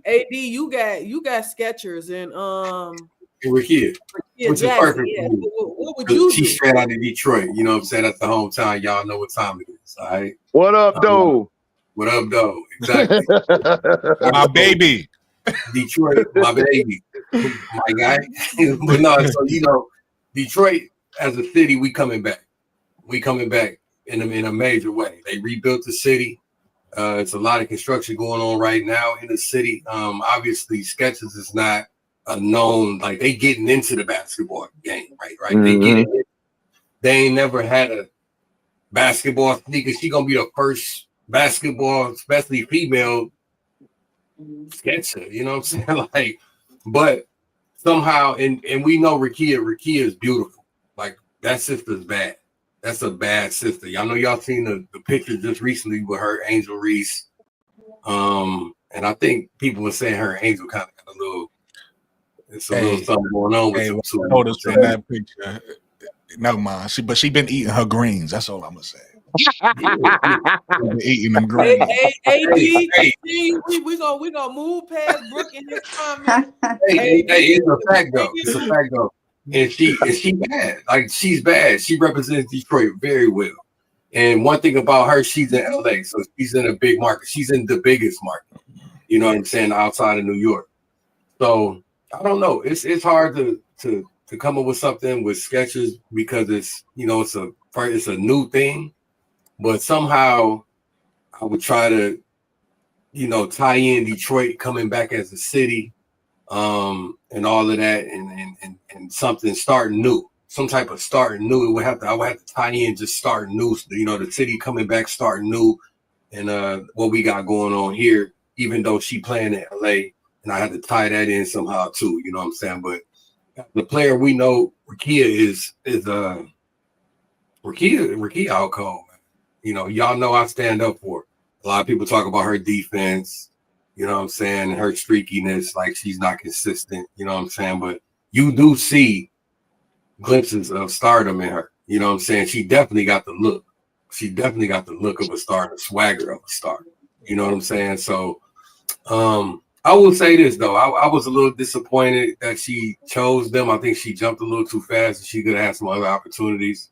[SPEAKER 2] AD, you got Skechers and
[SPEAKER 3] Rakia, which is
[SPEAKER 2] Jackson.
[SPEAKER 3] perfect
[SPEAKER 2] Yeah.
[SPEAKER 3] for me.
[SPEAKER 2] What would you
[SPEAKER 3] She's
[SPEAKER 2] do?
[SPEAKER 3] straight out of Detroit. You know what I'm saying? That's the hometown. Y'all know what time it is. All right.
[SPEAKER 4] What up, though?
[SPEAKER 3] What up, though? Exactly.
[SPEAKER 1] My baby.
[SPEAKER 3] Detroit, my baby, my guy. But no, so Detroit as a city, we coming back. We coming back in a major way. They rebuilt the city. It's a lot of construction going on right now in the city. Obviously, Skechers is not a known, like they getting into the basketball game, right?
[SPEAKER 4] Mm-hmm.
[SPEAKER 3] They get it. They ain't never had a basketball sneaker. She gonna be the first basketball, especially female Sketcher, you know what I'm saying? Like, but somehow, and we know Rakia is beautiful. Like, that sister's bad. That's a bad sister. Y'all know y'all seen the picture just recently with her Angel Reese. And I think people were saying her Angel kind of got a little something going on with them too.
[SPEAKER 1] Notice from that picture. Never mind. She been eating her greens. That's all I'm gonna say. Been eating them greens.
[SPEAKER 2] Hey, we gonna move past Brooke in his comment.
[SPEAKER 3] It's a fact though. It's a fact though. And she bad. Like, she's bad. She represents Detroit very well. And one thing about her, she's in LA, so she's in a big market. She's in the biggest market. You know what I'm saying? Outside of New York. So I don't know. It's hard to come up with something with Skechers because it's a new thing. But somehow I would try to, tie in Detroit coming back as a city, and all of that, and something starting new, some type of starting new. I would have to tie in just starting new, the city coming back, starting new, and what we got going on here. Even though she playing in LA, and I had to tie that in somehow too. You know what I'm saying? But the player we know, Rakia is Rakia out cold. Y'all know I stand up for her. A lot of people talk about her defense, you know what I'm saying, her streakiness, like she's not consistent, you know what I'm saying? But you do see glimpses of stardom in her, you know what I'm saying? She definitely got the look. She definitely got the look of a star, the swagger of a star, you know what I'm saying? So I will say this, though. I was a little disappointed that she chose them. I think she jumped a little too fast, and she could have had some other opportunities.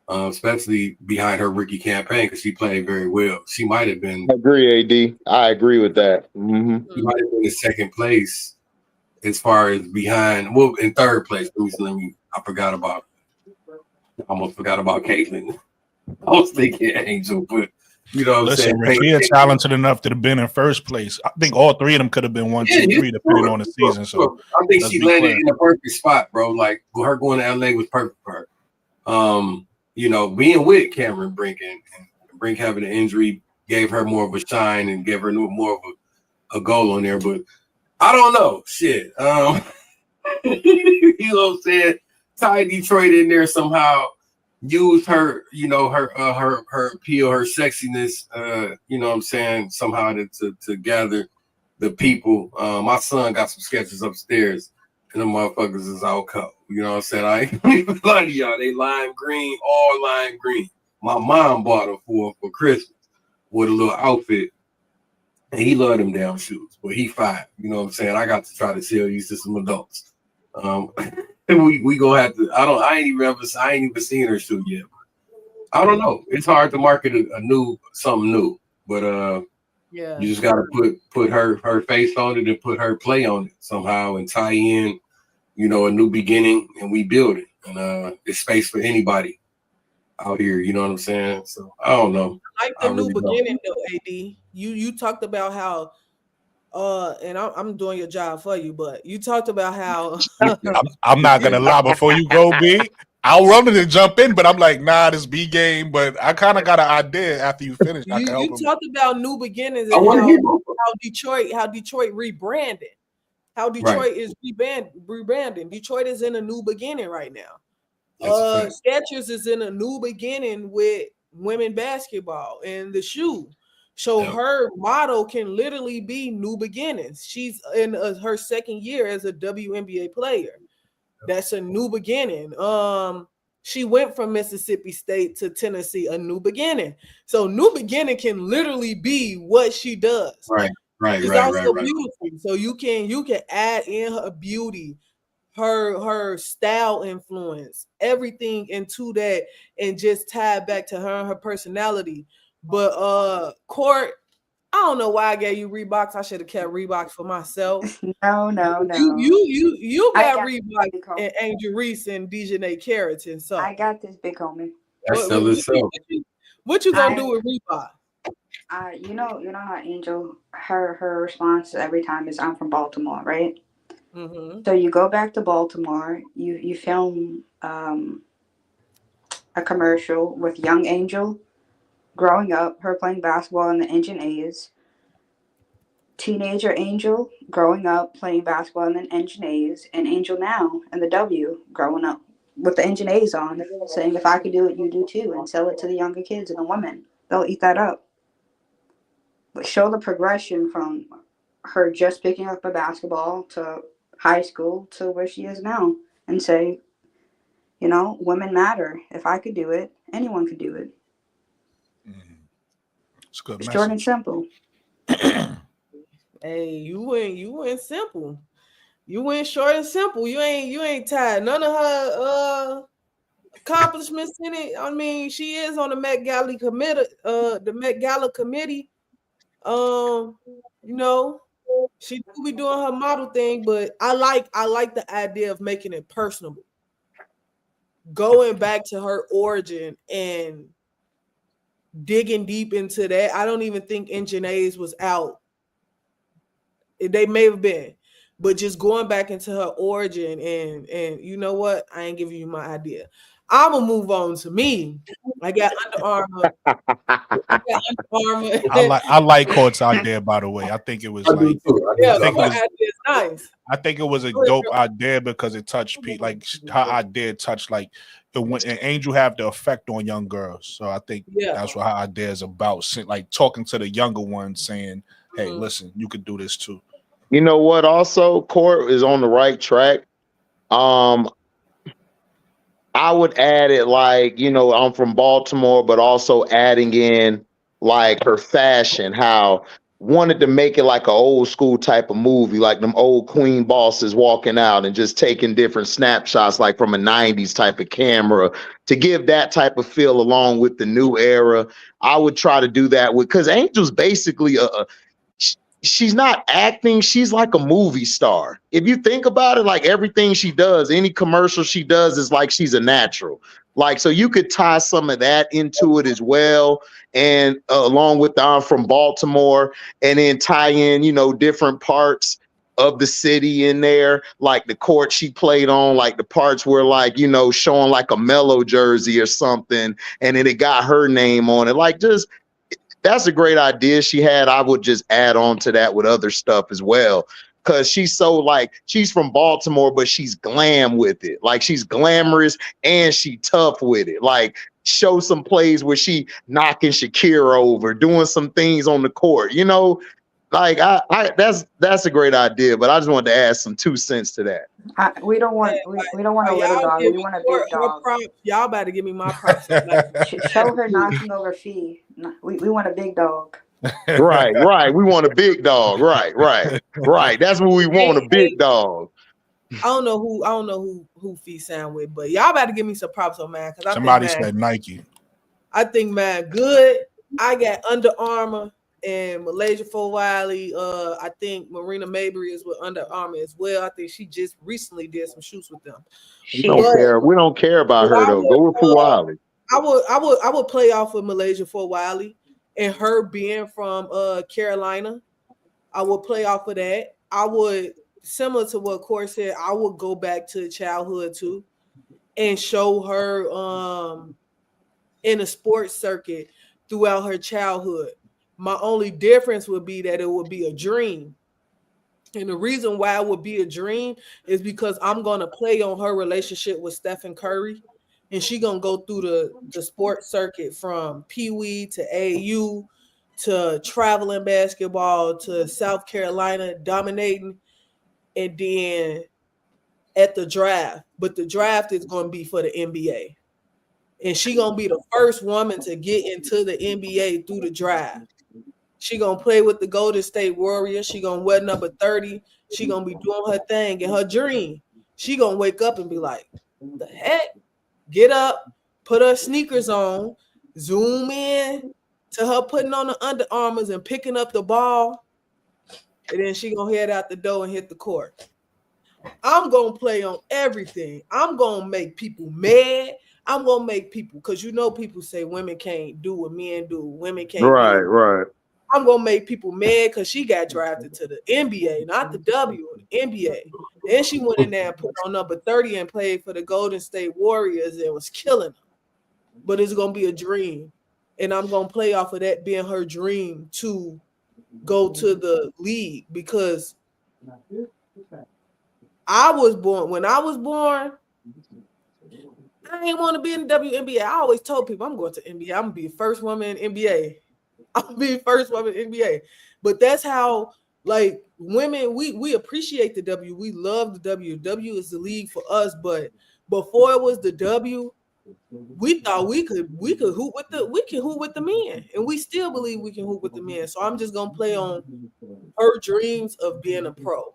[SPEAKER 3] Especially behind her rookie campaign, because she played very well. She might have been.
[SPEAKER 4] I agree, AD. I agree with that. Mm-hmm.
[SPEAKER 3] She might have been in second place as far as behind. Well, in third place. I forgot about. I almost forgot about Caitlin. I was thinking Angel, but you know what I'm saying.
[SPEAKER 1] Rakia talented enough to have been in first place. I think all three of them could have been 1, 2, 3, depending on the season. So
[SPEAKER 3] I think she landed in a perfect spot, bro. Like, her going to LA was perfect for her. Being with Cameron Brink and Brink having an injury gave her more of a shine and gave her more of a goal on there. But I don't know. Shit. You know what I'm saying? Tie Detroit in there somehow. Use her, her appeal, her sexiness, you know what I'm saying, somehow to gather the people. My son got some sketches upstairs. And the motherfuckers is out cold. You know what I'm saying? I ain't even lying to y'all. They lime green, all lime green. My mom bought them for Christmas with a little outfit. And he loved them damn shoes. But he 5. You know what I'm saying? I got to try to sell these to some adults. And we gonna have to. I ain't even seen her shoe yet. I don't know. It's hard to market something new. But
[SPEAKER 2] yeah,
[SPEAKER 3] you just gotta put her face on it and put her play on it somehow and tie in, a new beginning, and we build it. And it's space for anybody out here, you know what I'm saying? So I don't know.
[SPEAKER 2] I like the new beginning though, AD. You talked about how and I'm doing your job for you, but you talked about how
[SPEAKER 1] I'm not gonna lie, before you go, B, I wanted to jump in, but I'm like, nah, this B game. But I kind of got an idea after you finish.
[SPEAKER 2] You talked about new beginnings and how Detroit rebranded. How Detroit is rebranding. Detroit is in a new beginning right now. Skechers is in a new beginning with women basketball and the shoe. So her motto can literally be new beginnings. She's in her second year as a WNBA player. That's a new beginning. She went from Mississippi State to Tennessee, a new beginning. So new beginning can literally be what she does.
[SPEAKER 3] Right.
[SPEAKER 2] It's also beautiful. So you can add in her beauty, her style influence, everything into that, and just tie it back to her and her personality. But Court, I don't know why I gave you Reeboks. I should have kept Reeboks for myself.
[SPEAKER 5] No.
[SPEAKER 2] You got
[SPEAKER 5] got
[SPEAKER 2] Reebok and Angel Reese and Dejanay Carrington. So
[SPEAKER 5] I got this, big homie.
[SPEAKER 2] what you gonna do with Reebok?
[SPEAKER 5] You know how Angel, her response every time is, "I'm from Baltimore," right?
[SPEAKER 2] Mm-hmm.
[SPEAKER 5] So you go back to Baltimore, you film a commercial with young Angel growing up, her playing basketball in the Engine A's. Teenager Angel growing up playing basketball in the Engine A's, and Angel now in the W growing up with the Engine A's on, saying, "If I could do it, you do too," and sell it to the younger kids and the women. They'll eat that up. But show the progression from her just picking up a basketball to high school to where she is now, and say, women matter. If I could do it, anyone could do it.
[SPEAKER 1] It's good.
[SPEAKER 5] Short and simple.
[SPEAKER 2] Hey, you went simple. You went short and simple. You ain't tied none of her accomplishments in it. I mean, she is on the Met Gala committee. She do be doing her model thing, but I like the idea of making it personable. Going back to her origin and digging deep into that. I don't even think Engine A's was out. They may have been, but just going back into her origin and you know what? I ain't giving you my idea. I'm gonna move on to me. I got Under Armour.
[SPEAKER 1] I like Court's idea, by the way. I think it was like I think it was a dope idea because it touched people. Like her idea touched like an Angel have the effect on young girls. So I think that's what her idea is about. Like talking to the younger ones, saying, "Hey, listen, you could do this too."
[SPEAKER 4] You know what? Also, Court is on the right track. I would add it like, I'm from Baltimore, but also adding in like her fashion, how wanted to make it like an old school type of movie, like them old queen bosses walking out and just taking different snapshots, like from a 90s type of camera to give that type of feel along with the new era. I would try to do that because Angel's basically she's not acting, she's like a movie star. If you think about it, like everything she does, any commercial she does is like she's a natural. Like, so you could tie some of that into it as well, and along with the I'm from Baltimore, and then tie in, different parts of the city in there, like the court she played on, like the parts where like, showing like a Mellow jersey or something, and then it got her name on it. Like, just that's a great idea she had. I would just add on to that with other stuff as well. Cause she's so like, she's from Baltimore, but she's glam with it. Like she's glamorous and she tough with it. Like show some plays where she knocking Shakira over, doing some things on the court, like I that's a great idea, but I just wanted to add some 2 cents to that.
[SPEAKER 5] We don't want a little dog. We want a big dog.
[SPEAKER 2] Y'all about to give me my props.
[SPEAKER 5] Show her knocking over Fee. We want a big dog.
[SPEAKER 4] Right. We want a big dog. Right. That's what we want, a big dog.
[SPEAKER 2] I don't know who Fee sound with, but y'all about to give me some props on man. Because
[SPEAKER 1] somebody said Nike.
[SPEAKER 2] I think man good. I got Under Armour and Malaysia Fort Wiley. I think Marina Mabry is with Under Armour as well. I think she just recently did some shoots with them.
[SPEAKER 4] We don't care about her though. Go with Fort Wiley.
[SPEAKER 2] I would play off of Malaysia Fort Wiley and her being from Carolina. I would play off of that. I would, similar to what Court said, I would go back to childhood too and show her in a sports circuit throughout her childhood. My only difference would be that it would be a dream. And the reason why it would be a dream is because I'm going to play on her relationship with Stephen Curry. And she's going to go through the sports circuit from Pee Wee to AAU to traveling basketball to South Carolina dominating, and then at the draft. But the draft is going to be for the NBA. And she going to be the first woman to get into the NBA through the draft. She going to play with the Golden State Warriors. She going to wear number 30. She going to be doing her thing and her dream. She going to wake up and be like, the heck? Get up, put her sneakers on, zoom in to her putting on the Under Armours and picking up the ball. And then she going to head out the door and hit the court. I'm going to play on everything. I'm going to make people mad. I'm going to make people, because you know people say women can't do what men do. Women can't
[SPEAKER 4] Right,
[SPEAKER 2] do.
[SPEAKER 4] right.
[SPEAKER 2] I'm going to make people mad because she got drafted to the NBA, not the W, the NBA. Then she went in there and put on number 30 and played for the Golden State Warriors and was killing them. But it's going to be a dream. And I'm going to play off of that being her dream to go to the league, because when I was born, I didn't want to be in the WNBA. I always told people I'm going to NBA. I'm going to be the first woman in NBA. I'm going to be the first woman in NBA. But that's how, like, women, we appreciate the W. We love the W. W is the league for us. But before it was the W, we thought we could hoop with the men. And we still believe we can hoop with the men. So I'm just going to play on her dreams of being a pro.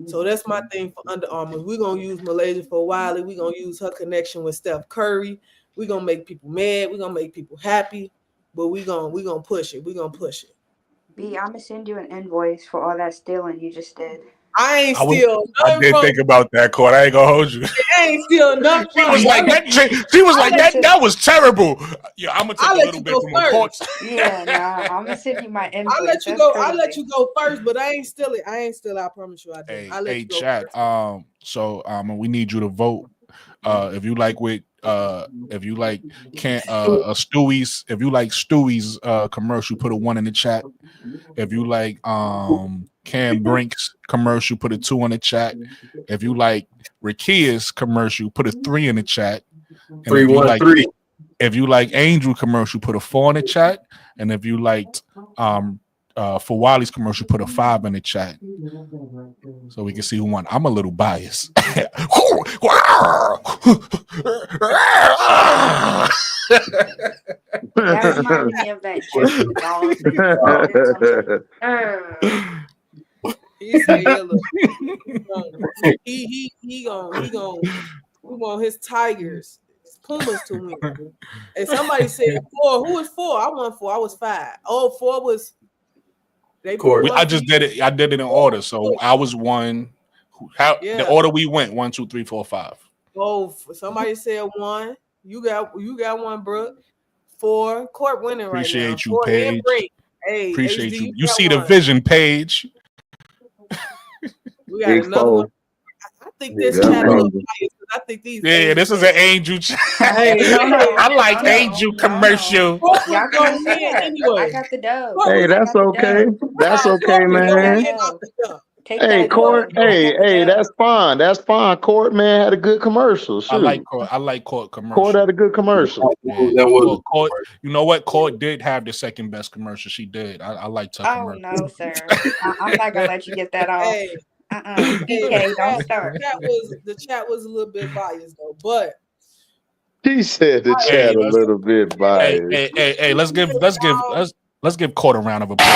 [SPEAKER 2] So that's my thing for Under Armour. We're going to use Malaysia for Wiley. We're going to use her connection with Steph Curry. We're going to make people mad. We're going to make people happy. But we're going to push it. We're going to push it.
[SPEAKER 5] B, I'm going to send you an invoice for all that stealing you just did.
[SPEAKER 2] I
[SPEAKER 1] did think about that, Court. I ain't gonna hold you.
[SPEAKER 2] I ain't steal nothing.
[SPEAKER 1] She was like that. That was terrible. Yeah, I'm gonna take a little bit from my Court.
[SPEAKER 5] Yeah, nah, I'm gonna send you my invoice.
[SPEAKER 2] I'll let you go. I'll let you go first, but I ain't steal it. I promise you, I did.
[SPEAKER 1] Hey, chat. So we need you to vote. If you like Stewie's commercial, put a 1 in the chat. If you like Cam Brink's commercial, put a 2 in the chat. If you like Rakia's commercial, put a 3 in the chat. And
[SPEAKER 3] 3 1 3.
[SPEAKER 1] If you like Angel commercial, put a 4 in the chat. And if you liked for Wiley's commercial, put a 5 in the chat. So we can see who won. I'm a little biased.
[SPEAKER 5] That reminds me of that
[SPEAKER 2] He said, he want his Tigers, his Pumas to win. And somebody said 4. Who was 4? I won 4. I was 5. Oh, 4 was.
[SPEAKER 1] I just did it. I did it in order. So I was 1. The order we went 1, 2, 3, 4, 5.
[SPEAKER 2] Oh, somebody said 1. You got 1, Brooke. 4. Court winning right now.
[SPEAKER 1] Appreciate you, Paige.
[SPEAKER 2] Hey,
[SPEAKER 1] appreciate
[SPEAKER 2] HD,
[SPEAKER 1] you. You see the vision, Paige.
[SPEAKER 2] We got another one. I think this chat is biased. I think these.
[SPEAKER 1] Yeah, this is an Angel chat. I like Angel commercial.
[SPEAKER 5] Y'all gonna win anyway. I got the dub.
[SPEAKER 4] Hey, that's okay. That's okay, man. Hey, Court. Hey, that's fine. That's fine. Court, man, had a good commercial. Shoot.
[SPEAKER 1] I like Court commercial.
[SPEAKER 4] Court had a good commercial.
[SPEAKER 1] Yeah. That was Court. You know what? Court did have the second best commercial. She did. I liked her commercial.
[SPEAKER 5] No, sir. I'm not gonna let you get that off. PK, don't start.
[SPEAKER 2] The chat was a little bit biased though, but
[SPEAKER 4] he said the chat a little bit biased.
[SPEAKER 1] Hey, let's give Court a round of applause.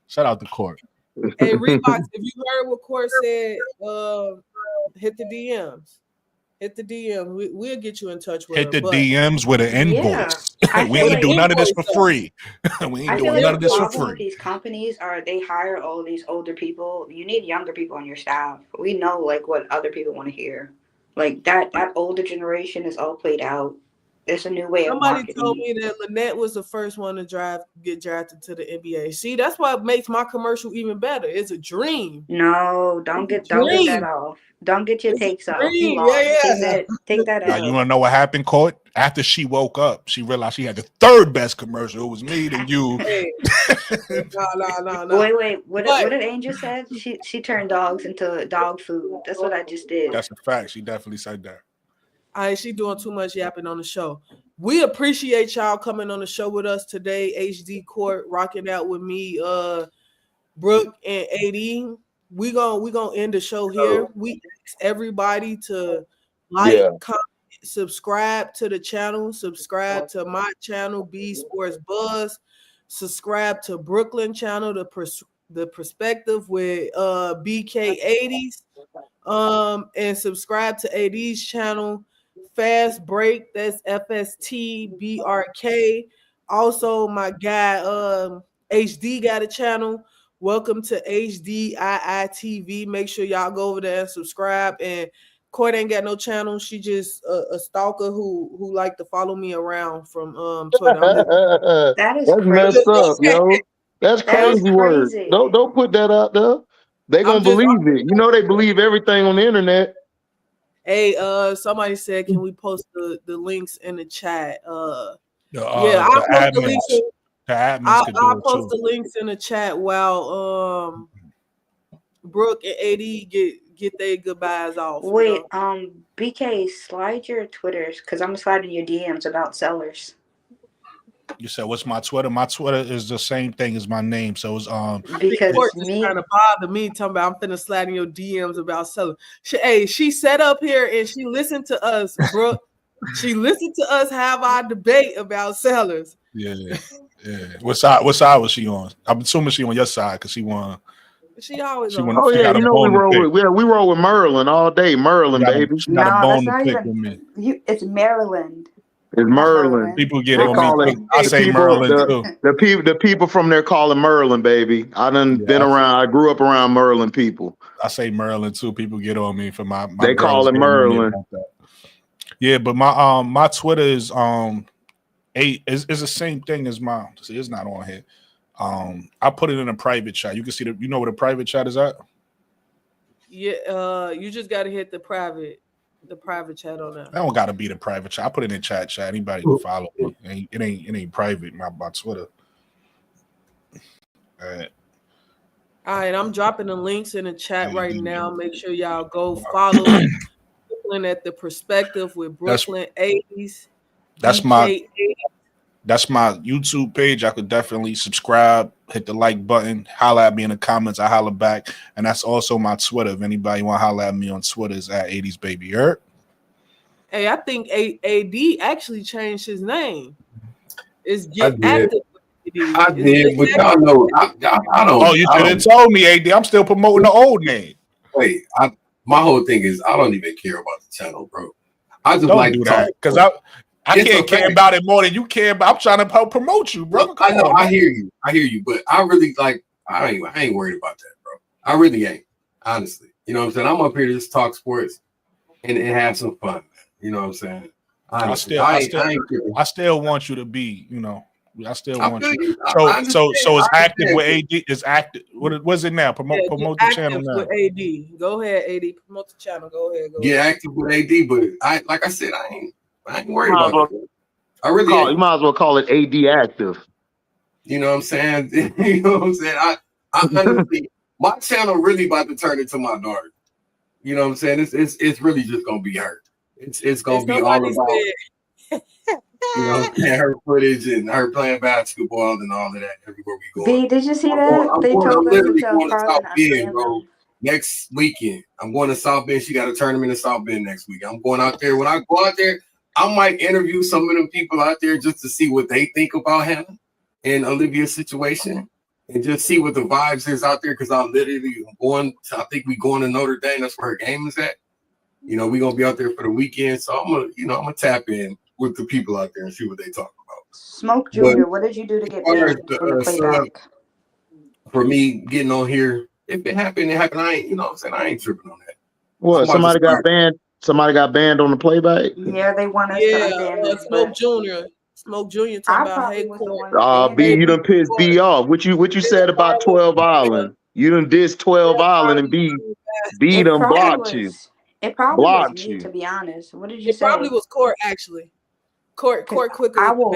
[SPEAKER 1] Shout out to Court.
[SPEAKER 2] Hey, Reeboks, if you heard what Court said, hit the DMs. Hit the DM. We'll get you in touch with
[SPEAKER 1] Hit the DMs with an invoice.
[SPEAKER 5] Yeah.
[SPEAKER 1] We ain't do none of this for free. We ain't doing none of this for free.
[SPEAKER 5] These companies they hire all these older people. You need younger people on your staff. We know like what other people want to hear. Like that older generation is all played out. It's a new way of marketing.
[SPEAKER 2] Somebody told me that Lynette was the first one to get drafted to the NBA. See, that's what makes my commercial even better. It's a dream.
[SPEAKER 5] No, don't get that off. Don't get your takes off.
[SPEAKER 2] Yeah.
[SPEAKER 5] Take that out.
[SPEAKER 1] You want to know what happened, Court? After she woke up, she realized she had the third best commercial. It was me and you.
[SPEAKER 2] Hey. No.
[SPEAKER 5] Wait. What did Angel said? She turned dogs into dog food. That's what I just did.
[SPEAKER 1] That's a fact. She definitely said that.
[SPEAKER 2] She doing too much yapping on the show. We appreciate y'all coming on the show with us today. HD Court rocking out with me, Brooke and AD. We gonna end the show here. We ask everybody to like, comment, subscribe to the channel, subscribe to my channel, B Sports Buzz, subscribe to Brooklyn channel, the perspective with BK80s, and subscribe to AD's channel, Fast Break. That's FSTBRK. Also, my guy HD got a channel. Welcome to HDIITV. Make sure y'all go over there and subscribe. And Court ain't got no channel. She just a stalker who like to follow me around from Twitter.
[SPEAKER 5] That is
[SPEAKER 4] That's messed up, yo. That's crazy word.
[SPEAKER 5] crazy.
[SPEAKER 4] Don't put that out there. They gonna believe it. You know they believe everything on the internet.
[SPEAKER 2] Hey, somebody said, can we post the links in the chat? I'll post the links in the chat while Brooke and AD get their goodbyes off.
[SPEAKER 5] Wait, BK, slide your Twitters because I'm sliding your DMs about sellers.
[SPEAKER 1] You said what's my Twitter? My Twitter is the same thing as my name. So it's
[SPEAKER 5] because
[SPEAKER 2] it's trying to bother me talking about I'm finna slide in your DMs about selling. She sat up here and she listened to us, Brooke. She listened to us have our debate about sellers.
[SPEAKER 1] Yeah. What side was she on? I'm assuming she on your side because she won.
[SPEAKER 2] She always on.
[SPEAKER 4] Oh yeah, you know we roll with Maryland all day. Maryland, baby.
[SPEAKER 1] She got a bone to pick with me.
[SPEAKER 5] It's Maryland.
[SPEAKER 4] It's Maryland.
[SPEAKER 1] People get on me. I say Maryland too.
[SPEAKER 4] The people from there call it Maryland, baby. I done been around. I grew up around Maryland people.
[SPEAKER 1] I say Maryland too. People get on me for my
[SPEAKER 4] they call it Maryland.
[SPEAKER 1] Yeah, but my Twitter is is the same thing as mine. See, it's not on here. I put it in a private chat. You can see you know what a private chat is at?
[SPEAKER 2] Yeah, you just gotta hit the private chat on that.
[SPEAKER 1] I don't gotta be the private chat. I put it in chat. Anybody can follow me. It ain't private. My Twitter.
[SPEAKER 2] All right, I'm dropping the links in the chat right now. Make sure y'all go follow Brooklyn at the Perspective with Brooklyn 80s.
[SPEAKER 1] That's my YouTube page. I could definitely subscribe, hit the like button, holla at me in the comments. I holla back. And that's also my Twitter. If anybody want to holla at me on Twitter, is at 80s baby. You heard?
[SPEAKER 2] Hey, I think AD actually changed his name. It's Get Active.
[SPEAKER 3] I did, but y'all know I don't.
[SPEAKER 1] Oh, you should have told me, AD. I'm still promoting the old name.
[SPEAKER 3] Wait, my whole thing is I don't even care about the channel, bro. I just
[SPEAKER 1] don't
[SPEAKER 3] like
[SPEAKER 1] do that because I can't care about it more than you care about. I'm trying to help promote you, bro.
[SPEAKER 3] I know, I hear you, but I really like. I ain't worried about that, bro. I really ain't, honestly. You know what I'm saying? I'm up here to just talk sports and have some fun. Man. You know what I'm saying? Honestly,
[SPEAKER 1] I still want you to be. You know, I still want you. So it's active with AD. It's active. What is it now? Promote the channel now.
[SPEAKER 2] With AD. Go ahead, AD. Promote the channel. Go ahead.
[SPEAKER 3] Get active with AD, but like I said, I ain't worried about it. I really
[SPEAKER 4] you might as well call it AD Active.
[SPEAKER 3] You know what I'm saying? You know what I'm saying? I honestly, my channel really about to turn into my daughter. You know what I'm saying? It's really just gonna be her. It's gonna be all about you know her footage and her playing basketball and all of that everywhere we go.
[SPEAKER 5] B, did you see that? They told us to tell Carlin
[SPEAKER 3] bro. Next weekend, I'm going to South Bend. She got a tournament in South Bend next week. I'm going out there. When I go out there, I might interview some of them people out there just to see what they think about him and Olivia's situation and just see what the vibes is out there. Because I think we're going to Notre Dame. That's where her game is at. You know, we're going to be out there for the weekend. So I'm going to tap in with the people out there and see what they talk about.
[SPEAKER 5] Smoke Junior, what did you do to get banned from the playback?
[SPEAKER 3] For me getting on here, if it happened, it happened. I ain't, you know what I'm saying? I ain't tripping on that.
[SPEAKER 4] What? Somebody got banned? Somebody got banned on the playback?
[SPEAKER 5] Yeah, they want us to unban
[SPEAKER 2] Smoke Junior. Smoke Junior talking about hey,
[SPEAKER 4] B, you done pissed B off. What you said about 12 Island? You done dissed 12 Island and B done blocked you.
[SPEAKER 5] It probably was me, to be honest. What did you say?
[SPEAKER 2] It probably was Court, actually. Court quicker.
[SPEAKER 5] I will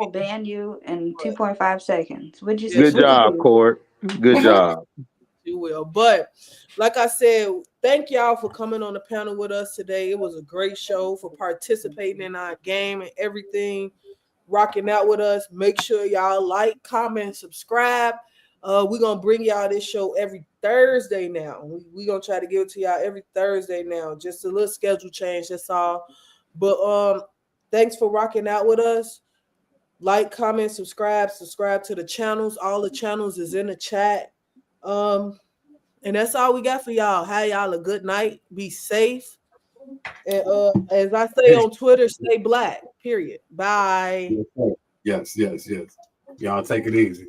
[SPEAKER 5] ban you in 2.5 seconds. What'd you say?
[SPEAKER 4] Good job, Court. Good job.
[SPEAKER 2] You will. But like I said, thank y'all for coming on the panel with us today. It was a great show, for participating in our game and everything, rocking out with us. Make sure y'all like, comment, subscribe. We're gonna bring y'all this show every Thursday now. We're gonna try to give it to y'all every Thursday now. Just a little schedule change, that's all. But thanks for rocking out with us. Like, comment, subscribe to the channels. All the channels is in the chat. And that's all we got for y'all. Have y'all a good night. Be safe. And as I say on Twitter, stay black. Period. Bye.
[SPEAKER 3] Yes. Y'all take it easy.